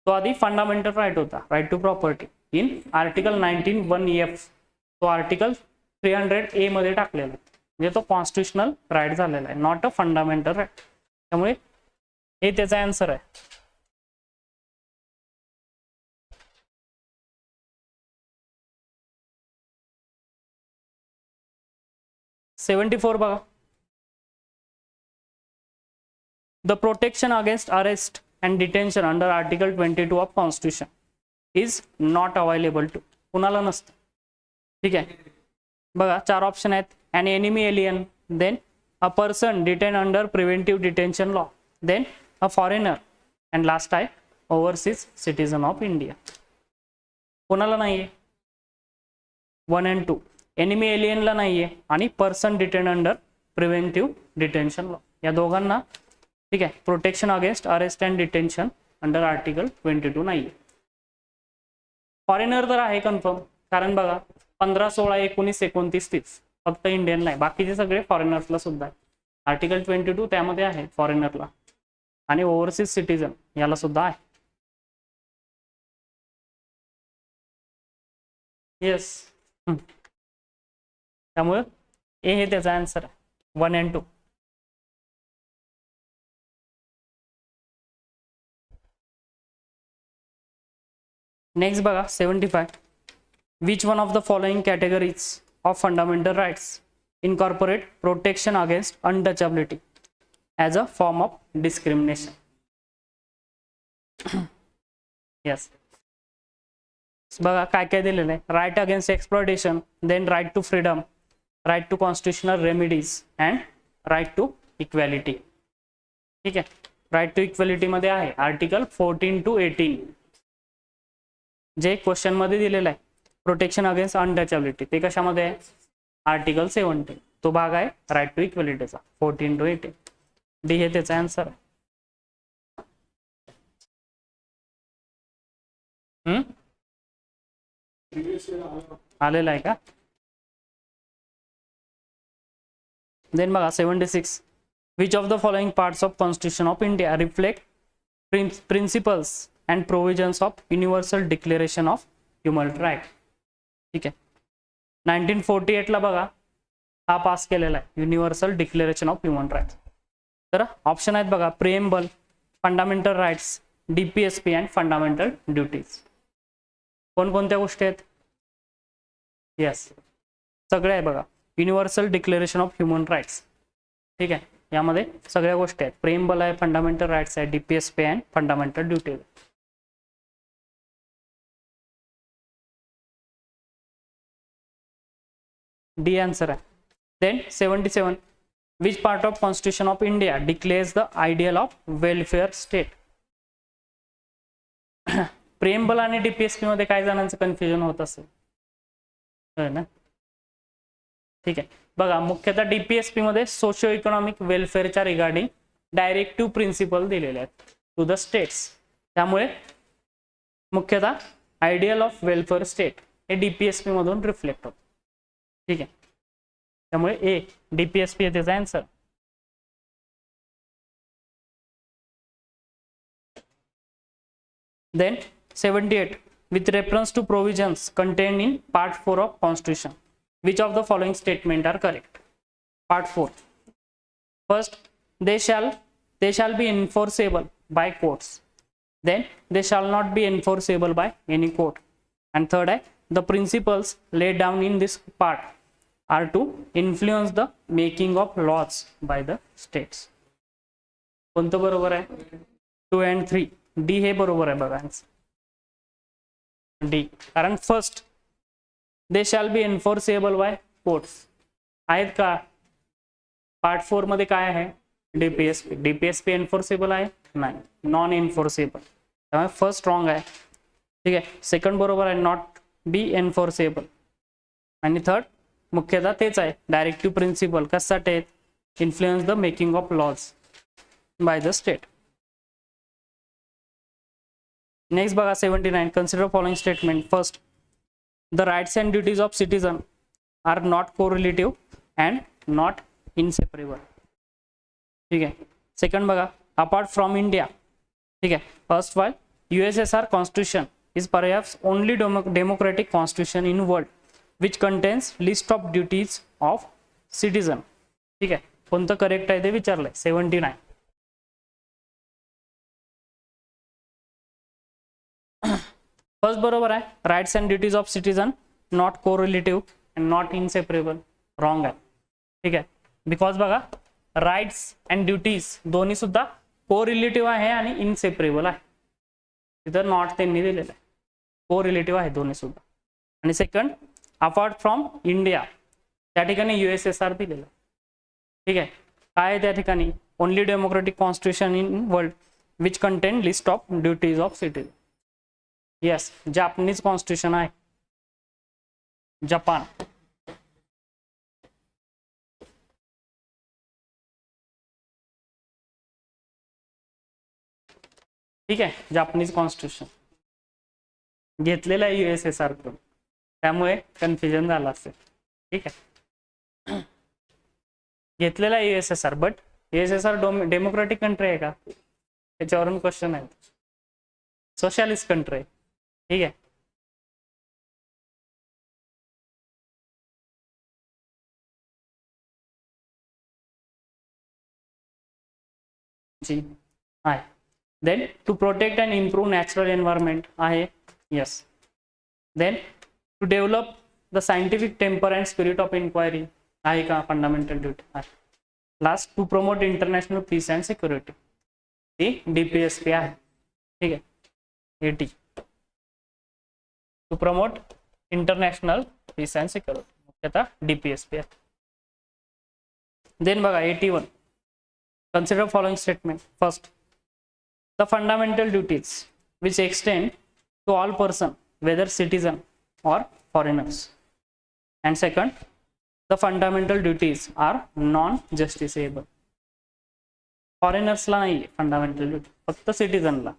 तो आधी फंडामेंटल राईट होता, right to property. In article 19(1)(f) तो आर्टिकल 300A मध्ये टाकलेला आहे, म्हणजे तो कॉन्स्टिट्युशनल राईट झालेला आहे, नॉट अ फंडामेंटल राईट. त्यामुळे हे त्याचा आन्सर आहे. (74) बघा, the protection against arrest and detention under article 22 of constitution is not available to. कुणाला नसतं. ठीक आहे, बघा 4 ऑप्शन आहेत. An enemy alien, then a person detain under preventive detention law, then a foreigner, and last आहे overseas citizen of India. कोणाला नाहीये? 1 and 2. Enemy एलियनला नाहीये आणि person detain under preventive detention law या दोघांना, ठीक आहे, protection against arrest and detention under article 22 नाहीये. फॉरेनर तर आहे कन्फर्म, कारण बघा 15, 16, 19, 29, 30 फक्त इंडियन नाही, बाकीचे सगळे फॉरेनर्सला सुद्धा आहे. आर्टिकल 22 त्यामध्ये आहे फॉरेनरला, आणि ओव्हरसीज सिटीजन याला सुद्धा आहे. येस, त्यामुळे ए हे त्याचा आन्सर आहे 1 and 2. नेक्स्ट बघा 75, which one of the following categories of fundamental rights incorporate protection against untouchability as a form of discrimination. Yes, बघा काय काय दिलेलं आहे. Right against exploitation, then right to freedom, right to constitutional remedies and right to equality. ठीक आहे, right to equality मध्ये आहे article 14 to 18, जे क्वेश्चन मध्ये दिलेलं आहे. प्रोटेक्शन अगेन्स्ट अनटचेबिलिटी ते कशामध्ये आहे? आर्टिकल 17. तो भाग आहे राईट टू इक्वॅलिटीचा 14 to 18. डी हे त्याचा आन्सर आहे. आलेला आहे का? देन बघा 76, which of the following parts of constitution of India reflect principles and provisions of universal declaration of human right. ठीक आहे, 1948 ला बघा हा पास केलेला आहे universal declaration of human rights. तर ऑप्शन आहेत बघा, preamble, fundamental rights, DPSP and fundamental duties. कोणकोणत्या गोष्टी आहेत? येस, सगळे आहे बघा, universal declaration of human rights. ठीक आहे, यामध्ये सगळ्या गोष्टी आहेत. प्रिएम्बल आहे, फंडामेंटल राईट्स आहे, DPSP and fundamental duties. D answer आहे. Then 77, which part of constitution of India declares the ideal of welfare state. Preamble आणि DPSP मध्ये काय जणांचं कन्फ्युजन होत असेल ना? ठीक आहे, बघा मुख्यतः DPSP मध्ये सोशिओ इकॉनॉमिक वेलफेअरच्या रिगार्डिंग डायरेक्टिव्ह प्रिन्सिपल दिलेले आहेत टू द स्टेट्स. त्यामुळे मुख्यतः आयडियल ऑफ वेलफेअर स्टेट हे DPSP मधून रिफ्लेक्ट होतं. ठीक आहे, त्यामुळे ए DPSP आहे त्याचा answer. Then 78, with reference to provisions contained in part 4 of constitution, which of the following statement are correct? Part 4, first, they shall be enforceable by courts, then they shall not be enforceable by any court, and third, the principles laid down in this part are to influence the making of laws by the states. कोणतं बरोबर आहे? 2 and 3. D हे बरोबर आहे बघा answer. D, कारण first they shall be enforceable by courts आहेत का? पार्ट 4 मध्ये काय आहे? डीपीएसपी. डीपीएसपी एन्फोर्सेबल आहे नाही, नॉन एन्फोर्सेबल. त्यामुळे फर्स्ट रॉंग आहे. ठीक आहे. सेकंड बरोबर आहे, नॉट बी एन्फोर्सेबल. आणि थर्ड मुख्यतः तेच आहे, डायरेक्टिव्ह प्रिन्सिपल कशासाठी आहेत, influence the making of laws by the state. Next बघा 79, consider following statement. First, the rights and duties of citizen are not correlative and not inseparable. ठीक आहे. सेकंड बघा, अपार्ट फ्रॉम इंडिया. ठीक आहे. First one, USSR constitution is perhaps only democratic constitution in world which contains list of duties of citizen. ठीक आहे. कोणतं correct आहे ते विचारलंय. 79. फर्स्ट बरोबर आहे, rights and duties of citizen not correlative and not inseparable. Wrong आहे. ठीक आहे. बिकॉज बघा, राइट्स अँड ड्युटीज दोन्ही सुद्धा कोरिलेटिव्ह आहे आणि इनसेपरेबल आहे. तिथं नॉट त्यांनी दिलेलं आहे. कोरिलेटिव्ह आहे दोन्ही सुद्धा. आणि सेकंड, अपार्ट फ्रॉम इंडिया, त्या ठिकाणी USSR दिलेलं आहे. ठीक आहे. काय आहे त्या ठिकाणी, only democratic constitution in world which contain list of duties of citizen. Yes, Japanese constitution आहे. जपान. ठीक आहे. जापनीज कॉन्स्टिट्यूशन घेतलेलं आहे USSR कडून, त्यामुळे कन्फ्युजन झालं असेल. ठीक आहे. घेतलेला आहे USSR, but USSR democratic country आहे का, त्याच्यावरून क्वेश्चन आहे. सोशलिस्ट कंट्री आहे. ठीक आहे. जी आहे. Then to protect and improve natural environment आहे. Yes. Then to develop the scientific temper and spirit of inquiry आहे का, फंडामेंटल ड्युटी आहे. Last, to promote international peace and security, ती DPSP आहे. ठीक आहे. 80, to promote international peace and security, मुख्यतः DPSP आहे. देन बघा 81, consider following statement. First, the fundamental duties which extend to all person whether citizen or foreigners. And second, the fundamental duties are non justiciable. foreigners ला नाही fundamental duty, फक्त citizen ला.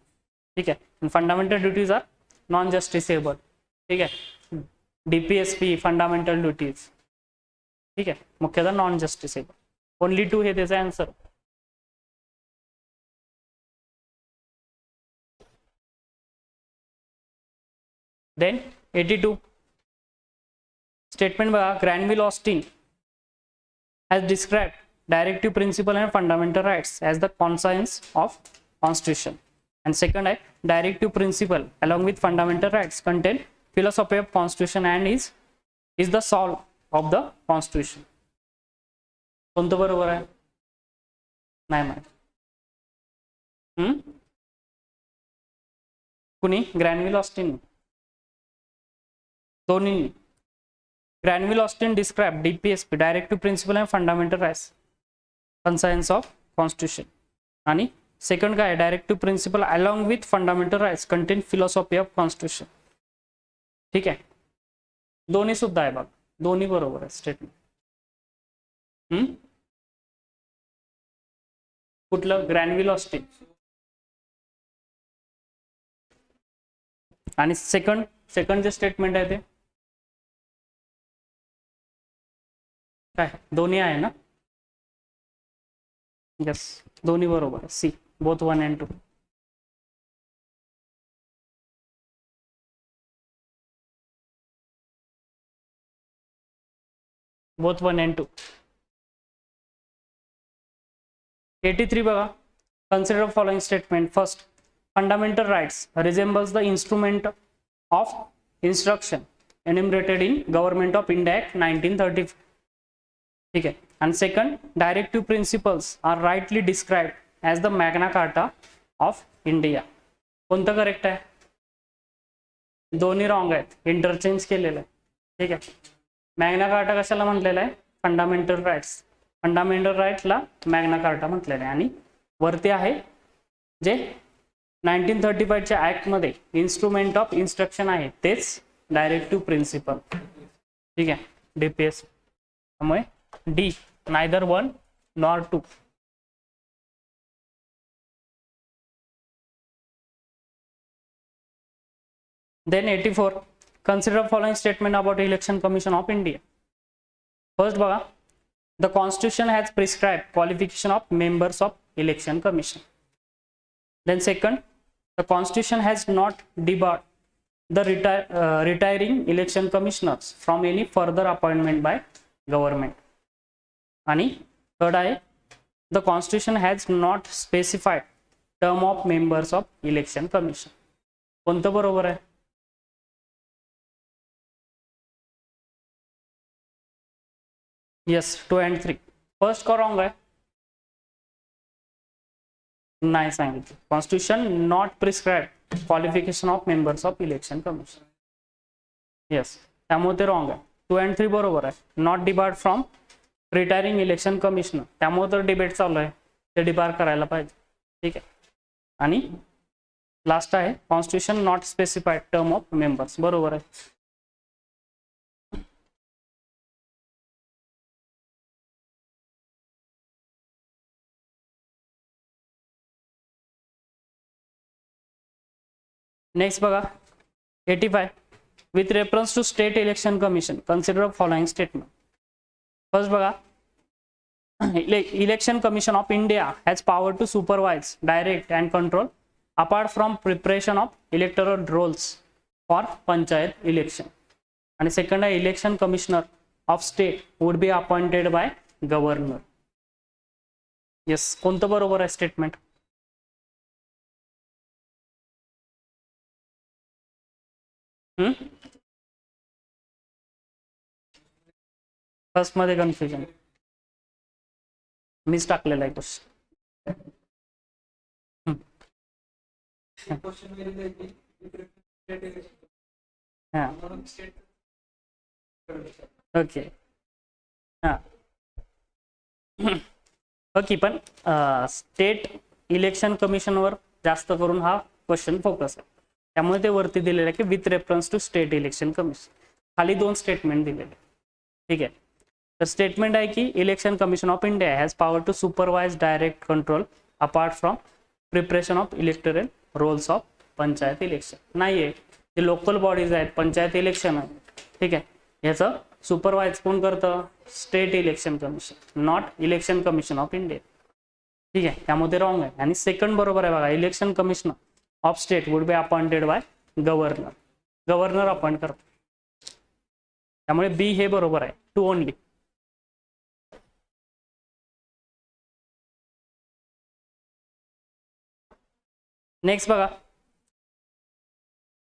ठीक आहे. Fundamental duties are non justiciable. ठीक आहे. DPSP fundamental duties. ठीक आहे. मुख्यतः नॉन जस्टिसेबल. ओनली 2 हे त्याचा आन्सर. Then 82, statement बघा, Granville Austin has described directive principle and fundamental rights as the conscience of constitution. And second आहे, directive principle along with fundamental rights contain philosophy of constitution and is the soul of the constitution. कोणतं बरोबर आहे, नाही माहिती. कुणी, Granville Austin. दोन्ही. Granville Austin describe DPSP directive principle and fundamental rights conscience of constitution. आणि second काय, directive principle along with fundamental rights contain philosophy of constitution. ठीक आहे. दोन्ही सुद्धा आहे बघ, दोन्ही बरोबर आहे स्टेटमेंट. कुठलं, ग्रॅनविल ऑस्टिन. आणि सेकंड जे स्टेटमेंट आहे ते काय, दोन्ही आहे ना. यस, दोन्ही बरोबर आहे. C, both 1 and 2. both 1 and 2. 83 बघा, consider following statement. First, fundamental rights resembles the instrument of instruction enumerated in Government of India Act 1930. ठीक है. And second, directive principles are rightly described as the Magna Carta of India. कोणतं correct आहे? दोन्ही wrong आहेत, interchange केलेलं आहे. ठीक आहे. मॅग्ना कार्टा कशाला म्हटलेलं आहे? Fundamental rights. फंडामेंटल राईटला मॅग्ना कार्टा म्हटलेलं आहे आणि वरती आहे जे 1935च्या ॲक्टमध्ये इन्स्ट्रुमेंट ऑफ इन्स्ट्रक्शन आहे तेच डायरेक्टिव्ह प्रिन्सिपल. ठीक आहे, DPS. त्यामुळे D neither 1 nor 2. Then 84, consider following statement about Election Commission of India. First बघा, the Constitution has prescribed qualification of members of Election Commission. Then second, the Constitution has not debarred the retiring election commissioners from any further appointment by government. आणि third आहे, the Constitution has not specified term of members of Election Commission. कोणतं बरोबर आहे? Yes, 2 and 3. First का wrong आहे? नाही सांगितलं. Constitution not prescribe qualification of members of election commission. Yes, त्यामुळे ते रॉंग आहे. 2 and 3 बरोबर आहे. Not debarred from retiring election commissioner, त्यामुळे तर डिबेट चालू आहे, ते डिबार करायला पाहिजे. ठीक आहे. आणि लास्ट आहे constitution not specified term of members, बरोबर आहे. नेक्स्ट बघा 85, with reference to state election commission consider following statement. First बघा, election commission of India has power to supervise, direct and control apart from preparation of electoral rolls for panchayat election. And second आहे election commissioner of state would be appointed by governor. Yes, कोणतं बरोबर आहे statement? First मध्ये confusion मीच टाकलेला आहे question. हां okay हां ओके, पण स्टेट इलेक्शन कमिशनवर जास्त करून हा क्वेश्चन फोकस आहे, त्यामुळे ते वरती दिलेलं आहे की with reference to state election commission. खाली 2 स्टेटमेंट दिलेले. ठीक आहे, तर स्टेटमेंट आहे की election commission of India has power to supervise, direct, control apart from preparation of electoral rolls of panchayat election. नाही आहे, ते लोकल बॉडीज आहेत, पंचायत इलेक्शन आहे. ठीक आहे, याचं सुपरवाइज कोण करतं? State election commission, not election commission of India. ठीक आहे, त्यामध्ये रॉंग आहे. आणि सेकंड बरोबर आहे बघा, election commissioner of state would be appointed by governor. Governor appoint करतो, त्यामुळे बी हे बरोबर आहे. 2 ओनली. नेक्स्ट बघा,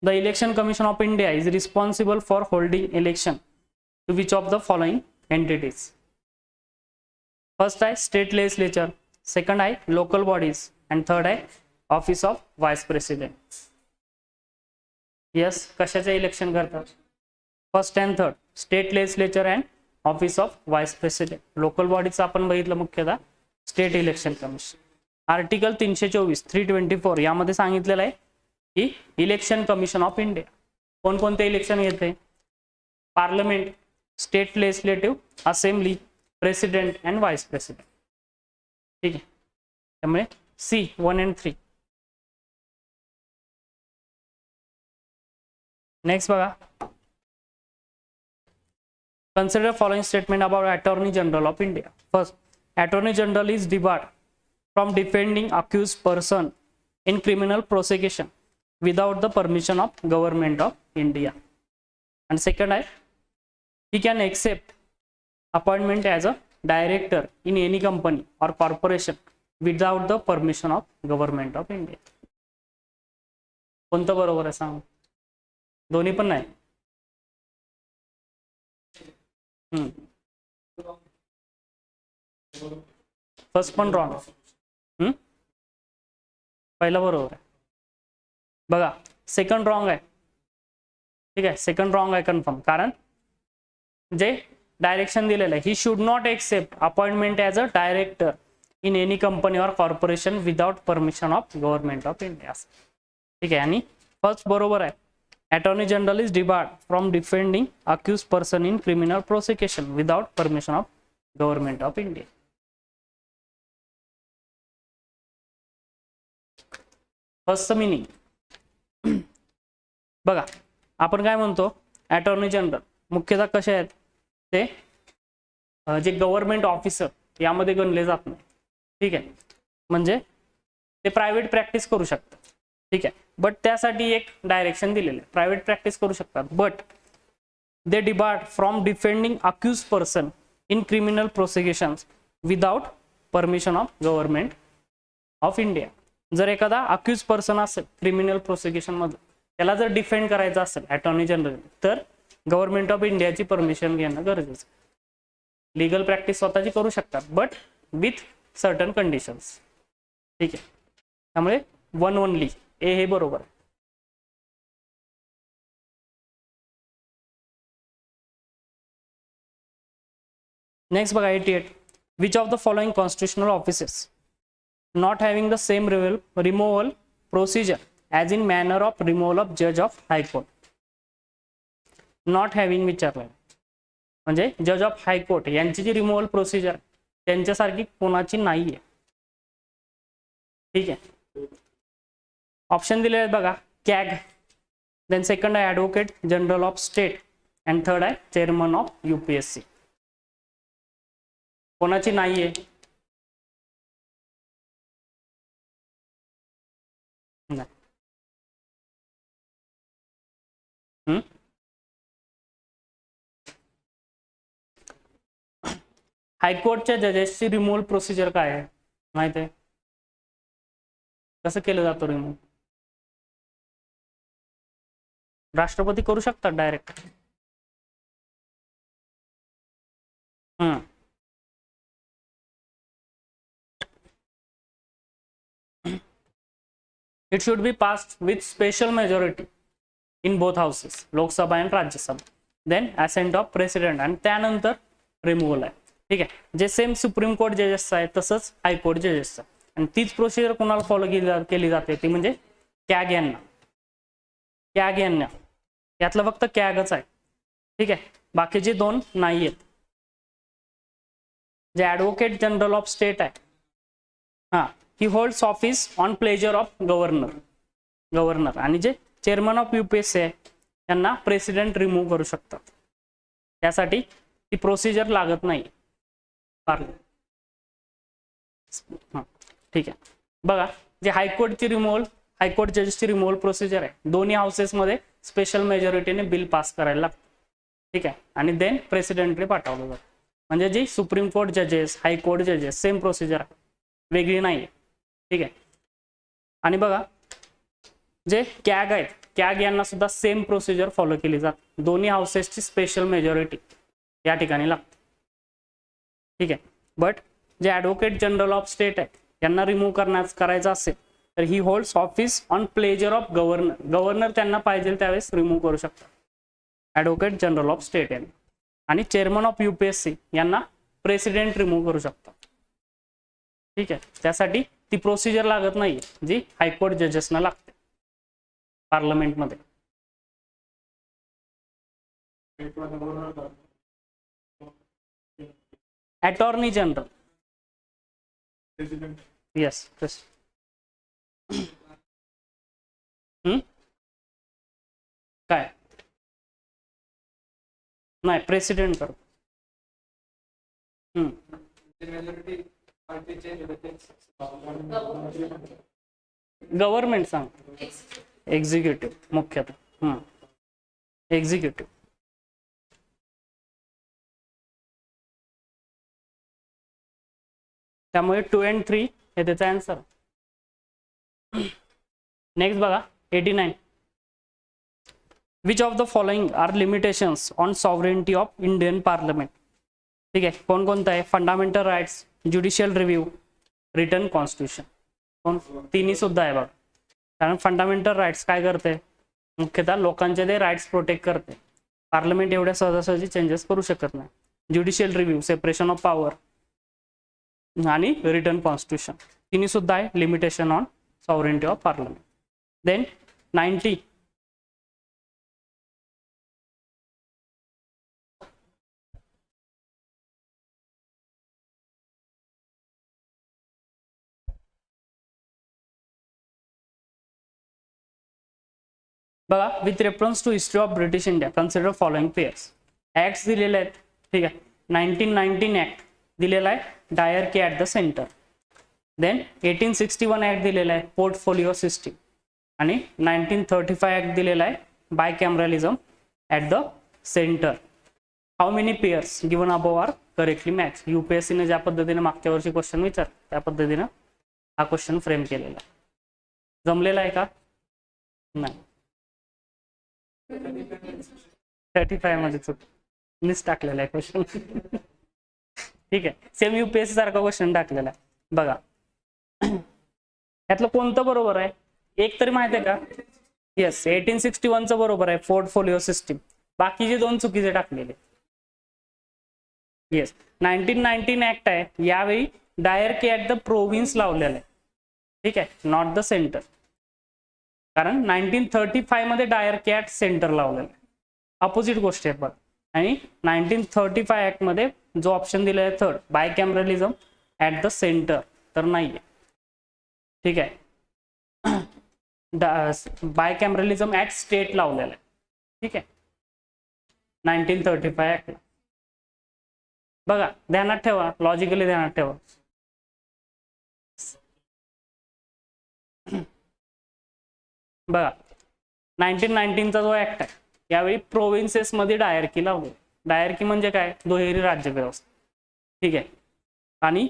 the election commission of India is responsible for holding election to which of the following entities. First आहे state legislature, second आहे local bodies and third आहे office of vice president. Yes, कशाचे election करतात? First and third, state legislature and office of vice president. Local बॉडीचं आपण बघितलं मुख्यतः state election commission. Article 324, 324 यामध्ये सांगितलेलं आहे की इलेक्शन कमिशन ऑफ इंडिया कोणकोणते इलेक्शन घेते? Parliament, state legislative assembly, president and vice president. ठीक आहे, त्यामुळे सी 1 and 3. नेक्स्ट बघा, consider following statement about Attorney General of India. First, Attorney General is debarred from defending accused person in criminal prosecution without the permission of government of India. And second, he can accept appointment as a director in any company or corporation without the permission of government of India. कोणतं बरोबर आहे सांग? दोन्ही पण नाही. First पण wrong. पहिला बरोबर आहे बघा, सेकंड रॉंग आहे. ठीक आहे, सेकंड रॉंग आहे कन्फर्म, कारण जे डायरेक्शन दिलेलं आहे, he should not accept appointment as a director in any company or corporation without permission of government of India. ठीक आहे. आणि फर्स्ट बरोबर आहे. Attorney general is debarred from defending accused person in criminal prosecution without permission of government of India. First meaning बघा, आपण काय म्हणतो, attorney general मुख्यतः कसे आहेत, ते जे गव्हर्नमेंट ऑफिसर यामध्ये गणले जात नाही. ठीक आहे. म्हणजे ते प्रायव्हेट प्रॅक्टिस करू शकतात. ठीक आहे. बट त्यासाठी एक डायरेक्शन दिलेलं आहे, प्रायव्हेट प्रॅक्टिस करू शकतात, but they debarred from defending accused person in criminal prosecutions without permission of government of India. जर एखादा अक्यूज पर्सन असेल क्रिमिनल प्रोसिक्युशन मध्ये, त्याला जर डिफेंड करायचं असेल अटॉर्नी जनरल, तर गव्हर्नमेंट ऑफ इंडियाची परमिशन घेणं गरजेचं. लीगल प्रॅक्टिस स्वतःची करू शकतात, बट विथ सर्टन कंडिशन्स. ठीक आहे. त्यामुळे वन ओनली ए हे बरोबर आहे. नेक्स्ट बघा 88. Which of the following constitutional offices not having the same removal procedure as in manner of removal of judge of high court. not having विचारलं, म्हणजे जज ऑफ हाय कोर्ट यांची जी रिमूव्हल प्रोसिजर त्यांच्यासारखी कोणाची नाहीये. ठीक आहे. ऑप्शन दिले आहेत बघा, कॅग, देन सेकंड आहे advocate general of state, and third आहे चेअरमन ऑफ UPSC. कोणाची नाहीये? हायकोर्टच्या जजेसची रिमूव्हल प्रोसिजर काय आहे माहिती आहे? कसं केलं जातं रिमूव्ह? राष्ट्रपती करू शकतात direct. It should be passed with special majority in both houses, Lok Sabha आणि Rajya Sabha. Then assent of president आणि त्यानंतर रिमूव्हल आहे. ठीक आहे. जे सेम सुप्रीम कोर्ट जजेस आहे तसंच हायकोर्ट जजेस आहे. आणि तीच प्रोसिजर कोणाला फॉलो केली जाते ती म्हणजे कॅग यांना. कॅग यांना यातलं फक्त कॅगच आहे. ठीक आहे. बाकीचे दोन नाही आहेत. जे ॲडव्होकेट जनरल ऑफ स्टेट आहे, हां, ही holds office on pleasure of governor. आणि जे चेअरमन ऑफ UPSC आहे त्यांना प्रेसिडेंट रिमूव्ह करू शकतात. त्यासाठी ती प्रोसिजर लागत नाही. ठीक आहे. बघा, जे हायकोर्टची रिमूव्हल, हायकोर्ट जजेसची रिमूव्हल प्रोसिजर आहे, दोन्ही हाऊसेसमध्ये स्पेशल मेजॉरिटीने बिल पास करायला लागतं. ठीक आहे. आणि देन प्रेसिडेंटने पाठवलं जातं. म्हणजे जी सुप्रीम कोर्ट जजेस, हायकोर्ट जजेस सेम प्रोसिजर आहे, वेगळी नाही. ठीक आहे. आणि बघा, जे कॅग आहेत, कॅग यांना सुद्धा सेम प्रोसिजर फॉलो केली जाते. दोन्ही हाऊसेसची स्पेशल मेजॉरिटी या ठिकाणी लागते. ठीक आहे. बट जे ॲडव्होकेट जनरल ऑफ स्टेट आहे यांना रिमूव्ह करायचं असेल तर ही holds office on pleasure of governor त्यांना पाहिजे त्यावेळेस रिमूव्ह करू शकतात ॲडव्होकेट जनरल ऑफ स्टेट यांना. आणि चेअरमन ऑफ UPSC यांना प्रेसिडेंट रिमूव्ह करू शकतात. ठीक आहे. त्यासाठी ती प्रोसिजर लागत नाही जी हायकोर्ट जजेसना लागते पार्लमेंटमध्ये. अटॉर्नी जनरल, येस, काय नाही, प्रेसिडेंट करतो. गव्हर्नमेंट सांग, एक्झिक्युटिव्ह मुख्यतः, एक्झिक्युटिव्ह. त्यामुळे 2 and 3 हे त्याचा आन्सर. नेक्स्ट बघा 89. Which of the following are limitations on sovereignty of Indian parliament. ठीक आहे. कोणकोणतं आहे? Fundamental rights, judicial review, written constitution. तिन्ही सुद्धा आहे बघा. कारण फंडामेंटल राईट्स काय करते? मुख्यतः लोकांचे ते राईट्स प्रोटेक्ट करते. पार्लमेंट एवढ्या सहजासहजी चेंजेस करू शकत नाही. Judicial review, separation of power आणि रिटर्न कॉन्स्टिट्यूशन, तिन्ही सुद्धा आहे limitation on sovereignty of parliament. Then 90 बघा, with reference to history of British India consider following pairs. Acts दिलेले आहेत, ठीक आहे. 1919 ऍक्ट दिलेला आहे diarchy at the centre. Then 1861 act दिलेला आहे पोर्टफोलिओ सिस्टीम. आणि 1935 ऍक्ट दिलेला आहे bicameralism at the centre. How many pairs given above are correctly match. UPSC ज्या पद्धतीने मागच्या वर्षी क्वेश्चन विचार त्या पद्धतीनं हा क्वेश्चन फ्रेम केलेला आहे. जमलेला आहे का? नाही. 35 मध्ये चूक मिस टाकलेला आहे क्वेश्चन. ठीक आहे, सेम UPSC सारखा क्वेश्चन टाकलेला आहे. बघा यातलं कोणतं बरोबर आहे? एक तरी माहिती आहे का? येस, 1861 चं बरोबर आहे, पोर्टफोलिओ सिस्टीम. बाकीचे दोन चुकीचे टाकलेले. येस, 1919 ऍक्ट आहे, यावेळी डायरकी ॲट द प्रोव्हिन्स लावलेला आहे. ठीक आहे, नॉट द सेंटर. कारण 1935 मध्ये डायरकी ॲट सेंटर लावलेला आहे. अपोजिट गोष्ट आहे बघ. आणि 1935 ऍक्ट मध्ये जो ऑप्शन दिलेला आहे थर्ड, बायकॅमरलिझम ॲट द सेंटर, तर नाहीये. ठीक आहे, बायकॅमरलिझम ॲट स्टेट लावलेला आहे. ठीक आहे, 1935 ऍक्ट. बघा ध्यानात ठेवा, लॉजिकली ध्यानात ठेवा. बघा 1919 चा जो ऍक्ट आहे, यावेळी प्रोव्हिन्सेस मध्ये डायरकी लावली. डायरकी म्हणजे काय? दुहेरी राज्य व्यवस्था. ठीक आहे, आणि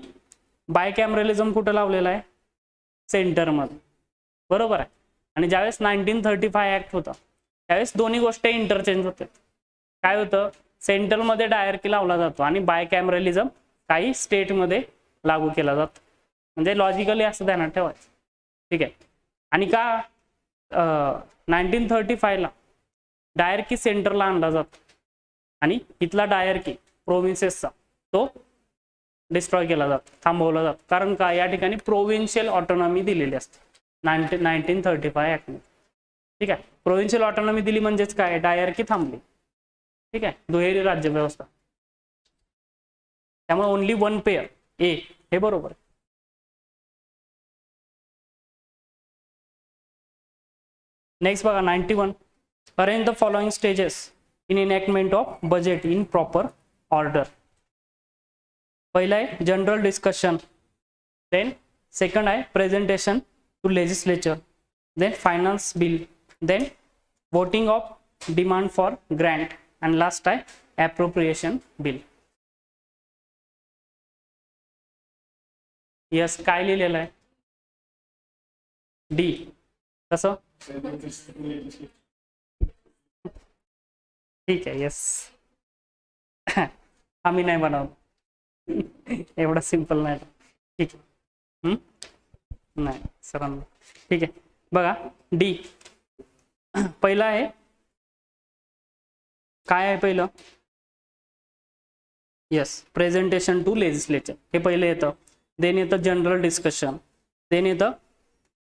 बायकॅमरलिझम कुठं लावलेला आहे? सेंटरमध्ये. बरोबर आहे. आणि ज्यावेळेस 1935 ऍक्ट होता त्यावेळेस दोन्ही गोष्टी इंटरचेंज होतात. काय होतं? सेंट्रलमध्ये डायरकी लावला जातो आणि बायकॅमरलिझम काही स्टेटमध्ये लागू केला जातो. म्हणजे लॉजिकली असं ध्यानात ठेवायचं. ठीक आहे, आणि का 1935 ला डायरकी सेंटरला आणला जातो आणि इथला डायरकी प्रोव्हिन्सेसचा तो डिस्ट्रॉय केला जातो, थांबवला जातो. कारण का? या ठिकाणी प्रोव्हिन्शियल ऑटोनॉमी दिलेली असते 1935 ऍक्ट मध्ये. ठीक आहे, प्रोव्हिन्शियल ऑटोनॉमी दिली म्हणजेच काय? डायरकी थांबली. ठीक आहे, दुहेरी राज्य व्यवस्था. त्यामुळे ओनली वन पेयर ए हे बरोबर. नेक्स्ट बघा 91. Arrange the following stages in enactment of budget in proper order. पहिला आहे जनरल डिस्कशन. देन सेकंड आहे presentation to legislature. Then finance bill. Then voting of demand for grant. आणि last आहे appropriation bill. Yes, काय लिहिलेलं आहे? D. कसं? ठीक आहे, येस. आम्ही नाही बनवलं, एवढं सिंपल नाही. ठीक आहे, नाही सरांना. ठीक आहे, बघा डी पहिला आहे. काय आहे पहिलं? येस, प्रेझेंटेशन टू लेजिस्लेचर हे पहिलं येतं. देन येतं जनरल डिस्कशन. देन येतं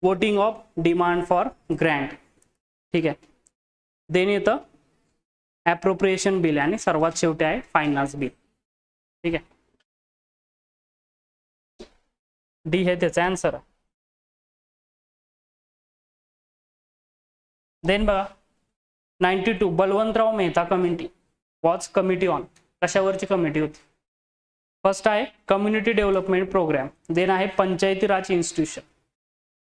voting of demand for Grant. ठीक आहे, देन येतं ॲप्रोप्रिएशन बिल आणि सर्वात शेवटी आहे फायनान्स बिल. ठीक आहे, डी हे त्याचा आन्सर आहे. देन बघा 92 Balwantrao Mehta committee was committee on. कशावरची कमिटी होती? फर्स्ट आहे कम्युनिटी डेव्हलपमेंट प्रोग्राम. देन आहे पंचायती राज इन्स्टिट्यूशन.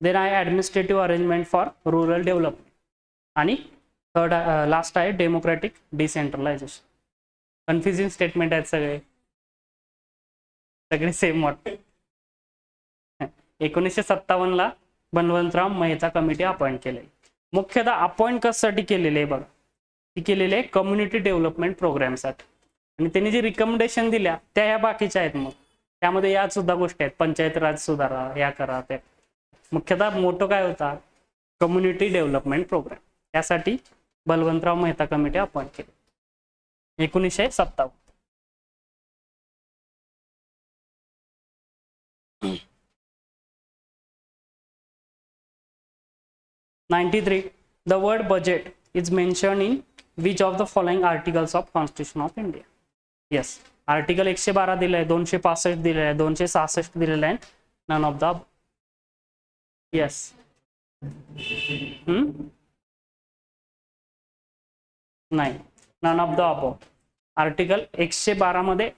देन आहे administrative arrangement for rural development. आणि थर्ड लास्ट आहे डेमोक्रॅटिक डिसेंट्रलायझेशन. कन्फ्युजिंग स्टेटमेंट आहेत सगळे सेम वाटते. 1957 ला बलवंतराव मेहता कमिटी अपॉइंट केलेली. मुख्यतः अपॉइंट कशासाठी केलेले आहे बघा? ती केलेले आहे कम्युनिटी डेव्हलपमेंट प्रोग्रामसाठी. आणि त्यांनी जी रिकमेंडेशन दिल्या त्या ह्या बाकीच्या आहेत. मग त्यामध्ये या सुद्धा गोष्टी आहेत, पंचायत राज सुधारा, या करा त्या. मुख्यतः मोठं काय होता? Community development programme. त्यासाठी बलवंतराव मेहता कमिटी अपॉइंट केली 1957. 93. The word budget is mentioned in which of the following articles of Constitution of India? Yes, article 112 दिलाय, 265 दिलेला आहे, 266 दिलेला आहे. None of the yes. नाही, none of the above. Article 112 मध्ये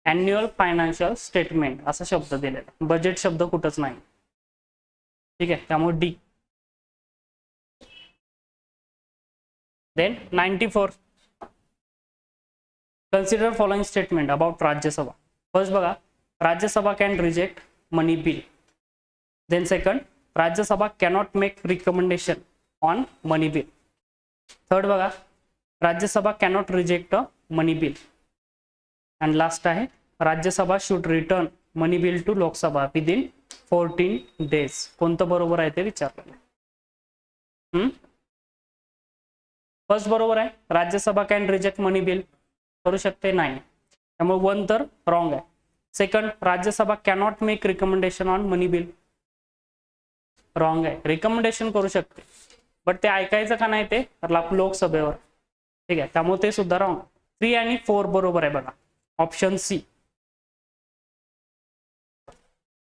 annual financial statement असा शब्द दिलेला, बजेट शब्द कुठंच नाही. ठीक आहे, त्यामुळे D. Then 94. Consider following statement about Rajya Sabha. First बघा, Rajya Sabha can reject money bill. Then second, Rajya Sabha cannot make recommendation on money bill. Third बघा, Rajya Sabha cannot reject a money bill. And last आहे, Rajya Sabha should return money bill to Lok Sabha within 14 days. कोणतं बरोबर आहे ते विचारलं. First बरोबर आहे, Rajya Sabha can reject money bill. करू शकते नाही, त्यामुळे 1 तर रॉंग आहे. Second, Rajya Sabha cannot make recommendation on money bill. Wrong आहे, रिकमेंडेशन करू शकते बट ते ऐकायचं का नाही ते लोकसभेवर. ठीक आहे, त्यामुळे ते सुद्धा रॉंग. 3 आणि 4 बरोबर आहे बघा, option C.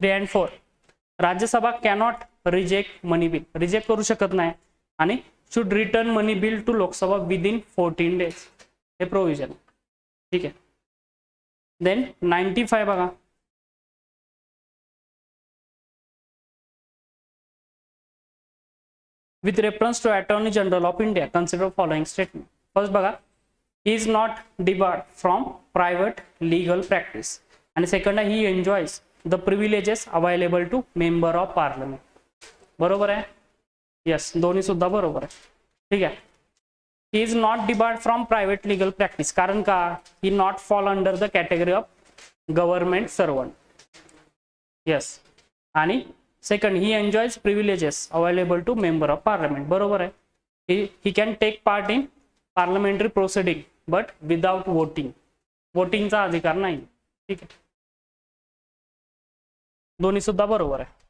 3 and 4. Rajya Sabha cannot reject money bill, reject करू शकत नाही, आणि should return money bill to Lok Sabha within 14 days. हे प्रोव्हिजन. ठीक आहे. देन 95 बघा, with reference to Attorney General of India, consider following statement. First बघा, he is not debarred from private legal practice, and second he enjoys the privileges available to member of parliament. बरोबर आहे. Yes, दोन्ही सुद्धा बरोबर आहे. ठीक आहे. he is not debarred from private legal practice, कारण का, he not fall under the category of government servant. yes, आणि second he enjoys privileges available to member of parliament. बरोबर आहे. he can take part in parliamentary proceeding but without voting. वोटिंगचा अधिकार नाही. ठीक आहे, दोन्ही सुद्धा बरोबर आहे.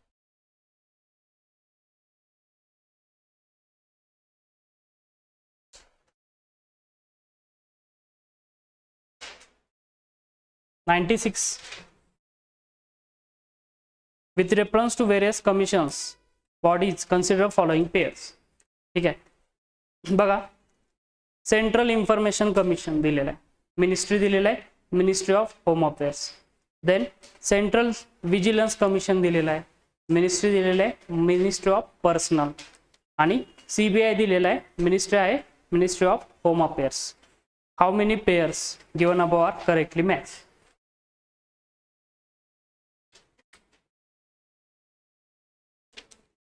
(96) with reference to various commissions bodies, consider following pairs. ठीक आहे, बघा, सेंट्रल इन्फॉर्मेशन कमिशन दिलेलं आहे, मिनिस्ट्री दिलेलं आहे, ministry of home affairs. Then central vigilance commission दिलेलं आहे, मिनिस्ट्री दिलेलं आहे, मिनिस्ट्री ऑफ पर्सनल, आणि CBI दिलेलं आहे, मिनिस्ट्री आहे, ministry of home affairs. How many pairs given above are correctly match?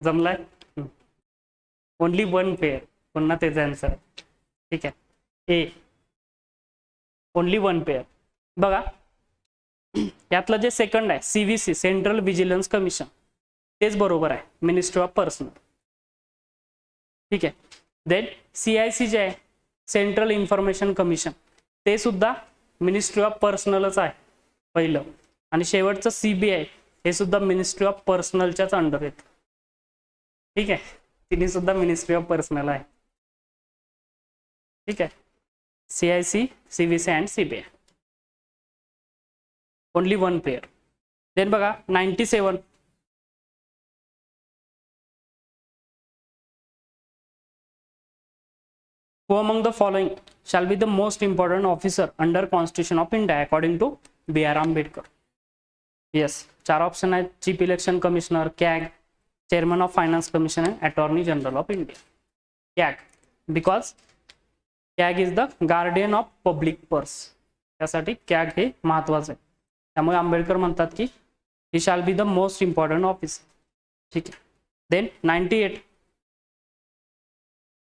जमलाय? ओनली 1 पेयर, पुन्हा त्याचा आन्सर. ठीक आहे, ए, ओनली 1 पेयर. बघा, यातलं जे सेकंड आहे CVC, सेंट्रल विजिलन्स कमिशन, तेच बरोबर आहे, मिनिस्ट्री ऑफ पर्सनल. ठीक आहे. देन CIC जे आहे, सेंट्रल इन्फॉर्मेशन कमिशन, ते सुद्धा मिनिस्ट्री ऑफ पर्सनलच आहे पहिलं, आणि शेवटचं CBI हे सुद्धा मिनिस्ट्री ऑफ पर्सनलच्याच अंडर येतं. ठीक आहे, तिन्ही सुद्धा मिनिस्ट्री ऑफ पर्सनल आहे. ठीक आहे, CIC, CVC and CBI. Only 1 pair. Then बघा 97. Who among the following shall be the most important officer under Constitution of India according to B.R. Ambedkar? Yes, 4 option आहेत. Chief election commissioner, CAG, chairman of finance commission and attorney general of India. CAG, because CAG is the guardian of public purse. त्यासाठी CAG हे महत्वाचं आहे. त्यामुळे आंबेडकर म्हणतात की he shall be the most important office. ठीक आहे. देन 98.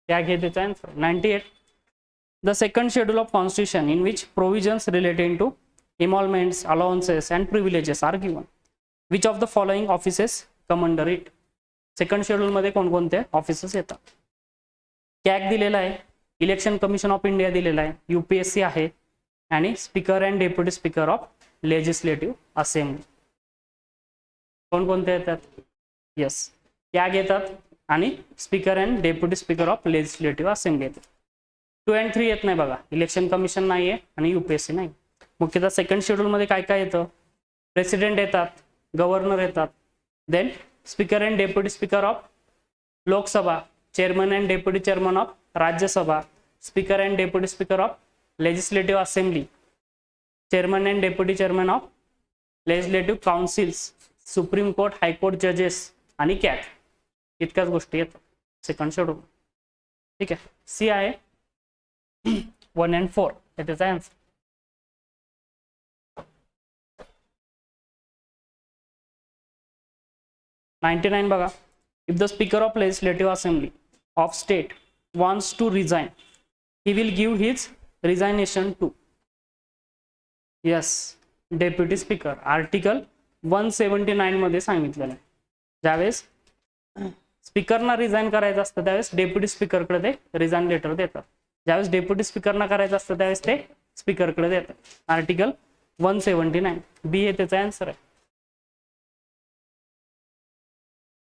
CAG हे त्याचा आन्सर. 98. The second schedule of constitution in which provisions related to emoluments, allowances and privileges are given. Which of the following offices come under it? Second schedule मध्ये कोणकोणते offices येतात? CAG दिलेला आहे, इलेक्शन कमिशन ऑफ इंडिया दिलेला आहे, UPSC आहे, आणि speaker and deputy speaker of legislative assembly. कोणकोणते येतात? यस, CAG येतात, आणि speaker and deputy speaker of legislative assembly येते. 2 and 3 येत नाही बघा. इलेक्शन कमिशन नाही आहे आणि UPSC नाही. मुख्यतः सेकंड शेड्यूलमध्ये काय काय येतं? प्रेसिडेंट येतात, गव्हर्नर येतात, then speaker and deputy speaker of Lok Sabha, chairman and deputy chairman of Rajya Sabha, speaker and deputy speaker of legislative assembly, chairman and deputy chairman of legislative councils, supreme court, high court जजेस आणि cat. इतक्याच गोष्टी येतात second schedule. ठीक आहे. C आहे 1 and 4 हे त्याचा आन्सर. $99 बघा. If the speaker of legislative assembly of state wants to resign, he will give his resignation to deputy speaker. Article 179 मध्ये सांगितलेलं आहे. ज्यावेळेस स्पीकरना रिझाईन करायचं असतं त्यावेळेस डेप्युटी स्पीकरकडे ते रिझाईन लेटर देतात. ज्यावेळेस डेप्युटी स्पीकरना करायचं असतं त्यावेळेस ते स्पीकरकडे देतात. आर्टिकल 179 बी हे त्याचा आन्सर आहे.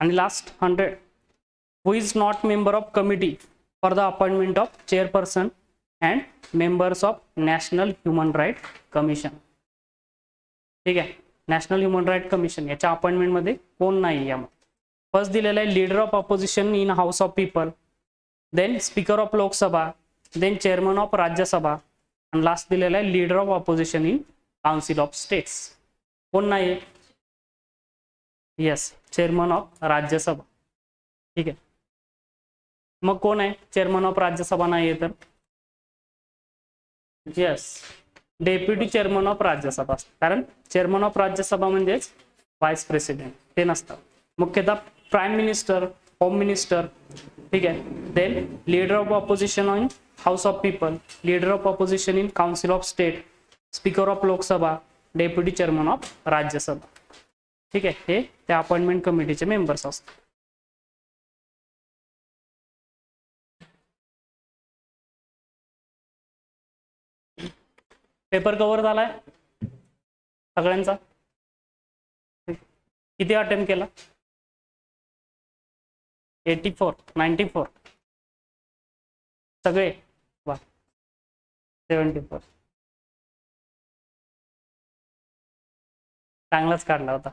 आणि last 100, who is not member of committee for the appointment of chairperson and members of national human right commission. ठीक आहे. नॅशनल ह्युमन राईट कमिशन याच्या अपॉइंटमेंटमध्ये कोण नाही. यामध्ये फर्स्ट दिलेला आहे leader of opposition in house of people, then speaker of Lok Sabha, then chairman of Rajya Sabha आणि last दिलेला आहे leader of opposition in council of states. कोण नाही? Yes, chairman of Rajya Sabha. ठीक आहे. मग कोण आहे चेअरमन ऑफ राज्यसभा? नाही आहे तर yes, deputy chairman of Rajya Sabha असतं. कारण चेअरमन ऑफ राज्यसभा म्हणजेच व्हाईस प्रेसिडेंट, ते नसतं. मुख्यतः प्राईम मिनिस्टर, होम मिनिस्टर. ठीक आहे. Then leader of opposition in house of people, leader of opposition in council of state, speaker of Lok Sabha, deputy chairman of Rajya Sabha. ठीक आहे. हे त्या अपॉइंटमेंट कमिटीचे मेंबर्स असतात. पेपर कव्हर झालाय सगळ्यांचा? किती अटेम्प्ट केला? 84, 94 सगळे. वा, 74 चांगलाच काढला होता.